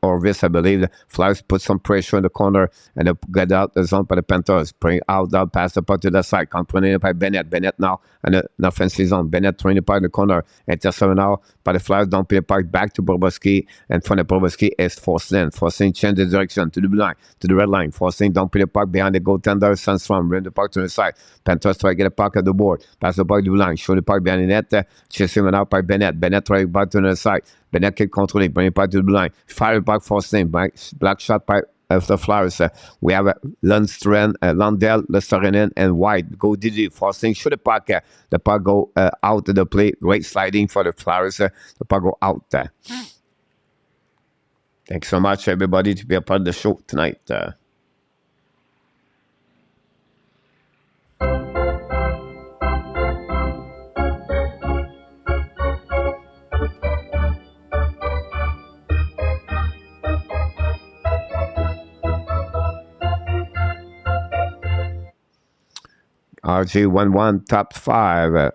Orvis, I believe. The Flyers put some pressure in the corner and they get out the zone by the Panthers. Bring out, pass the puck to the side. Controlling by Bennett. Bennett now in the offensive zone. Bennett throwing the puck in the corner. Intercept now by the Flyers dumping the puck back to Bobrovsky. And from the Bobrovsky is Forslin. Forslin change the direction to the blue line, to the red line. Forslin dumping the puck behind the goaltender. Sandstrom bring the puck to the side. Panthers try to get a puck at the board. Pass the puck to the blue line. Show the puck behind the net. Chasing out by Bennett. Bennett try to back to the side. Bennett can control it. Bring it back to the blue line. Fire back Forslin. Black shot by the Flyers. We have Lundstrom, Lundell, Lesterinen, and White. Go Didi. Forslin shoot the puck. The puck go out of the play. Great sliding for the Flyers. The puck go out there. Thanks so much, everybody, to be a part of the show tonight. RG11 top 5.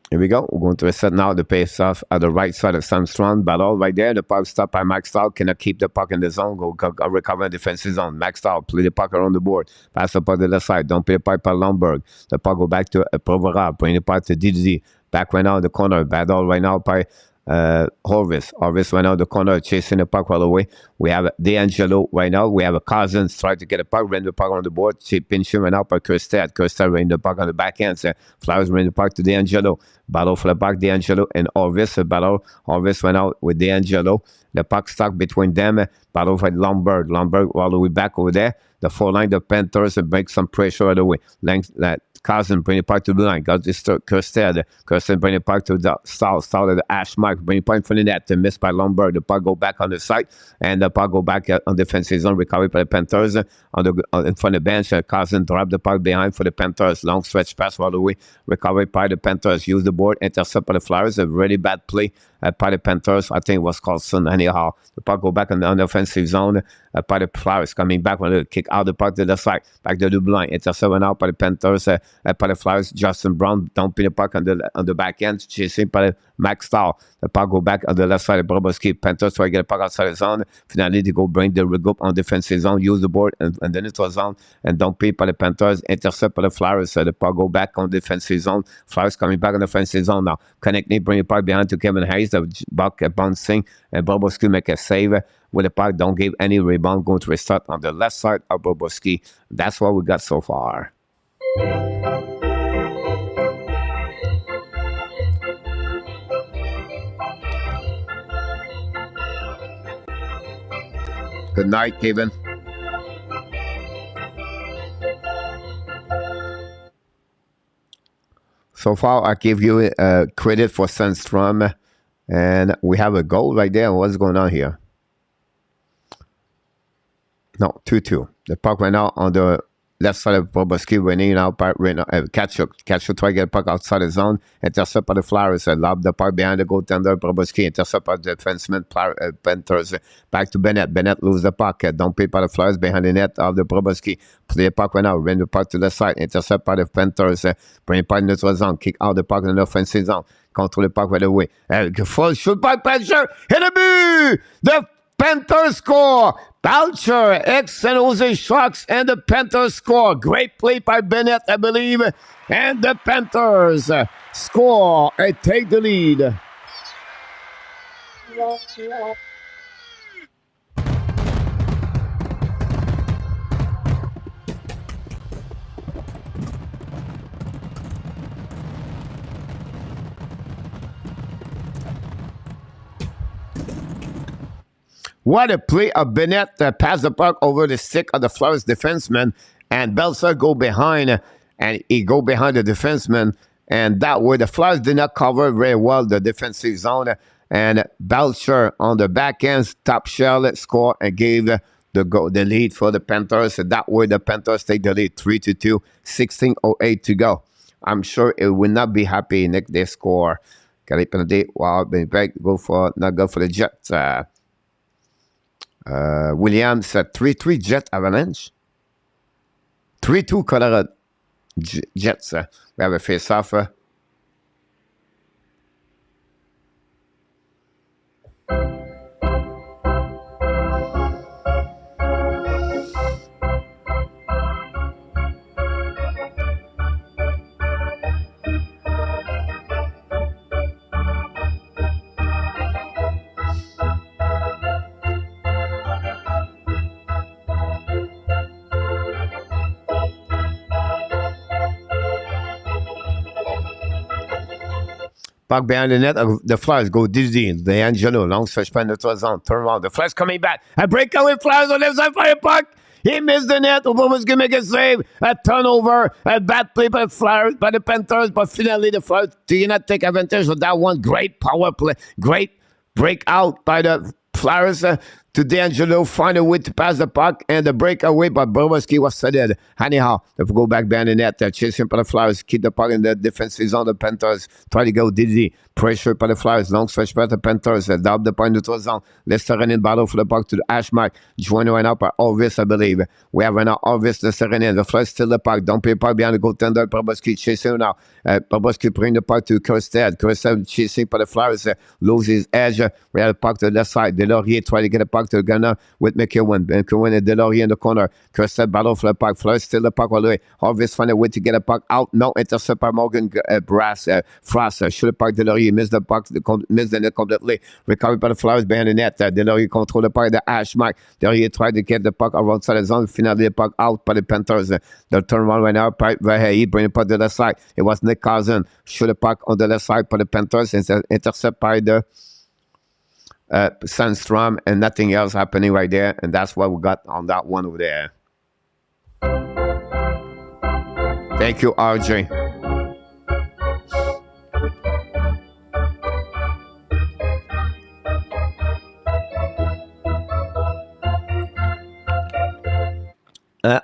Here we go. We're going to reset now the pace off at the right side of Sandstrom. Battle right there. The puck stopped by Max Stahl. Cannot keep the puck in the zone. Go recover the defensive zone. Max Stahl play the puck around the board. Pass the puck to the left side. Don't play the puck by Lomberg. The puck go back to Provera. Bring the puck to DDD. Back right now in the corner. Battle right now by Horvis. Horvis right now in the corner chasing the puck all the way. We have D'Angelo right now. We have a Cousins trying to get a puck, ran the puck on the board. Pinching right now by Kerstad. Kerstad ran the puck on the backhand. Flowers ran the puck to D'Angelo. Battle for the puck, D'Angelo and Horvis. Battle. Horvis went out with D'Angelo. The puck stuck between them. Battle for Lomberg. Lomberg all the way back over there. The 4-line, the Panthers, break some pressure all the way. Cousin bring the puck to the line. Got this to Kerstad. Kerstad bring the puck to the Stahl. Stahl at the Ash Mark. Bring the puck from the net. Missed by Lomberg. The puck go back on the side. And the puck go back on defensive zone. Recovered by the Panthers. In front of the bench. Cousin dropped the puck behind for the Panthers. Long stretch pass all the way. Recovered by the Panthers. Use the board. Intercept by the Flyers. A really bad play by the Panthers. I think it was Carlson anyhow. The puck go back on the offensive zone. By the Flyers coming back when they kick out the puck to the side. Back to the blue line. Intercept out by the Panthers. By the Flyers. Justin Brown dumping the puck on the back end. Chasing by the Max Stahl. The puck go back on the left side of Bobrovsky. Panthers try to get the puck outside the zone. Finally, they go bring the regroup on defensive zone. Use the board and then it was zone. And dumping by the Panthers. Intercept by the Flyers. The puck go back on defensive zone. Flyers coming back on the offensive zone now. Connecting, bring the puck behind to Kevin Hayes. The puck bouncing. And Bobrovsky make a save with the puck. Don't give any rebound. Going to restart on the left side of Bobrovsky. That's what we got so far. Good night, Kevin. So far, I give you credit for Sandstrom. And we have a goal right there. What's going on here? No, 2-2. The puck right now on the left side of Bobrovsky, running out by Kachuk. Kachuk try to get the puck outside the zone. Intercept by the Flyers. Lob the puck behind the goaltender. Bobrovsky intercept by the defenseman. Panthers. Back to Bennett. Bennett lose the puck. Don't pay by the Flyers behind the net of the Bobrovsky. Play the puck right now. Run the puck to the side. Intercept by the Panthers. Bring the puck in the zone. Kick out the puck in the offensive zone. Control the puck right away. Full shoot by Pancher. Hit a boot! The Panthers score. Boucher, San Jose Sharks, and the Panthers score. Great play by Bennett, I believe. And the Panthers score and take the lead. What a play of Bennett pass the puck over the stick of the Flyers defenseman, and Belzer go behind, and he go behind the defenseman, and that way the Flyers did not cover very well the defensive zone, and Belcher on the back end, top shell, score and gave the lead for the Panthers. And that way the Panthers take the lead 3-2, 16:08 to go. I'm sure it will not be happy next they score. Wow, not go for the Jets. Williams, 3-3 Jet Avalanche. 3-2 Colorado Jets. We have a face-off. Puck behind the net. The Flyers go dizzy. D'Angelo, long stretch pan de 3 zone. Turn around. The Flyers coming back. A breakaway Flyers on left side fire puck. He missed the net. Obamas going to make a save. A turnover. A bad play by the Flyers, by the Panthers. But finally, the Flyers do not take advantage of that one. Great power play. Great breakout by the Flyers. To D'Angelo, find a way to pass the puck, and the breakaway by Bobrovsky was settled. Anyhow, they go back behind the net, chasing by the Flyers, keep the puck in the defensive zone. The Panthers try to go dizzy. Pressure by the Flyers, long stretch by the Panthers, down the point to the zone. Lesterinen battle for the puck to the hash mark. Joined right now by Orvis, I believe. We have right now Orvis, Lesterinen. The Flyers still the puck. Don't pay puck behind the goaltender. Bobrovsky chasing now. Bobrovsky bring the puck to Kerstead. Kerstead chasing by the Flyers, loses his edge. We have the puck to the left side. Delorier try to get the puck to the gunner with McEwen. McEwen and Delorier in the corner. Kerstead battle for the puck. Flyers still the puck all the way. Orvis find a way to get the puck out. No, intercept by Morgan Frost. Should the puck Delorier missed the puck, missed the net completely. Recovered by the Flyers behind the net. Delorier control the puck, the hash mark. Delorier tried to get the puck around side of the zone. Finally, the puck out by the Panthers. The turn around right now. He bring the puck to the left side. It was Nick Cousin. Shoot the puck on the left side by the Panthers. It's intercept by the Sandstrom, and nothing else happening right there. And that's what we got on that one over there. Thank you, RJ.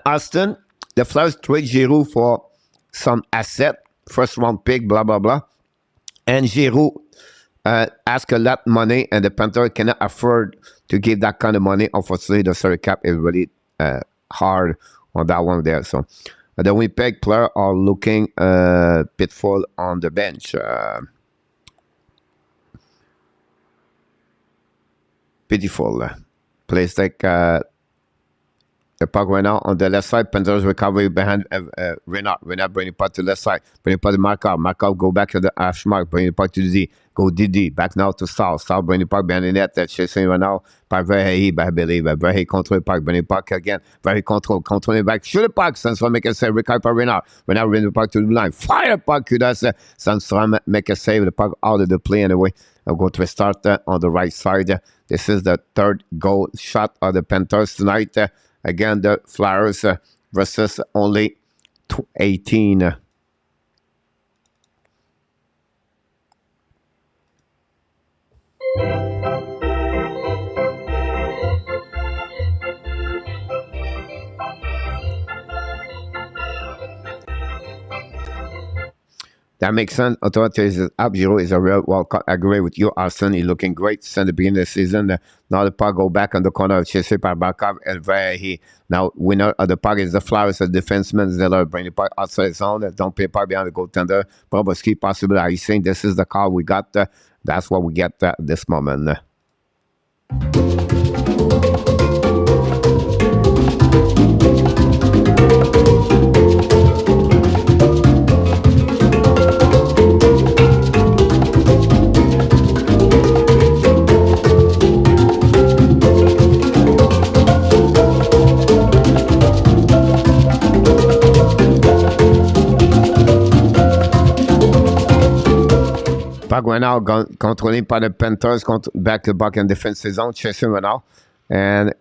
Austin, the Flyers trade Giroux for some asset, first round pick, blah, blah, blah. And Giroux ask a lot of money, and the Panthers cannot afford to give that kind of money. Unfortunately, the salary cap is really hard on that one there. So the Winnipeg players are looking pitiful on the bench. Pitiful. Place like the puck right now on the left side. Panthers recovery behind Renard. Renard bring the puck to the left side. Bring the puck to Markov. Markov go back to the hash mark. Bring the puck to D. Go DD. Back now to South. South bring the puck behind the net. That's chasing right now by Verhey, I believe. Verhey control the puck. Bring the puck again. Verhey control the back. Shoot the puck. Sandstrom make a save. Recover by Renard. Renard bring the puck to the line. Fire the puck. That's Sandstrom make a save. The puck out of the play anyway. I'll go to a start on the right side. This is the third goal shot of the Panthers tonight. Again, the Flyers versus only 18. That makes sense. Authorities Giroux is a real well. I agree with you, Austin. He's looking great since the beginning of the season. Now the puck go back on the corner of Chessie by Barkov and Verhey. Now winner of the puck is the Flyers, the defenseman. Zeller bring the puck outside the zone. Don't play puck behind the goaltender. Bobrovsky possibly. I think this is the call we got. That's what we get at this moment. Puck right now controlling by the Panthers, back to back in defensive zone, chasing right now. And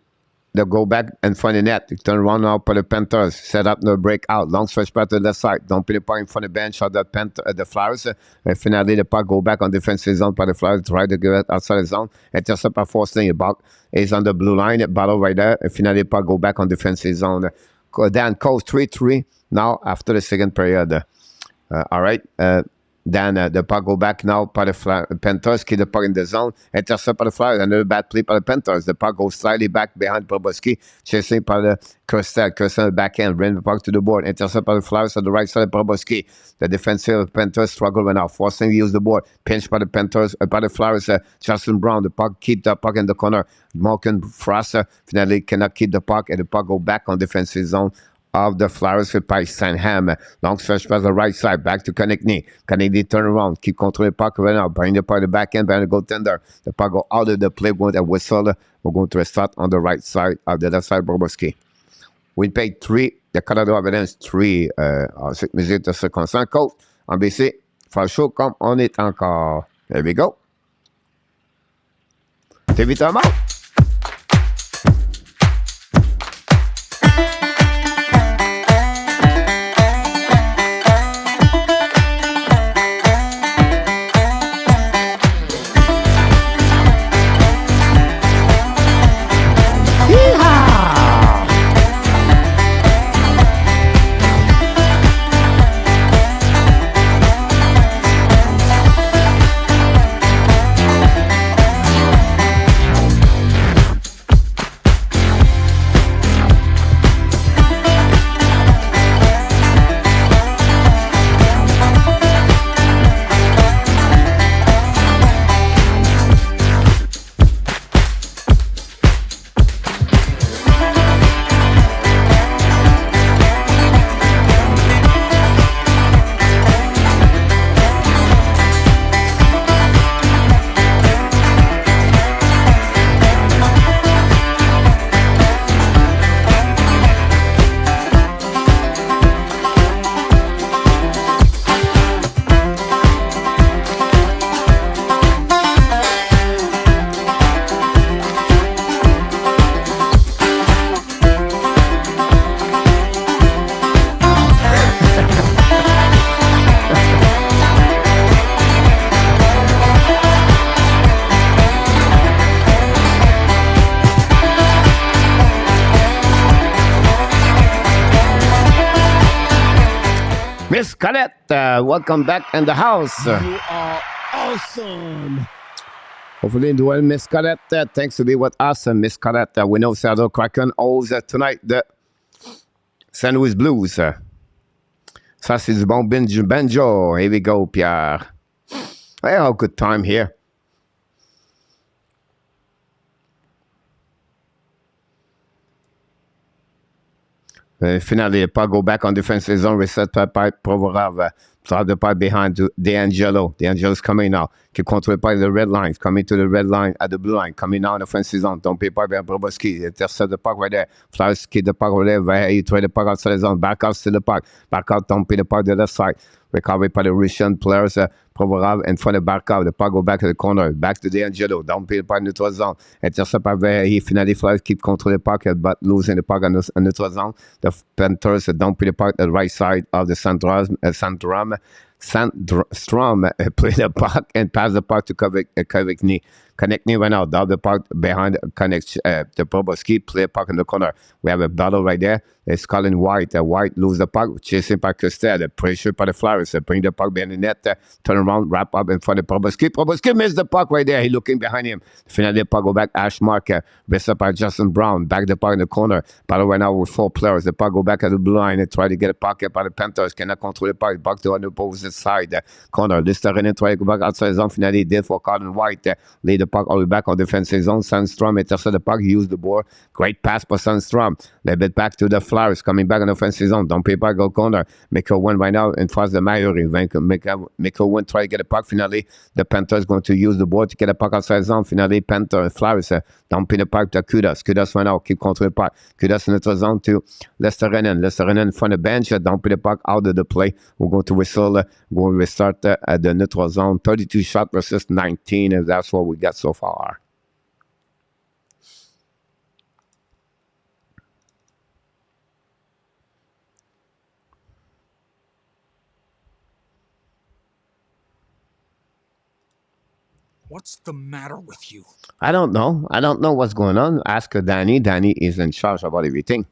they go back and find the net. They turn around now for the Panthers, set up the breakout. Long stretch back to the left side. Don't put the puck in front of the bench of the Flyers. And finally, the puck go back on defensive zone by the Flyers, try to get it outside the zone. Intercept by Forsling. The puck is on the blue line, battle right there. And finally, the puck go back on defensive zone. Dan calls 3-3 now after the second period. All right. Then the puck go back now par the Panthers, keep the puck in the zone. Intercept par the Flyers. Another bad play par the Panthers. The puck goes slightly back behind Proboski. Chasing par the Kerstel. Kerstel back end. Bring the puck to the board. Intercept par the Flyers on the right side of Proboski. The defensive Panthers struggle right now. Forcing to use the board. Pinch by the Panthers, by the Flyers. Justin Brown, the puck, keep the puck in the corner. Morgan Frost finally cannot keep the puck, and the puck go back on defensive zone of the Flyers with by LANHAM. Long stretch pass the right side, back to Konechny. Konechny turn around, keep controlling the puck right now. Bring the puck to the back end, behind the goaltender. The puck go out of the play, going to whistle. We're going to restart on the right side of the left side, Bobrovsky. Winnipeg 3, the Colorado Avalanche 3. En cette mesure de circonstance, coach, en BC, faire chaud comme on est encore. There we go. T'es vite à mort. Miss Cadette, welcome back in the house. You are awesome. Hopefully doing Miss Cadette. Thanks to be with us, Miss Cadette. We know Seattle Kraken owes tonight the St. Louis Blues. Ça, c'est du bon banjo. Here we go, Pierre. Hey, have a good time here. Finally, the puck go back on defensive zone, reset by Provorov. Drive the puck behind to D'Angelo. D'Angelo's coming now. Keep control by the red line. Coming to the red line at the blue line. Coming now in the offensive zone. Don't pay by Proboski. Intercept the puck right there. Flyers keep the puck right there. Right here. You try the puck outside the zone. Back out to the puck. Back out. Don't pay the puck to the left side. Recovery by the Russian players. Provorov in front of back out. The puck go back to the corner. Back to D'Angelo. Don't pay the puck in the neutral zone. Intercept by right here. Finally, Flyers keep control the puck, but losing the puck in the neutral zone. The Panthers don't pay the puck at the right side of the Sandstrom play the puck and pass the puck to Konechny. Konechny went out, down the puck behind the Proboski, play puck in the corner. We have a battle right there. It's Colin White. White lose the puck, chasing by Kerstel. The pressure by the Flyers. Bring the puck behind the net. Turn around, wrap up in front of Proboski. Proboski missed the puck right there. He looking behind him. Finally, the puck go back. Ashmark. Best up by Justin Brown. Back the puck in the corner. Battle right now with 4 players. The puck go back at the blue line and try to get a pocket by the Panthers. Cannot control the puck. Back to on the opposite side. Corner. Listerinen try to go back outside the zone. Finally, did for Colin White. Lead the puck all the way back on defensive zone. Sandstrom intercept the puck. Use the board. Great pass for Sandstrom. They bit back to the Flyers. Coming back on offensive zone. Don't pay back, go corner. Make a win right now in front of the MEILLEUR. Make a win. Try to get a puck. Finally, the Panthers going to use the board to get a puck outside zone. Finally, Flyers don't pay the puck to Kudas. Kudas right now. Keep control the puck. Kudas in the zone to Listerinen. Listerinen in front of the bench. Don't pay the puck out of the play. We're going to whistle. We'll restart at the neutral zone. 32 shot versus 19. And that's what we got so far. What's the matter with you? I don't know. I don't know what's going on. Ask Danny. Danny is in charge about everything.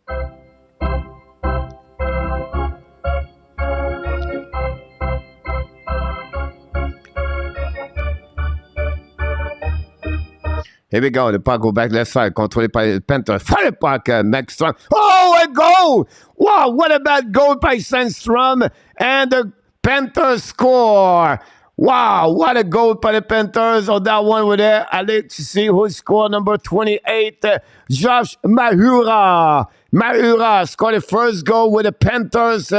Here we go. The puck go back left side, controlled by the Panthers. Fire the puck, Maxstrom. Oh, a goal! Wow, what a bad goal by Sandstrom. And the Panthers score. Wow, what a goal by the Panthers on that one with there. Let's see who scored number 28. Josh Mahura. Mahura scored the first goal with the Panthers.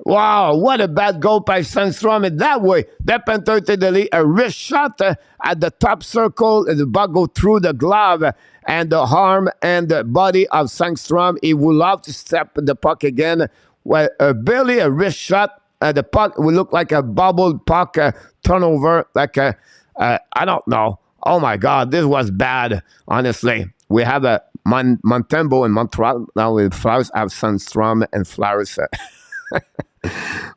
Wow, what a bad goal by Sandstrom. And that way, the Panthers take the lead. A wrist shot at the top circle. And the ball go through the glove and the arm and the body of Sandstrom. He would love to step the puck again. Well, barely a wrist shot. The puck will look like a bubbled puck turnover, like a, I don't know. Oh my God, this was bad, honestly. We have a Montembeault and Montreal. Now with Flowers have Sandstrom and Flowers.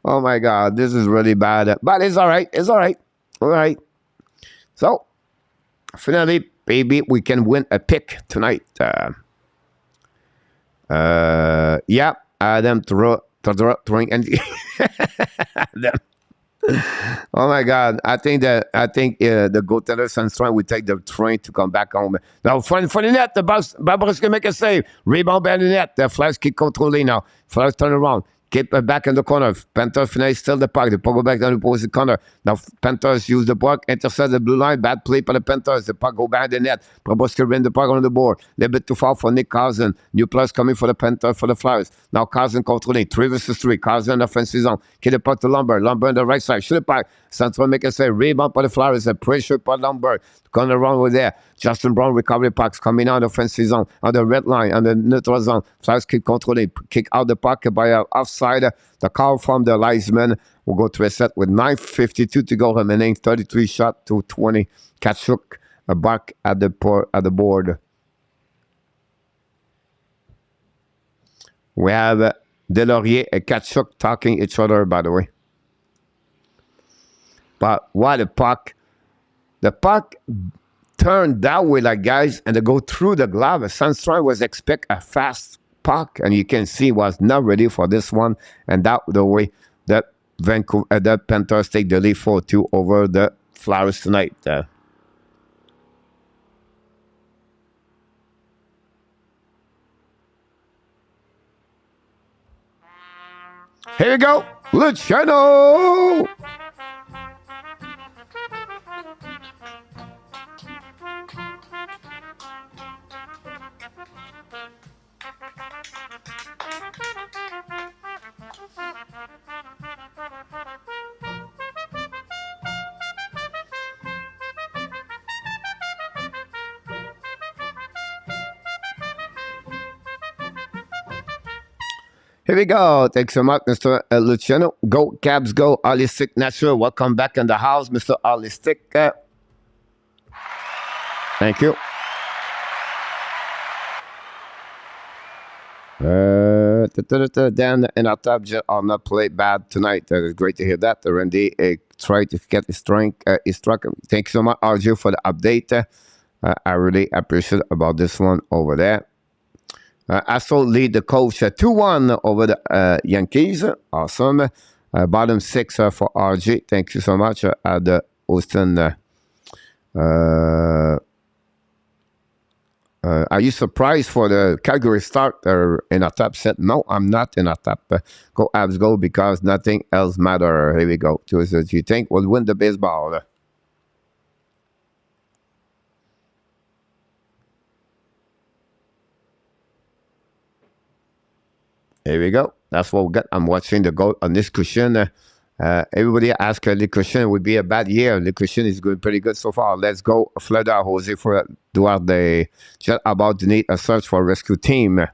Oh my God, this is really bad. But it's all right. It's all right. All right. So, finally, baby, we can win a pick tonight. Yeah, Adam throwing and oh my God! I think the goaltender Sandstrom will take the train to come back home. Now, for the net, the Barbaros can make a save. Rebound by the net. The Flash keep controlling now. Flash turn around. Keep it back in the corner. Panthers finish still the puck. The puck go back down the opposite corner. Now Panthers use the puck, intercept the blue line. Bad play for the Panthers. The puck go behind the net. Proboski win the puck on the board. A little bit too far for Nick Carson. New plus coming for the Panthers for the Flyers. Now Carson controlling 3 versus 3. Carson offensive zone. Kill the puck to Lumber. Lumber on the right side. Shoot the puck. Central make a save. Rebound for the Flyers. A pressure for Lumber. Going around with there. Justin Brown recovery pucks coming out of the offensive zone on the red line on the neutral zone. Flyers keep controlling. Kick out the puck by offside. The call from the linesman will go to a set with 9:52 to go remaining. 33 shot to 20. Kachuk back at the board. We have Delorier and Kachuk talking each other, by the way. But what a puck. The puck turned that way, like guys, and they go through the glove. Sandstrom was expect a fast puck, and you can see was not ready for this one. And that the way that the Panthers take the lead 4-2 over the Flyers tonight. Here we go, Luciano. Here we go. Thanks so much, Mr. Luciano. Go, Cabs, go. Holistic Natural. Welcome back in the house, Mr. Holistic. Thank you. Dan and our top jet are not played bad tonight. It's great to hear that. Randy tried to get his strength. His struck. Thanks so much, RJ, for the update. I really appreciate about this one over there. Astro lead the coach 2-1 over the Yankees. Awesome. Bottom 6 for RG. Thank you so much at the Austin. Are you surprised for the Calgary start in a top set? No, I'm not in a top. Go Abs, go, because nothing else matters. Here we go. Do you think we'll win the baseball? Here we go. That's what we got. I'm watching the goal on this cushion. Everybody asked the cushion would be a bad year. The cushion is going pretty good so far. Let's go. Florida, Jose for Duarte. Jet about to need a search for rescue team.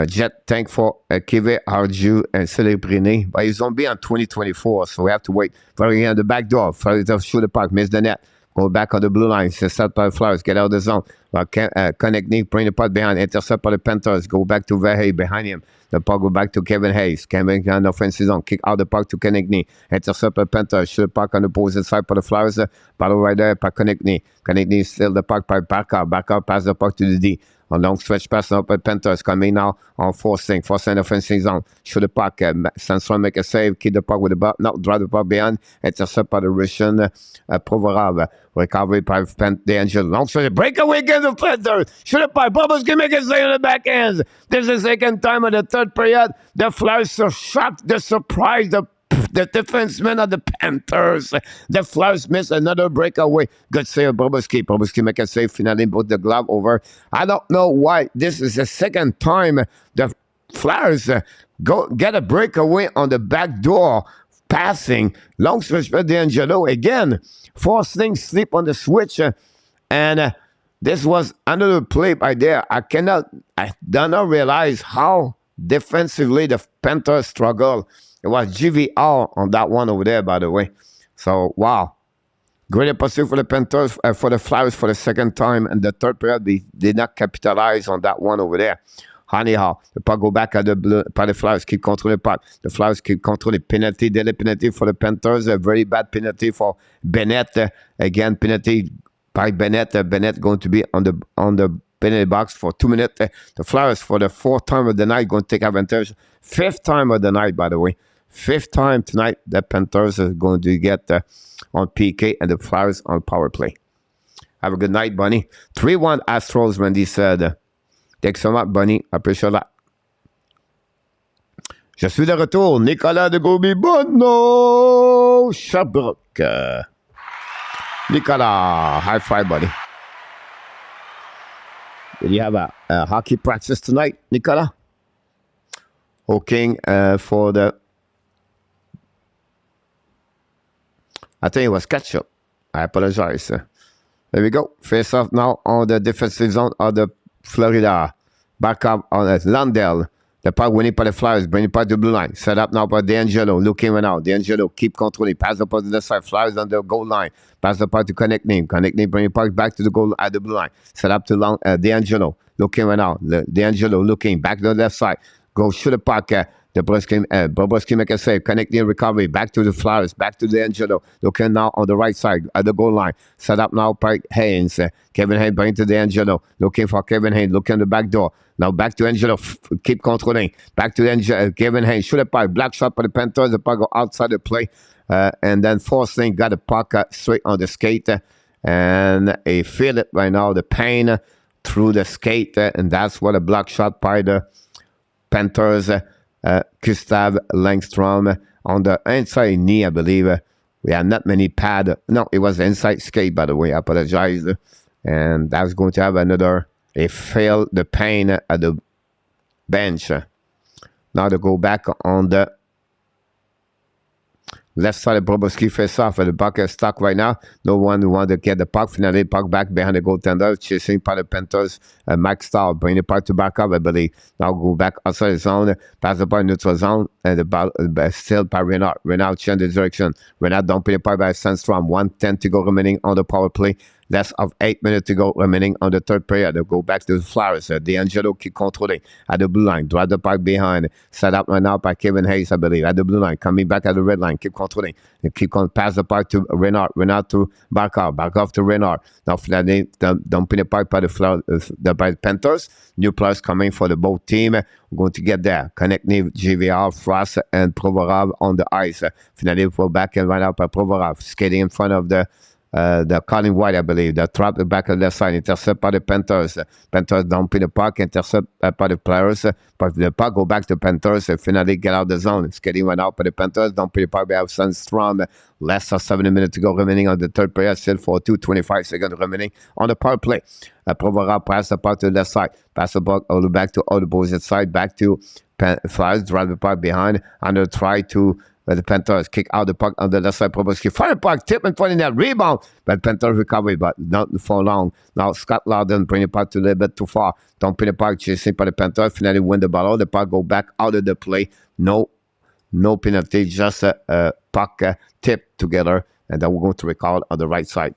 Jet tank for Kive, Arju, and Celebrine. But he's going to be on 2024, so we have to wait. Very on the back door. Florida shoot the puck, miss the net. Go back on the blue line. Set by the Flyers. Get out of the zone. Connect Nick. Bring the puck behind. Intercept by the Panthers. Go back to Verhey behind him. The puck go back to Kevin Hayes. Kevin on the offensive zone. Kick out the puck to Konechny. Intercept by the Panthers. Shoot the puck on the opposite side for the Flyers. Battle right there by Konechny. Konechny still the puck by Barker. Barker pass the puck to the D. On long stretch pass now by Panthers coming now on forcing offensive zone. Shoot the puck. Sandstrom make a save. Keep the puck with the ball. No, drive the puck behind. Intercept by the Russian Provorov. Recovery by D'Angelo. Long stretch. Breakaway against the Panthers. Shoot the puck. Bubbles can make a save on the back ends. This is the second time in the third period. The Flyers are shocked. The surprise. The defenseman of the Panthers. The Flyers miss another breakaway. Good save, Bobrovsky. Bobrovsky make a save. Finally put the glove over. I don't know why. This is the second time the Flyers go get a breakaway on the back door. Passing. Long stretch by D'Angelo. Again, forcing sleep on the switch. And this was another play by there. I do not realize how defensively the Panthers struggle. It was GVR on that one over there, by the way. So, wow. Great pursuit for the Panthers, for the Flyers for the second time. And the third period, they did not capitalize on that one over there. Anyhow, the puck go back at the Flyers, keep controlling the puck. The Flyers keep controlling penalty, daily penalty for the Panthers. A very bad penalty for Bennett. Again, penalty by Bennett. Bennett going to be on the penalty box for 2 minutes. The Flyers, for the fourth time of the night, going to take advantage. Fifth time of the night, by the way. Fifth time tonight, the Panthers are going to get on PK and the Flyers on power play. Have a good night, Bunny. 3-1 Astros, Randy said. Thanks so much, Bunny. Appreciate that. Je suis de retour. Nicolas de Gauby-Bonneau, Sherbrooke. Nicolas, high five, buddy. Did you have a hockey practice tonight, Nicolas? Hawking for the... I think it was ketchup. I apologize. There we go. Face off now on the defensive zone of the Florida. Back up on Landell. The puck winning by the Flyers. Bring it back to the blue line. Set up now by D'Angelo. Looking right now. D'Angelo keep controlling. Pass the puck to the side. Flyers on the goal line. Pass the puck to Connect Name. Bring the puck back to the goal at the blue line. Set up to D'Angelo. Looking right now. D'Angelo looking back to the left side. Go shoot the puck. Bobrovsky make a save. Connecting recovery. Back to the Flyers. Back to D'Angelo. Looking now on the right side at the goal line. Set up now by Haynes. Kevin Haynes bring to D'Angelo. Looking for Kevin Haynes. Looking at the back door. Now back to Angelo. Keep controlling. Back to Kevin Haynes. Shoot a puck. Black shot by the Panthers. The puck go outside the play. And then forcing got the puck straight on the skate. And a feel it right now. The pain through the skate. And that's what a black shot by the Panthers. Gustav Langstrom on the inside knee, I believe. We had not many pad. No, it was the inside skate, by the way. I apologize. And that's going to have a fail the pain at the bench. Now to go back on the left side of Bobrovsky face off. The puck is stuck right now. No one want to get the puck. Finally, puck back behind the goaltender. Chasing by the Panthers. Mike Stahl bring the puck to back up, I believe. Now go back outside the zone. Pass the puck neutral zone. And the ball still by Renard. Renard change the direction. Renard dumping the puck by Sandstrom. 1:10 to go remaining on the power play. Less of 8 minutes to go remaining on the third period. They'll go back to the Flyers. D'Angelo keep controlling at the blue line. Drive the puck behind. Set up right now by Kevin Hayes, I believe, at the blue line. Coming back at the red line. Keep controlling. They keep on pass the puck to Renard. Renard to Barkov. Barkov to Renard. Now Finally dumping the puck by the Panthers. New players coming for the both team. We're going to get there. Connecting GVR, Frost, and Provorov on the ice. Finally, we're back and right up by Provorov. Skating in front of the Colin White, I believe, that trapped the back of the left side, intercept by the Panthers. Panthers dumping the puck, intercept by the players, but the puck go back to Panthers and finally get out the zone. Skating went out by the Panthers, dumping the puck by Sandstrom. Less than 70 minutes to go remaining on the third period, still for 25 seconds remaining on the power play. Provorov pass the puck to the left side, pass the puck all the back to the opposite side, back to Flyers, drive the puck behind, and they try to the Panthers kick out the puck on the left side. Bobrovsky fire puck, tip and in that rebound. But Panthers recovery, but not for long. Now Scott Loudon bring the puck to a little bit too far. Dumping the puck, chasing by the Panthers. Finally win the ball. The puck go back out of the play. No penalty, just a puck tip together. And then we're going to recall on the right side.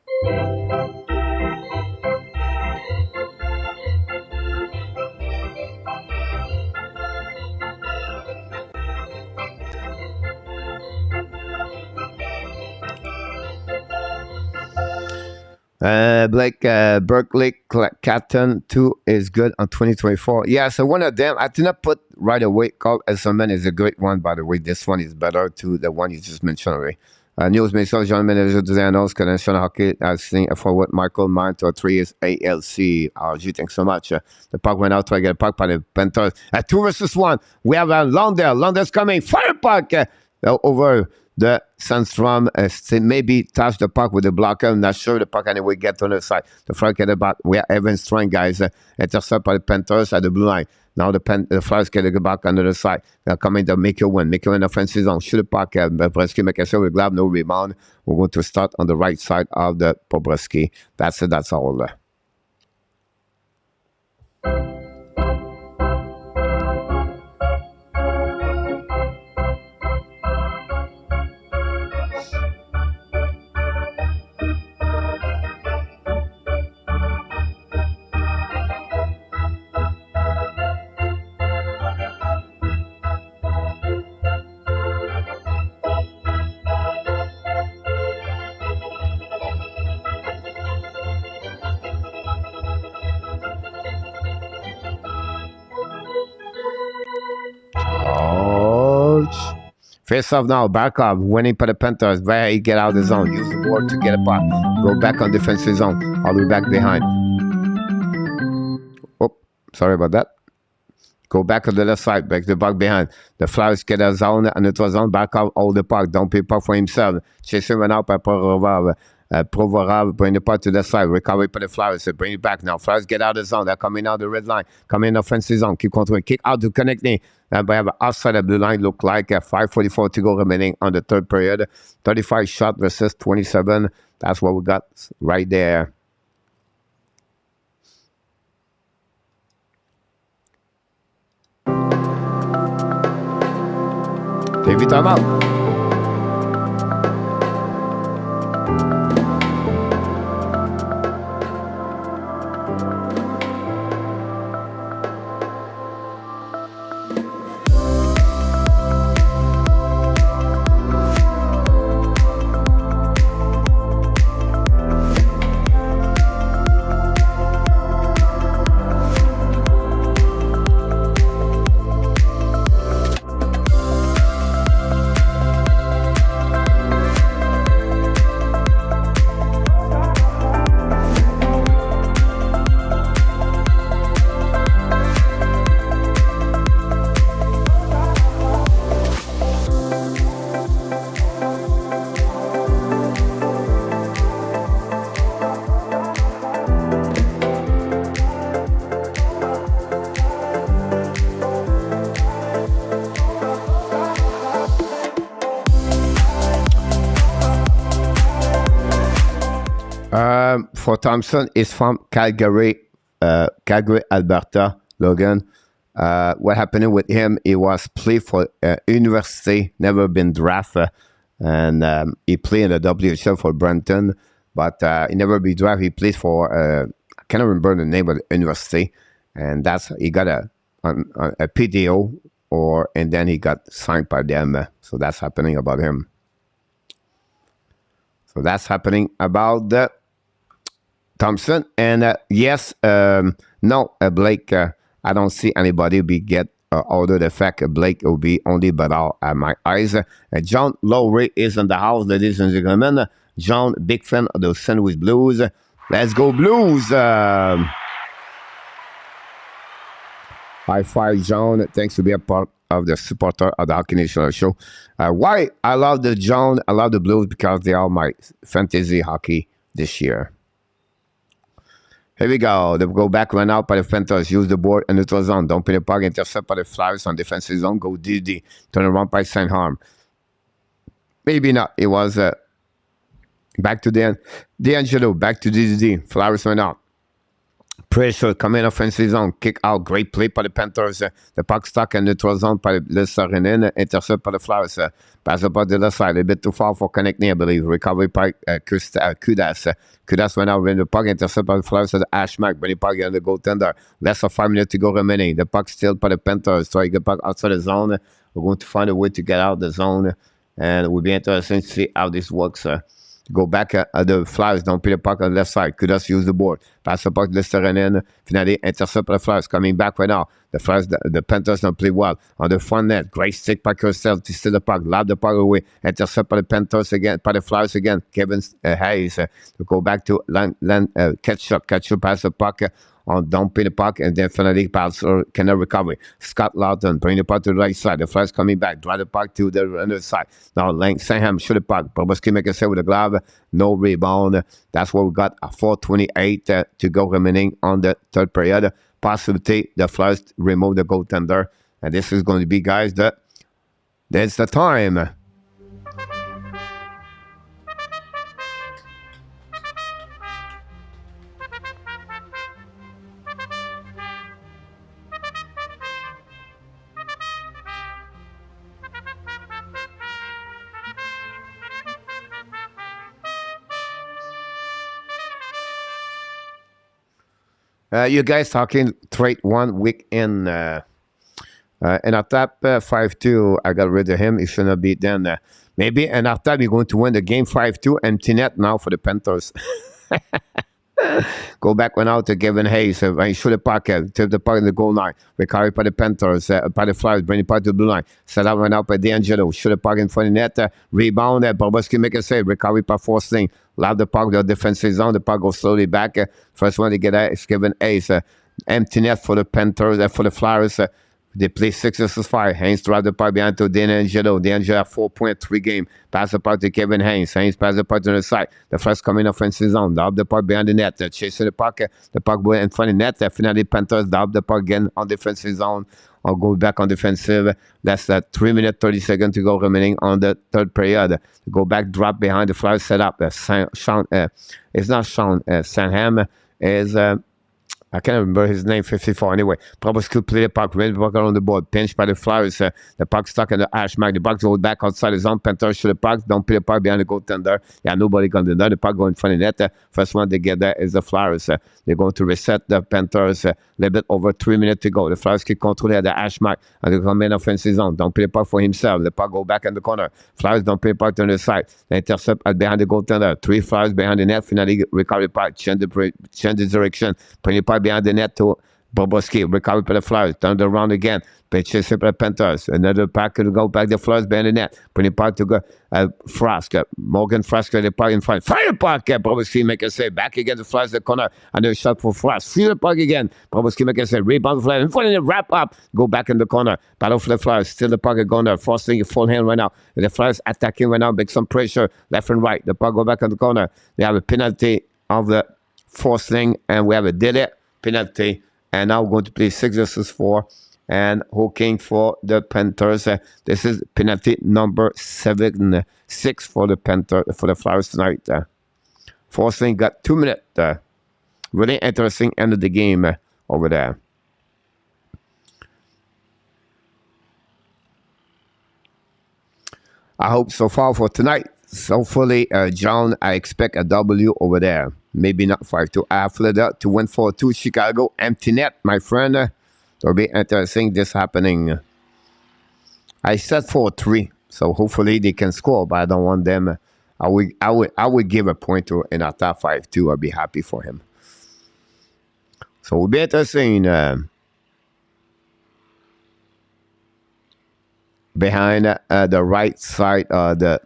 Blake Berkeley Catton 2 is good on 2024. Yeah, so one of them, I did not put right away. Called Esselman is a great one, by the way. This one is better to the one you just mentioned already. News message, John Manager de annonce que National Hockey has seen a forward Michael Mine to 3 years ALC. RG, thanks so much. The puck went out to get a puck by the Panthers. 2 versus 1. We have Londell. Londell's coming. Fire puck over the Sandstrom. Maybe touch the puck with the blocker. I'm not sure the puck anyway get on the side. The front get the back. We are Evan Strong, guys. Intercept by the Panthers at the blue line. Now the Flyers get the back under the side. They're coming to make you win. Make you win offensive zone. Shoot the puck. Bobrovsky make a sure we grab no rebound. We're going to start on the right side of the Bobrovsky. That's it. That's all. Face off now, back off, winning for the Panthers. Where he get out of the zone, use the board to get a puck. Go back on defensive zone, all the way back behind. Oh, sorry about that. Go back on the left side, back the puck behind. The Flyers get a zone, and it was on back out all the puck. Don't pay puck for himself. Chasing went out by Provorov, bring the puck to the side, recovery for the Flyers, bring it back now. Flyers get out of the zone, they're coming out the red line, coming in offensive zone, keep controlling, kick out to connecting. We have outside of the line, look like 5:44 to go remaining on the third period. 35 shot versus 27. That's what we got right there. David, time out. For Thompson is from Calgary, Alberta. Logan, what happened with him? He was played for university, never been drafted, and he played in the WHL for Brampton, but he never been drafted. He played for I can't remember the name of the university, and that's he got a PDO, and then he got signed by them. So that's happening about him. So that's happening about the Thompson. And yes, no, Blake, I don't see anybody be get ordered. The fact Blake will be only but all at my eyes. John Lowry is in the house, ladies and gentlemen. John, big fan of the Sandwich Blues. Let's go Blues. High five, John. Thanks for being a part of the supporter of the Hockey Nation show. Why I love the John, I love the Blues because they are my fantasy hockey this year. Here we go. They go back, run out by the Panthers, use the board, and it was on. Don't pay the puck, intercept by the Flyers on defensive zone, go DD, turn around by St. Harm. Maybe not. It was back to D'Angelo, back to DD. Flyers went out. Pressure, come in offensive zone, kick out, great play by the Panthers. The puck stuck and it was on by the Sarinen, intercept by the Flyers. Pass up on the other side, a bit too far for connecting, I believe. Recovery by Kudas. Kudas went out with the puck, intercept by the Flyers at the Ashmack, but the puck on the goaltender. Less than 5 minutes to go remaining. The puck still by the Panthers, so he get back outside the zone. We're going to find a way to get out of the zone, and it will be interesting to see how this works. Go back at the Flyers. Don't play the puck on the left side. Kudos use the board. Pass the puck to Lesteranen. Finally, intercept the Flyers. Coming back right now. The Flyers, the Panthers don't play well. On the front net. Great stick by yourself to steal the puck. Lob the puck away. Intercept by the Panthers again. By the Flyers again. Kevin Hayes to go back to Ketchup. Ketchup pass the puck. On dumping the puck, and then finally Palser cannot recover. Scott Lawton bring the puck to the right side. The Flyers coming back, drive the puck to the other side. Now Lanham shoot the puck. Bobrovsky make a save with a glove, no rebound. That's what we got. 4:28 to go remaining on the third period. Possibility the Flyers remove the goaltender, and this is going to be, guys, that's the time. You guys talking trade 1 week in ENORTAP 5-2. I got rid of him. He should not be then. Maybe ENORTAP you're going to win the game 5-2. Empty net now for the Panthers. Go back one out to Kevin Hayes. Shoot the puck, tip the puck in the goal line. Recovery by the Panthers, by the Flyers, bring the puck to the blue line. Set up one out by D'Angelo. Shoot the puck in front of the net. Rebound. Bobrovsky make a save. Recovery by Forsling. Lob the puck, the defensive zone. The puck goes slowly back. First one to get that is Kevin Hayes. Empty net for the Panthers, for the Flyers. They play 6 versus 5. Haynes drive the puck behind to D'Angelo. D'Angelo 4.3 game. Pass the puck to Kevin Haynes. Haynes pass the puck to the side. The Flyers coming offensive zone. Down the puck behind the net. Chasing the puck. The puck going in front of the net. Finally, Panthers down the puck again on defensive zone. Or go back on defensive. That's 3 minutes, 30 seconds to go remaining on the third period. Go back, drop behind the Flyers set up. It's not Sean. Sanham is... I can't remember his name, 54. Anyway, Bobrovsky play the puck, ready the puck around the board, pinched by the Flyers. The puck stuck in the hash mark. The puck goes back outside the zone. Panthers shoot the puck, don't play the puck behind the goaltender. Yeah, nobody can do that. The puck go in front of the net. First one they get there is the Flyers. They're going to reset the Panthers. A little bit over 3 minutes to go. The Flyers keep controlling the hash mark and they come in offensive zone. Don't play the puck for himself. The puck go back in the corner. Flyers don't play the puck on the side. They intercept behind the goaltender. 3 Flyers behind the net. Finally recover the puck. Change the direction. Bring the puck behind the net to Bobrovsky. Recover by the Flyers. Turn around again. Pitches by the Panthers. Another pack to go back. The Flyers behind the net. Bring the puck to go. Frask. Morgan Frask. The puck in front. Fire the puck. Bobrovsky make a save. Back against the Flyers. The corner. Another shot for Frask. Feel the puck again. Bobrovsky make a save. Rebound the Flyers. In front of the wrap up. Go back in the corner. Battle for the Flyers. Still the puck going there. Forcing a full hand right now. The Flyers attacking right now. Make some pressure. Left and right. The puck go back in the corner. They have a penalty of the forcing. And we have a delay penalty. And now we're going to play 6 versus 4. And hooking for the Panthers. This is penalty number 6 for the for the Flyers tonight. Forcing got 2 minutes. Really interesting end of the game over there. I hope so far for tonight. So hopefully, John, I expect a W over there. Maybe not 5-2. I have Philadelphia to win 4-2. Chicago, empty net, my friend. It'll be interesting this happening. I said 4-3, so hopefully they can score, but I don't want them. I would give a point to ENORTAP 5-2. I'll be happy for him. So it'll be interesting. Behind the right side, the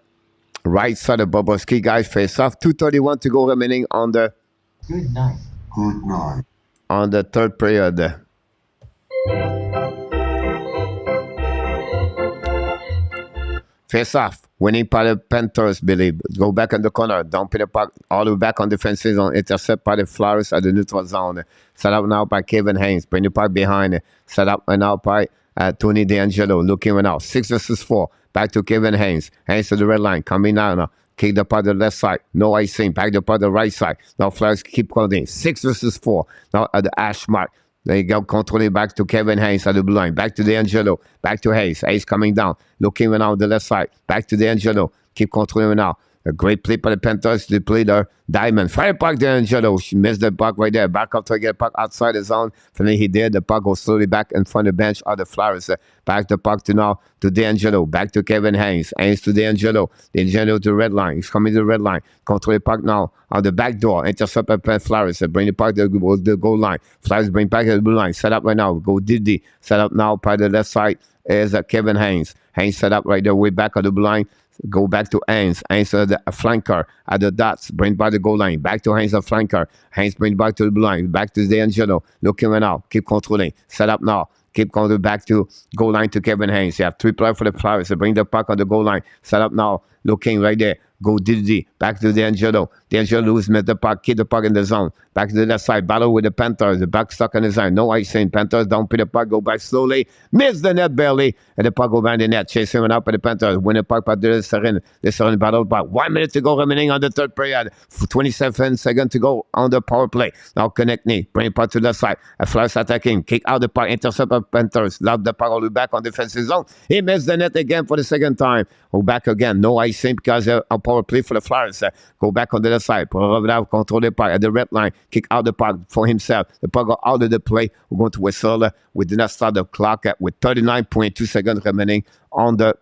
right side of Bobrovsky, guys, face off. 2:31 to go remaining on the. Good night. Good night. On the third period. Face off. Winning by the Panthers, believe. Go back in the corner. Dump in the puck. All the way back on defensive zone. Intercept by the Flyers at the neutral zone. Set up now by Kevin Haynes. Bring the puck behind. Set up now by Tony D'Angelo. Looking right now. 6 versus 4. Back to Kevin Haynes. Haynes to the red line. Coming now. Kick the puck to the left side. No icing. Back the puck to the right side. Now Flyers keep calling. 6 versus 4. Now at the hash mark. There you go, controlling back to Kevin Haynes at the blue line. Back to D'Angelo. Back to Hayes. Hayes coming down. Looking now on the left side. Back to D'Angelo. Keep controlling now. A great play by the Panthers to play the diamond. Fire puck there, Angelo. She missed the puck right there. Back up to get puck outside the zone. Finally, he did. The puck goes slowly back in front of the bench of the Flyers. Back the puck to now to D'Angelo. Back to Kevin Hayes. Hayes to D'Angelo. D'Angelo to the red line. He's coming to the red line. Control the puck now on the back door. Intercept by Flyers. Bring the puck to the goal line. Flyers bring back to the blue line. Set up right now. Go Didi. Set up now by the left side is Kevin Hayes. Hayes set up right there way back on the blue line. Go back to Hayes. Hayes a flanker at the dots. Bring by the goal line. Back to Hayes, a flanker. Hayes bring back to the blue line. Back to D'Angelo. Looking right now. Keep controlling. Set up now. Keep going back to goal line to Kevin Hayes. You have 3 players for the Flyers. So bring the puck on the goal line. Set up now. Looking right there. Go Didi. Back to D'Angelo. D'Angelo loses the puck. Keep the puck in the zone. Back to the left side. Battle with the Panthers. The puck stuck in the zone. No icing. Panthers don't put the puck. Go back slowly. Miss the net barely. And the puck go behind the net. Chasing it up by the Panthers. Win the puck by the Serin. The Serin battle puck. 1 minute to go remaining on the third period. 27 seconds to go on the power play. Now connect knee. Bring the puck to the side. A Flyers attacking. Kick out the puck. Intercept by Panthers. Lob the puck all the way back on defensive zone. He missed the net again for the second time. Go back again. No icing because on power play for the Flyers. Go back on the other side. Control the puck at the red line. Kick out the puck for himself. The puck go out of the play. We're going to whistle. We did not start the clock with 39.2 seconds remaining on the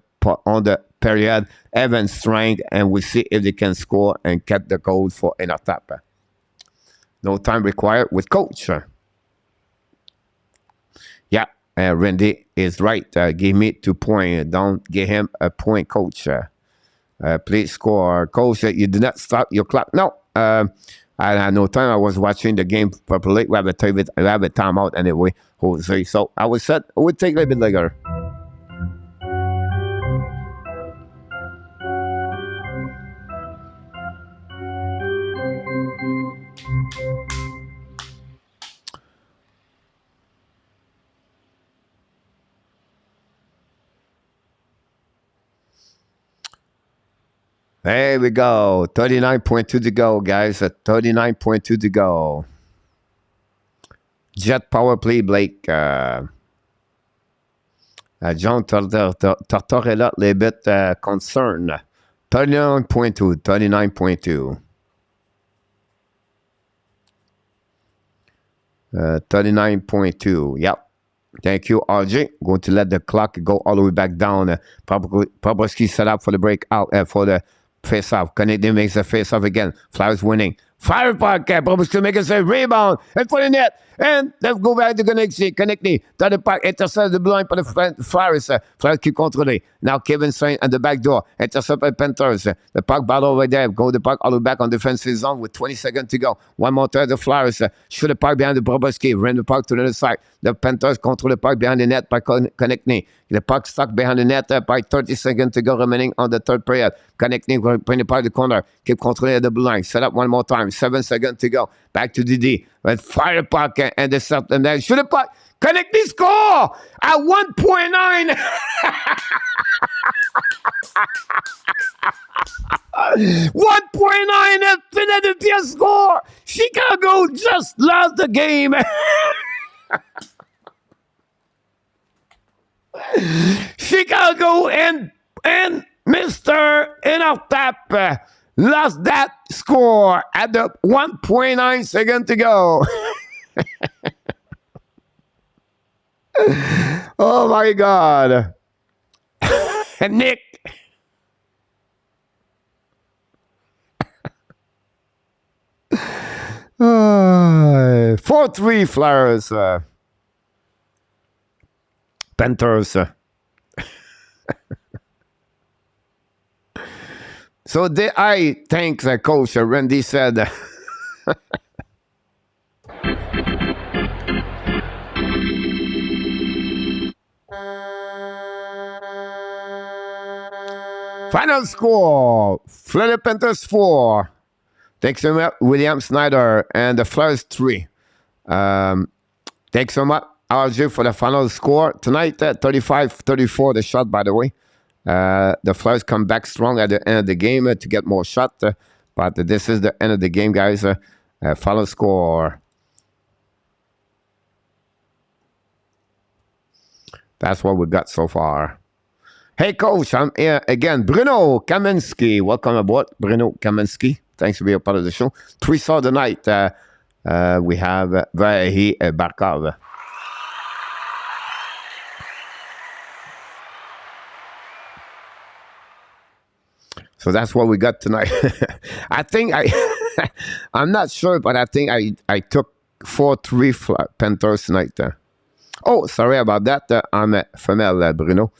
period. Evans strength, and we see if they can score and get the goal for ENORTAP. No time required with coach. Yeah, Randy is right. Give me 2 points. Don't give him a point, coach. Please score. Coach, you did not start your clock. No. I had no time. I was watching the game properly. We have a timeout anyway, Jose. So I was set. It would take a little bit later. There we go. 39.2 to go, guys. 39.2 to go. Jet power play, Blake. John Tortorella, a little bit concerned. 39.2. 39.2. 39.2. Yep. Thank you, RJ. Going to let the clock go all the way back down. Probowski set up for the breakout, for the face-off. Canadian makes the face-off again. Flyers winning. Fire puck. Probowski makes a rebound. And for the net. And let's go back to Connecty. To the puck. Intercept the blind for the Flyers. Flyers keep controlling. Now Kevin Saint at the back door. Intercept by Panthers. The puck battle over there. Go the puck all the way back on defensive zone with 20 seconds to go. One more time, the Flyers. Shoot the puck behind the Probowski. Ran the puck to the other side. The Panthers control the puck behind the net by Connecty. The puck stuck behind the net by 30 seconds to go remaining on the third period. Connecty bring the puck to the corner. Keep controlling the blue line. Set up one more time. 7 seconds to go. Back to Didi. But fire the puck and the set and then shoot the puck. Connecty score at 1.9. 1.9 at Philadelphia score. Chicago just lost the game. Chicago and Mr. ENORTAP lost that score at the 1.9 seconds to go. Oh my God. Nick. Uh, 4-3 Flyers. Panthers. So I thank the coach. Randy said. Final score: Florida Panthers 4. Thanks so much, William Snyder, and the Flyers 3. Thanks so much, RJ, for the final score tonight. 35-34 the shot, by the way. The Flyers come back strong at the end of the game to get more shots. But this is the end of the game, guys. Final score. That's what we got so far. Hey, coach, I'm here again. Bruno Kaminsky. Welcome aboard, Bruno Kaminsky. Thanks for being a part of the show. 3 saw the night. We have Vahi Barkov. So that's what we got tonight. I think I'm not sure, but I think I took 4-3 Panthers tonight. Oh, sorry about that. I'm Femel Bruno.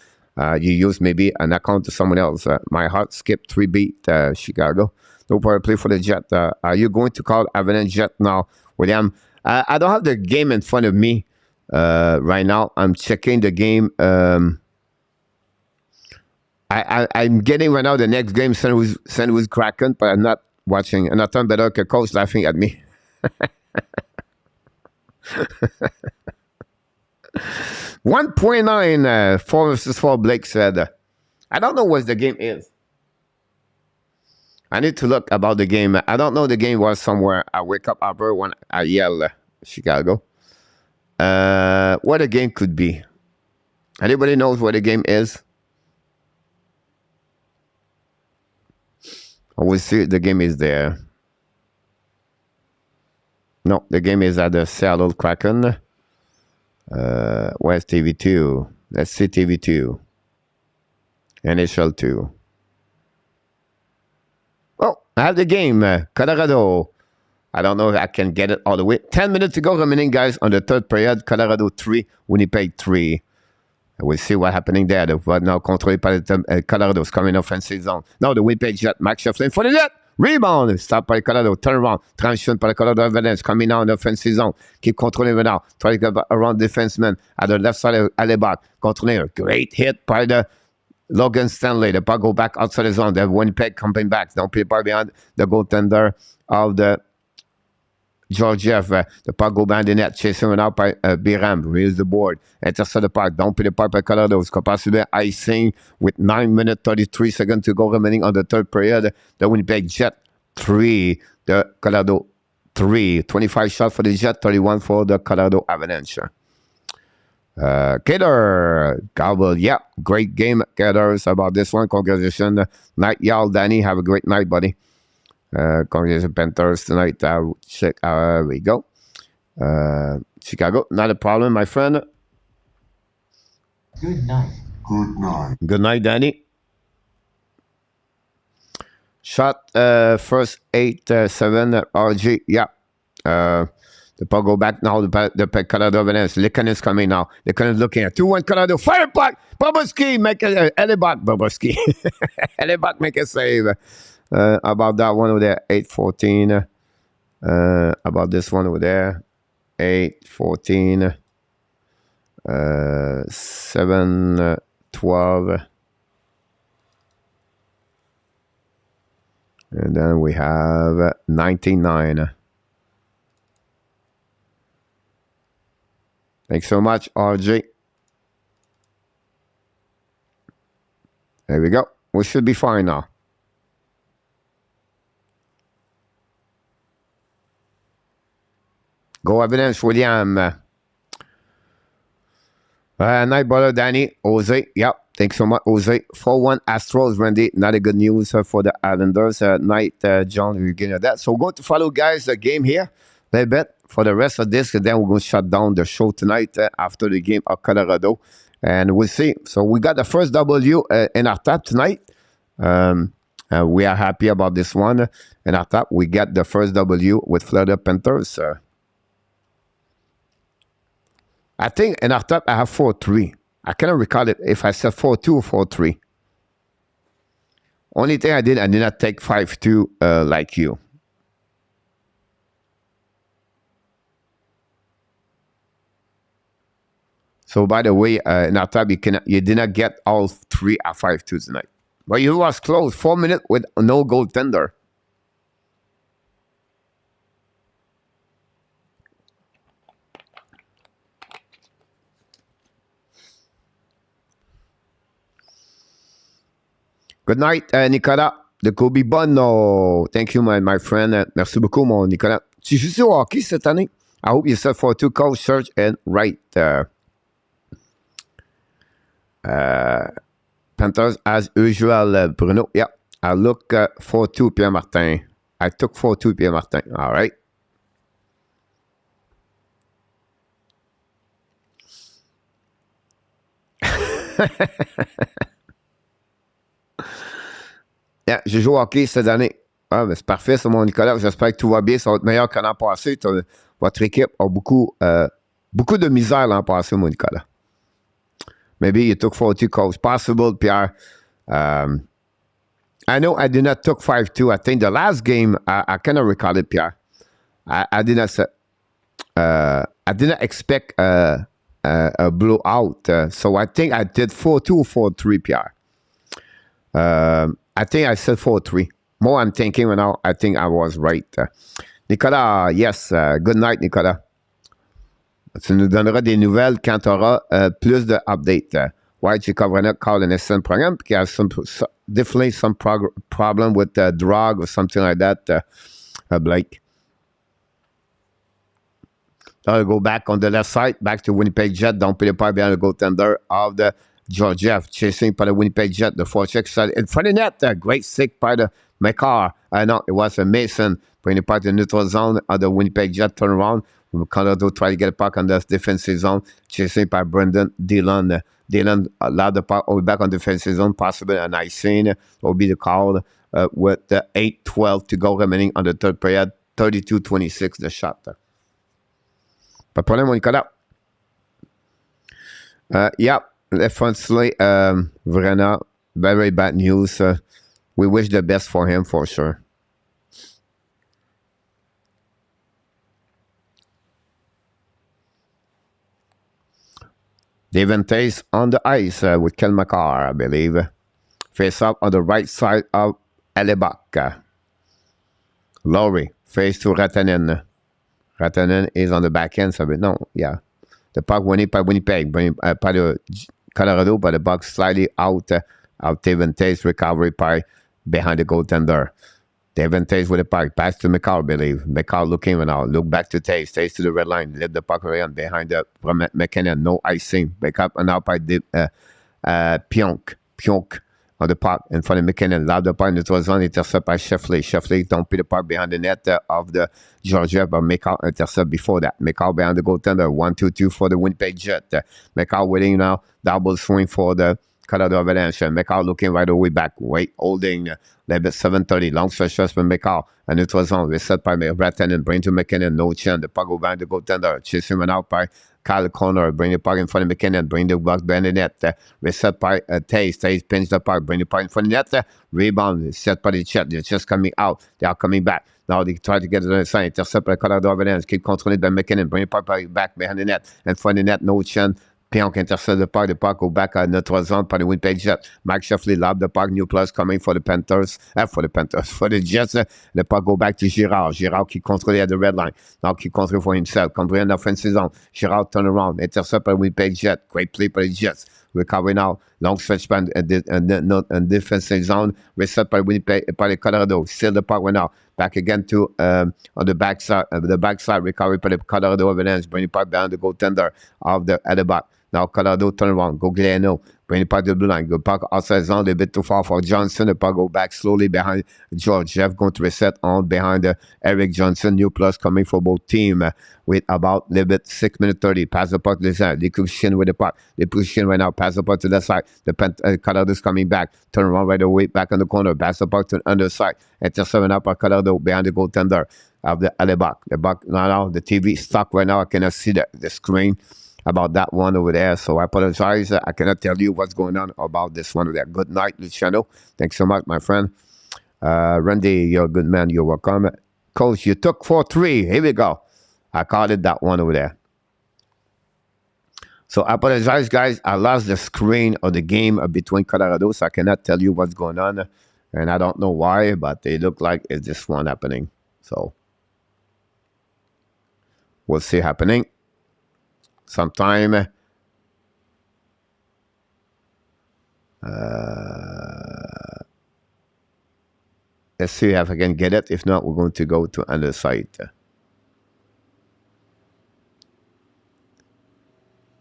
You used maybe an account to someone else. My heart skipped 3 beat Chicago. No problem. Play for the Jet. Are you going to call Avalanche Jet now, William? I don't have the game in front of me right now. I'm checking the game. I'm getting right now the next game, St. Louis Kraken, but I'm not watching. And I turn better, coach laughing at me. 1.9 4 versus 4, Blake said. I don't know what the game is. I need to look about the game. I don't know the game was somewhere. I wake up after when I yell Chicago. What the game could be. Anybody knows what the game is? We see the game is there. No, the game is at the Seattle Kraken. Where's TV2? Let's see TV2. NHL 2. Oh, I have the game. Colorado. I don't know if I can get it all the way. 10 minutes to go remaining, guys, on the third period. Colorado 3, Winnipeg 3. We'll see what's happening there. The vote now controlled by the Colorado's coming offensive zone. Now the Winnipeg Jet, Max Shefflin for the net. Rebound. Stop by Colorado. Turn around. Transition by the Colorado Avalanche. Coming now in the offensive zone. Keep controlling it now. Try to get around defenseman at the left side of Alebak. Controlling it. Great hit by the Logan Stanley. The puck go back outside the zone. They have Winnipeg coming back. Now people behind the goaltender of the Georgiev, the puck go behind the net, chasing it out by Biram, raise the board, intercept the puck, don't pay the puck by Colorado, possibly icing with 9 minutes, 33 seconds to go remaining on the third period. The Winnipeg Jet 3, the Colorado 3, 25 shots for the Jet, 31 for the Colorado Avalanche. Gator, Gobble, yeah, great game, Gators, about this one, congratulations, night, y'all, Danny, have a great night, buddy. Congratulations, Panthers tonight. Check. We go. Chicago, not a problem, my friend. Good night. Good night. Good night, Danny. Shot first 8-7 RG. Yeah. The puck go back now. The Colorado Avalanche. Likan is coming now. Likan is looking at 2-1 Colorado. Fire puck. Boboski make a Elebak. Boboski. Elebak make a save. About that one over there, 8-14. About this one over there, 8-14. 7-12. And then we have 99. Thanks so much, RJ. There we go. We should be fine now. Go Avalanche, William. Night brother, Danny. Jose. Yep. Thanks so much, Jose. 4-1 Astros, Randy. Not a good news for the Islanders. Night, John. We're getting that. So we're going to follow, guys, the game here. A little bit for the rest of this. And then we're going to shut down the show tonight after the game of Colorado. And we'll see. So we got the first W in our tap tonight. We are happy about this one. In our tap, we got the first W with Florida Panthers. I think in our top I have 4-3. I cannot recall it if I said 4-2 or 4-3. Only thing I did not take 5-2 like you. So by the way, in our top you did not get all 3 at 5-2 tonight. But you was close. 4 minutes with no goaltender. Good night, Nicolas de Kobe Bono. Thank you, my friend. Merci beaucoup, mon Nicolas. Tu joues au hockey cette année? I hope you said 4-2, coach, search, and right. Panthers, as usual, Bruno. Yeah, I look 4-2, Pierre Martin. I took 4-2, Pierre Martin. All right. Yeah, j'ai joué au hockey cette année. Ah, mais c'est parfait, ça, mon Nicolas. J'espère que tout va bien. Ça va être meilleur que l'an passé. Votre équipe a beaucoup de misère l'an passé, mon Nicolas. Maybe you took 4-2, coach. Possible, Pierre. I know I did not took 5-2. I think the last game, I cannot recall it, Pierre. I did not expect a blowout. So I think I did 4-2 or 4-3, Pierre. I think I said 4-3. More I'm thinking right now, I think I was right. Nicolas, yes. Good night, Nicolas. Tu nous donneras des nouvelles quand tu auras plus de updates. Why you covered call in a program? Because definitely some problem with drug or something like that, Blake. I'll go back on the left side, back to Winnipeg Jet. Don't pay the part behind the goaltender of the Georgiev, chasing by the Winnipeg Jet. The forecheck side in front of net. Great stick by the McCarr. No, it was a Mason. Bring the puck to the neutral zone of the Winnipeg Jet. Turn around. Colorado try to get a puck on the defensive zone. Chasing by Brendan Dillon. Dillon allowed the puck over back on defensive zone. Possible an icing will be the call with the 8-12 to go remaining on the third period. 32-26 the shot. Pas de problème, mon Nicolas. Yeah, definitely, Vrena, very bad news. We wish the best for him, for sure. Deventays on the ice with Kel McCarr, I believe. Face up on the right side of Alebak. Lowry, face to Ratanen. Ratanen is on the back end, so no, yeah. The puck winning by Winnipeg, by the Colorado, but the puck slightly out of Deventays, recovery by behind the goaltender. Deventays with the puck, pass to McCall, I believe. McCall looking now, look back to Tays, Tays to the red line, let the puck around behind the McKinnon, no icing. Back up and now by Pionk on the puck in front of McKinnon, lob the puck, it was on intercept by Sheffley. Sheffley don't put the puck behind the net of the Georgia, but McCall intercept before that. McCall behind the goaltender, 1-2-2 for the Winnipeg Jet. McCall waiting now, double swing for the Colorado Avalanche. McCall looking right away back, holding bit 7:30, long stretch for McCall, and it was on, reset by Ratton and bring to McKinnon, no chance, the puck go behind the goaltender, chase him out by Kyle Connor, bring the puck in front of McKinnon, bring the puck behind the net, reset by Tays pinch the puck, bring the puck in front of the net, rebound, set by the Chet, they're just coming out, they are coming back. Now they try to get to the side, intercept by Colorado Avalanche, keep controlling by McKinnon, bring the puck back behind the net, in front of the net, no chance. Pionk intercept the puck go back à notre zone par the Winnipeg Jets. Mike Sheffley lob the puck, new plus coming for the Panthers, for the Jets. The puck go back to Girard. Girard qui contrôle at the red line. Now qui control for himself. Control in the offensive zone. Girard turn around, intercept by the Winnipeg Jets. Great play by the Jets. Recovery now, long stretch span and defensive zone. Reset by Winnipeg, by the Colorado. Still the puck now. Back again to on the backside, recovery by the Colorado Avalanche. Bring the puck down the goaltender of the Alabama. Now Colorado turn around, go Glenno, bring the puck to the blue line, go puck outside zone, a little bit too far for Johnson, the puck go back slowly behind George. Jeff going to reset on behind Eric Johnson, new plus coming for both team with about a little bit 6 minutes 30, pass the puck to the side, they push in with the puck, they push in right now, pass the puck to the side, the Colorado's coming back, turn around right away, back on the corner, pass the puck to the underside, intercept up by Colorado behind the goaltender of the Alebak. The buck now, the TV stuck right now, I cannot see the screen about that one over there, so I apologize. I cannot tell you what's going on about this one over there. Good night, Luciano. Thanks so much, my friend. Randy, you're a good man. You're welcome. Coach, you took 4-3. Here we go. I called it that one over there. So I apologize, guys. I lost the screen of the game between Colorado, so I cannot tell you what's going on. And I don't know why, but it looked like it's this one happening. So we'll see happening. Sometime let's see if I can get it. If not, we're going to go to another site.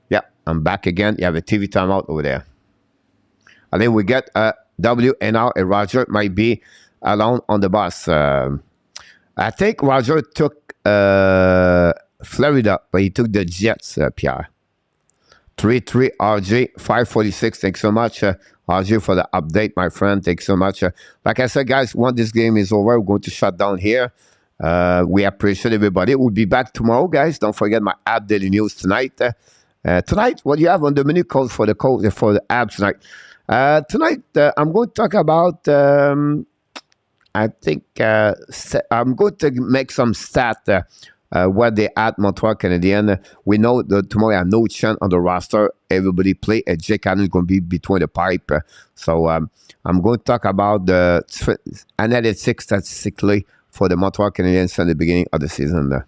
Yeah, I'm back again. You have a TV timeout over there. I think we get W and R and Roger might be alone on the bus. I think Roger took Florida, but he took the Jets, Pierre. 3-3 RJ 546. Thanks so much, RJ, for the update, my friend. Thanks so much. Like I said, guys, once this game is over, we're going to shut down here. We appreciate everybody. We'll be back tomorrow, guys. Don't forget my app daily news tonight. Tonight, what do you have on the menu code for the app tonight? Tonight, I'm going to talk about. I think I'm going to make some stat. Where they at Montreal Canadiens. We know that tomorrow I have no chance on the roster. Everybody play. Jake Allen is going to be between the pipe. So I'm going to talk about the analytics statistically for the Montreal Canadiens at the beginning of the season.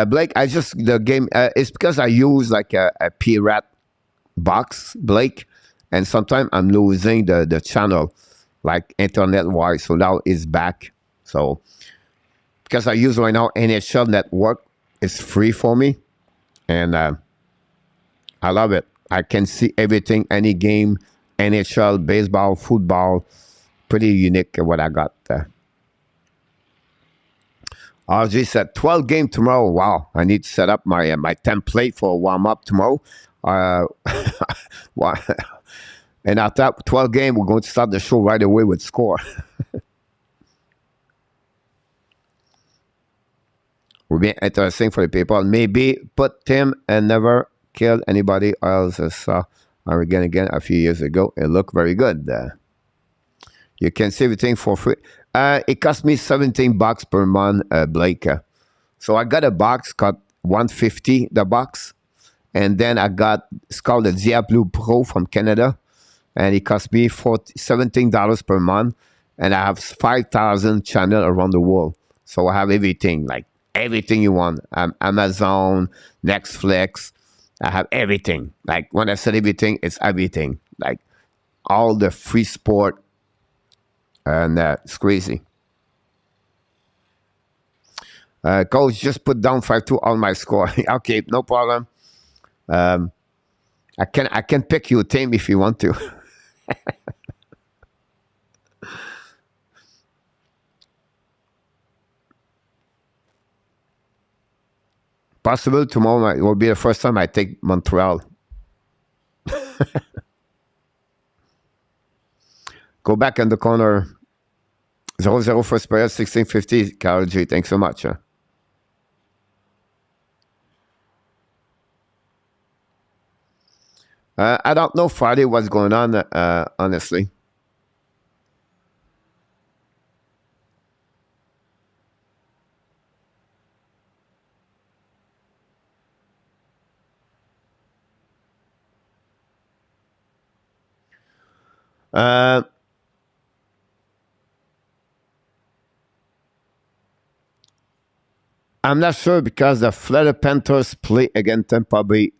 Blake, the game, it's because I use like a PRAT box, Blake, and sometimes I'm losing the channel, like internet-wise. So now it's back. So because I use right now NHL Network, it's free for me, and I love it. I can see everything, any game, NHL, baseball, football, pretty unique what I got there. RJ said 12 game tomorrow. Wow, I need to set up my template for warm up tomorrow. And after 12 game, we're going to start the show right away with score. Will be interesting for the people. Maybe put Tim and never killed anybody else. I saw again a few years ago. It looked very good. You can see everything for free. It cost me $17 per month, Blake. So I got a box, got $150 the box, and then it's called the Diablo Pro from Canada, and it cost me $17 per month, and I have 5,000 channels around the world. So I have everything, like everything you want. Amazon, Netflix, I have everything. Like when I said everything, it's everything. Like all the free sport, and it's crazy. Coach, just put down 5-2 on my score. Okay, no problem. I can pick you a team if you want to. Possible tomorrow will be the first time I take Montreal. Go back in the corner. 0-0 first period, 1650. Carol G, thanks so much. I don't know Friday what's going on, honestly. I'm not sure because the Florida Panthers play against Tampa Bay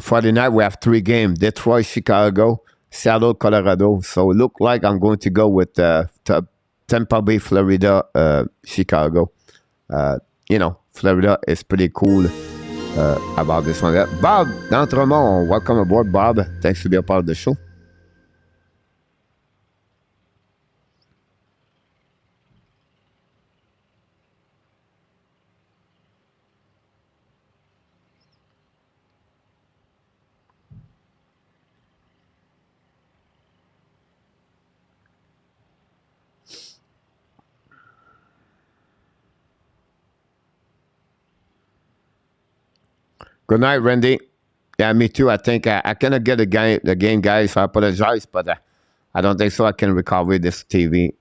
Friday night. We have 3 games: Detroit, Chicago, Seattle, Colorado. So it look like I'm going to go with Tampa Bay, Florida, Chicago. Florida is pretty cool about this one. Bob D'Entremont, welcome aboard, Bob. Thanks to be a part of the show. Good night, Randy. Yeah, me too. I think I cannot get the game, guys. So I apologize, but I don't think so. I can recover this TV.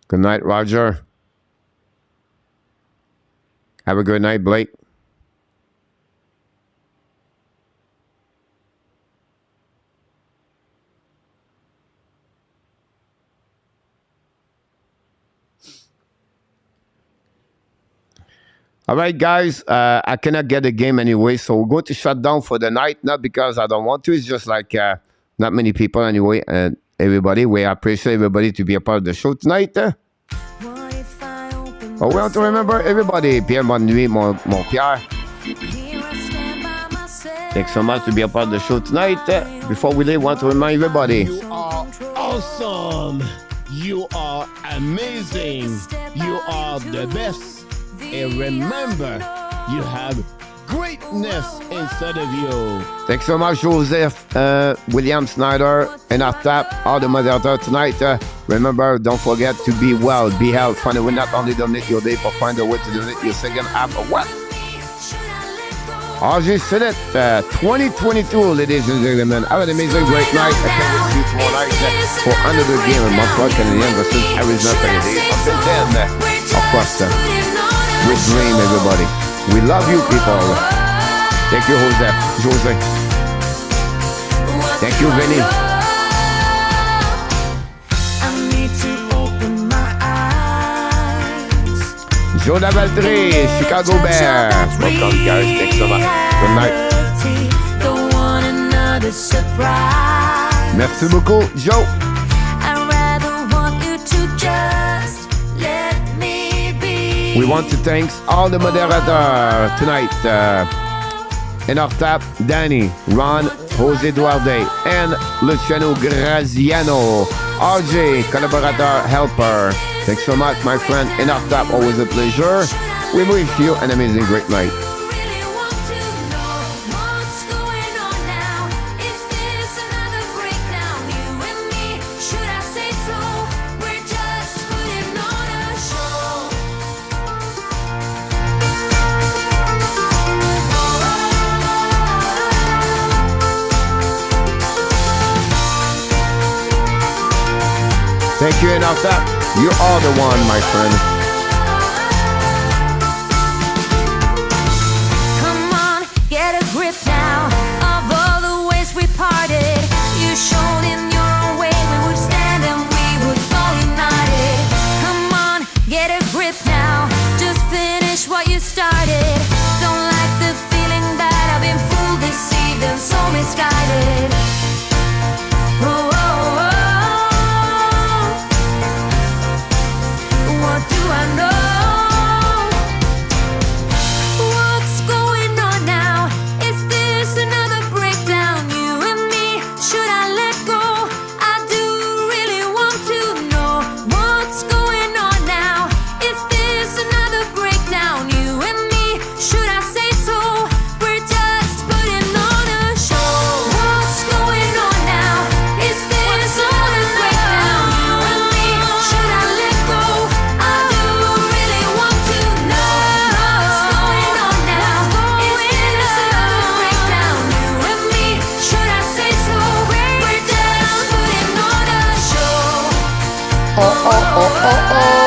Good night, Roger. Have a good night, Blake. All right, guys, I cannot get the game anyway, so we're going to shut down for the night. Not because I don't want to, it's just like not many people anyway. And everybody, we appreciate everybody to be a part of the show tonight. Oh, we want to remember everybody. Pierre, bonne nuit, mon Pierre. Thanks so much to be a part of the show tonight. Before we leave, I want to remind everybody. You are awesome. You are amazing. You are the best. And remember, you have greatness inside of you. Thanks so much, Joseph, William Snyder, ENORTAP, all the moderators tonight. Remember, don't forget to be well, be healthy. Find a way not only donate your day, but find a way to donate your second half of what? RG Senate 2022, ladies and gentlemen. Have an amazing, great night. I can't see you tomorrow night for another game in Montreal Canadian versus Arizona Canadian. Until then, of course, we dream, everybody. We love you, people. Thank you, Jose. Thank you, Vinny. I need to open my eyes. Joe Davaltry, Chicago Bears. Welcome, guys. Thanks so much. Good night. Don't want another surprise. Merci beaucoup, Joe. I'd rather want you to just let me be. We want to thank all the moderators tonight. ENORTAP, Danny, Ron, Jose Duarte, and Luciano Graziano, RJ, collaborator, helper. Thanks so much, my friend. ENORTAP, always a pleasure. We wish you an amazing, great night. Really want to know what's going on now. Is this another breakdown? You and me, should I say so? We're just putting on a show. Thank you, ENORTAP. You are the one, my friend. Come on, get a grip now of all the ways we parted. You showed in your own way we would stand and we would fall united. Come on, get a grip now. Just finish what you started. Don't like the feeling that I've been fooled, deceived, and so misguided. Oh, oh, oh. What do I know? What's going on now? Is this another breakdown? You and me, should I let go? I do really want to know what's going on now. Is this another breakdown? You and me, should I say so? We're just putting on a show. What's going on now? Is this another breakdown? You and me, should I let go? I do really want to know what's going on now. Is this another breakdown? You and me, should I say so? We're just putting on a show. Oh, oh, oh, oh, oh.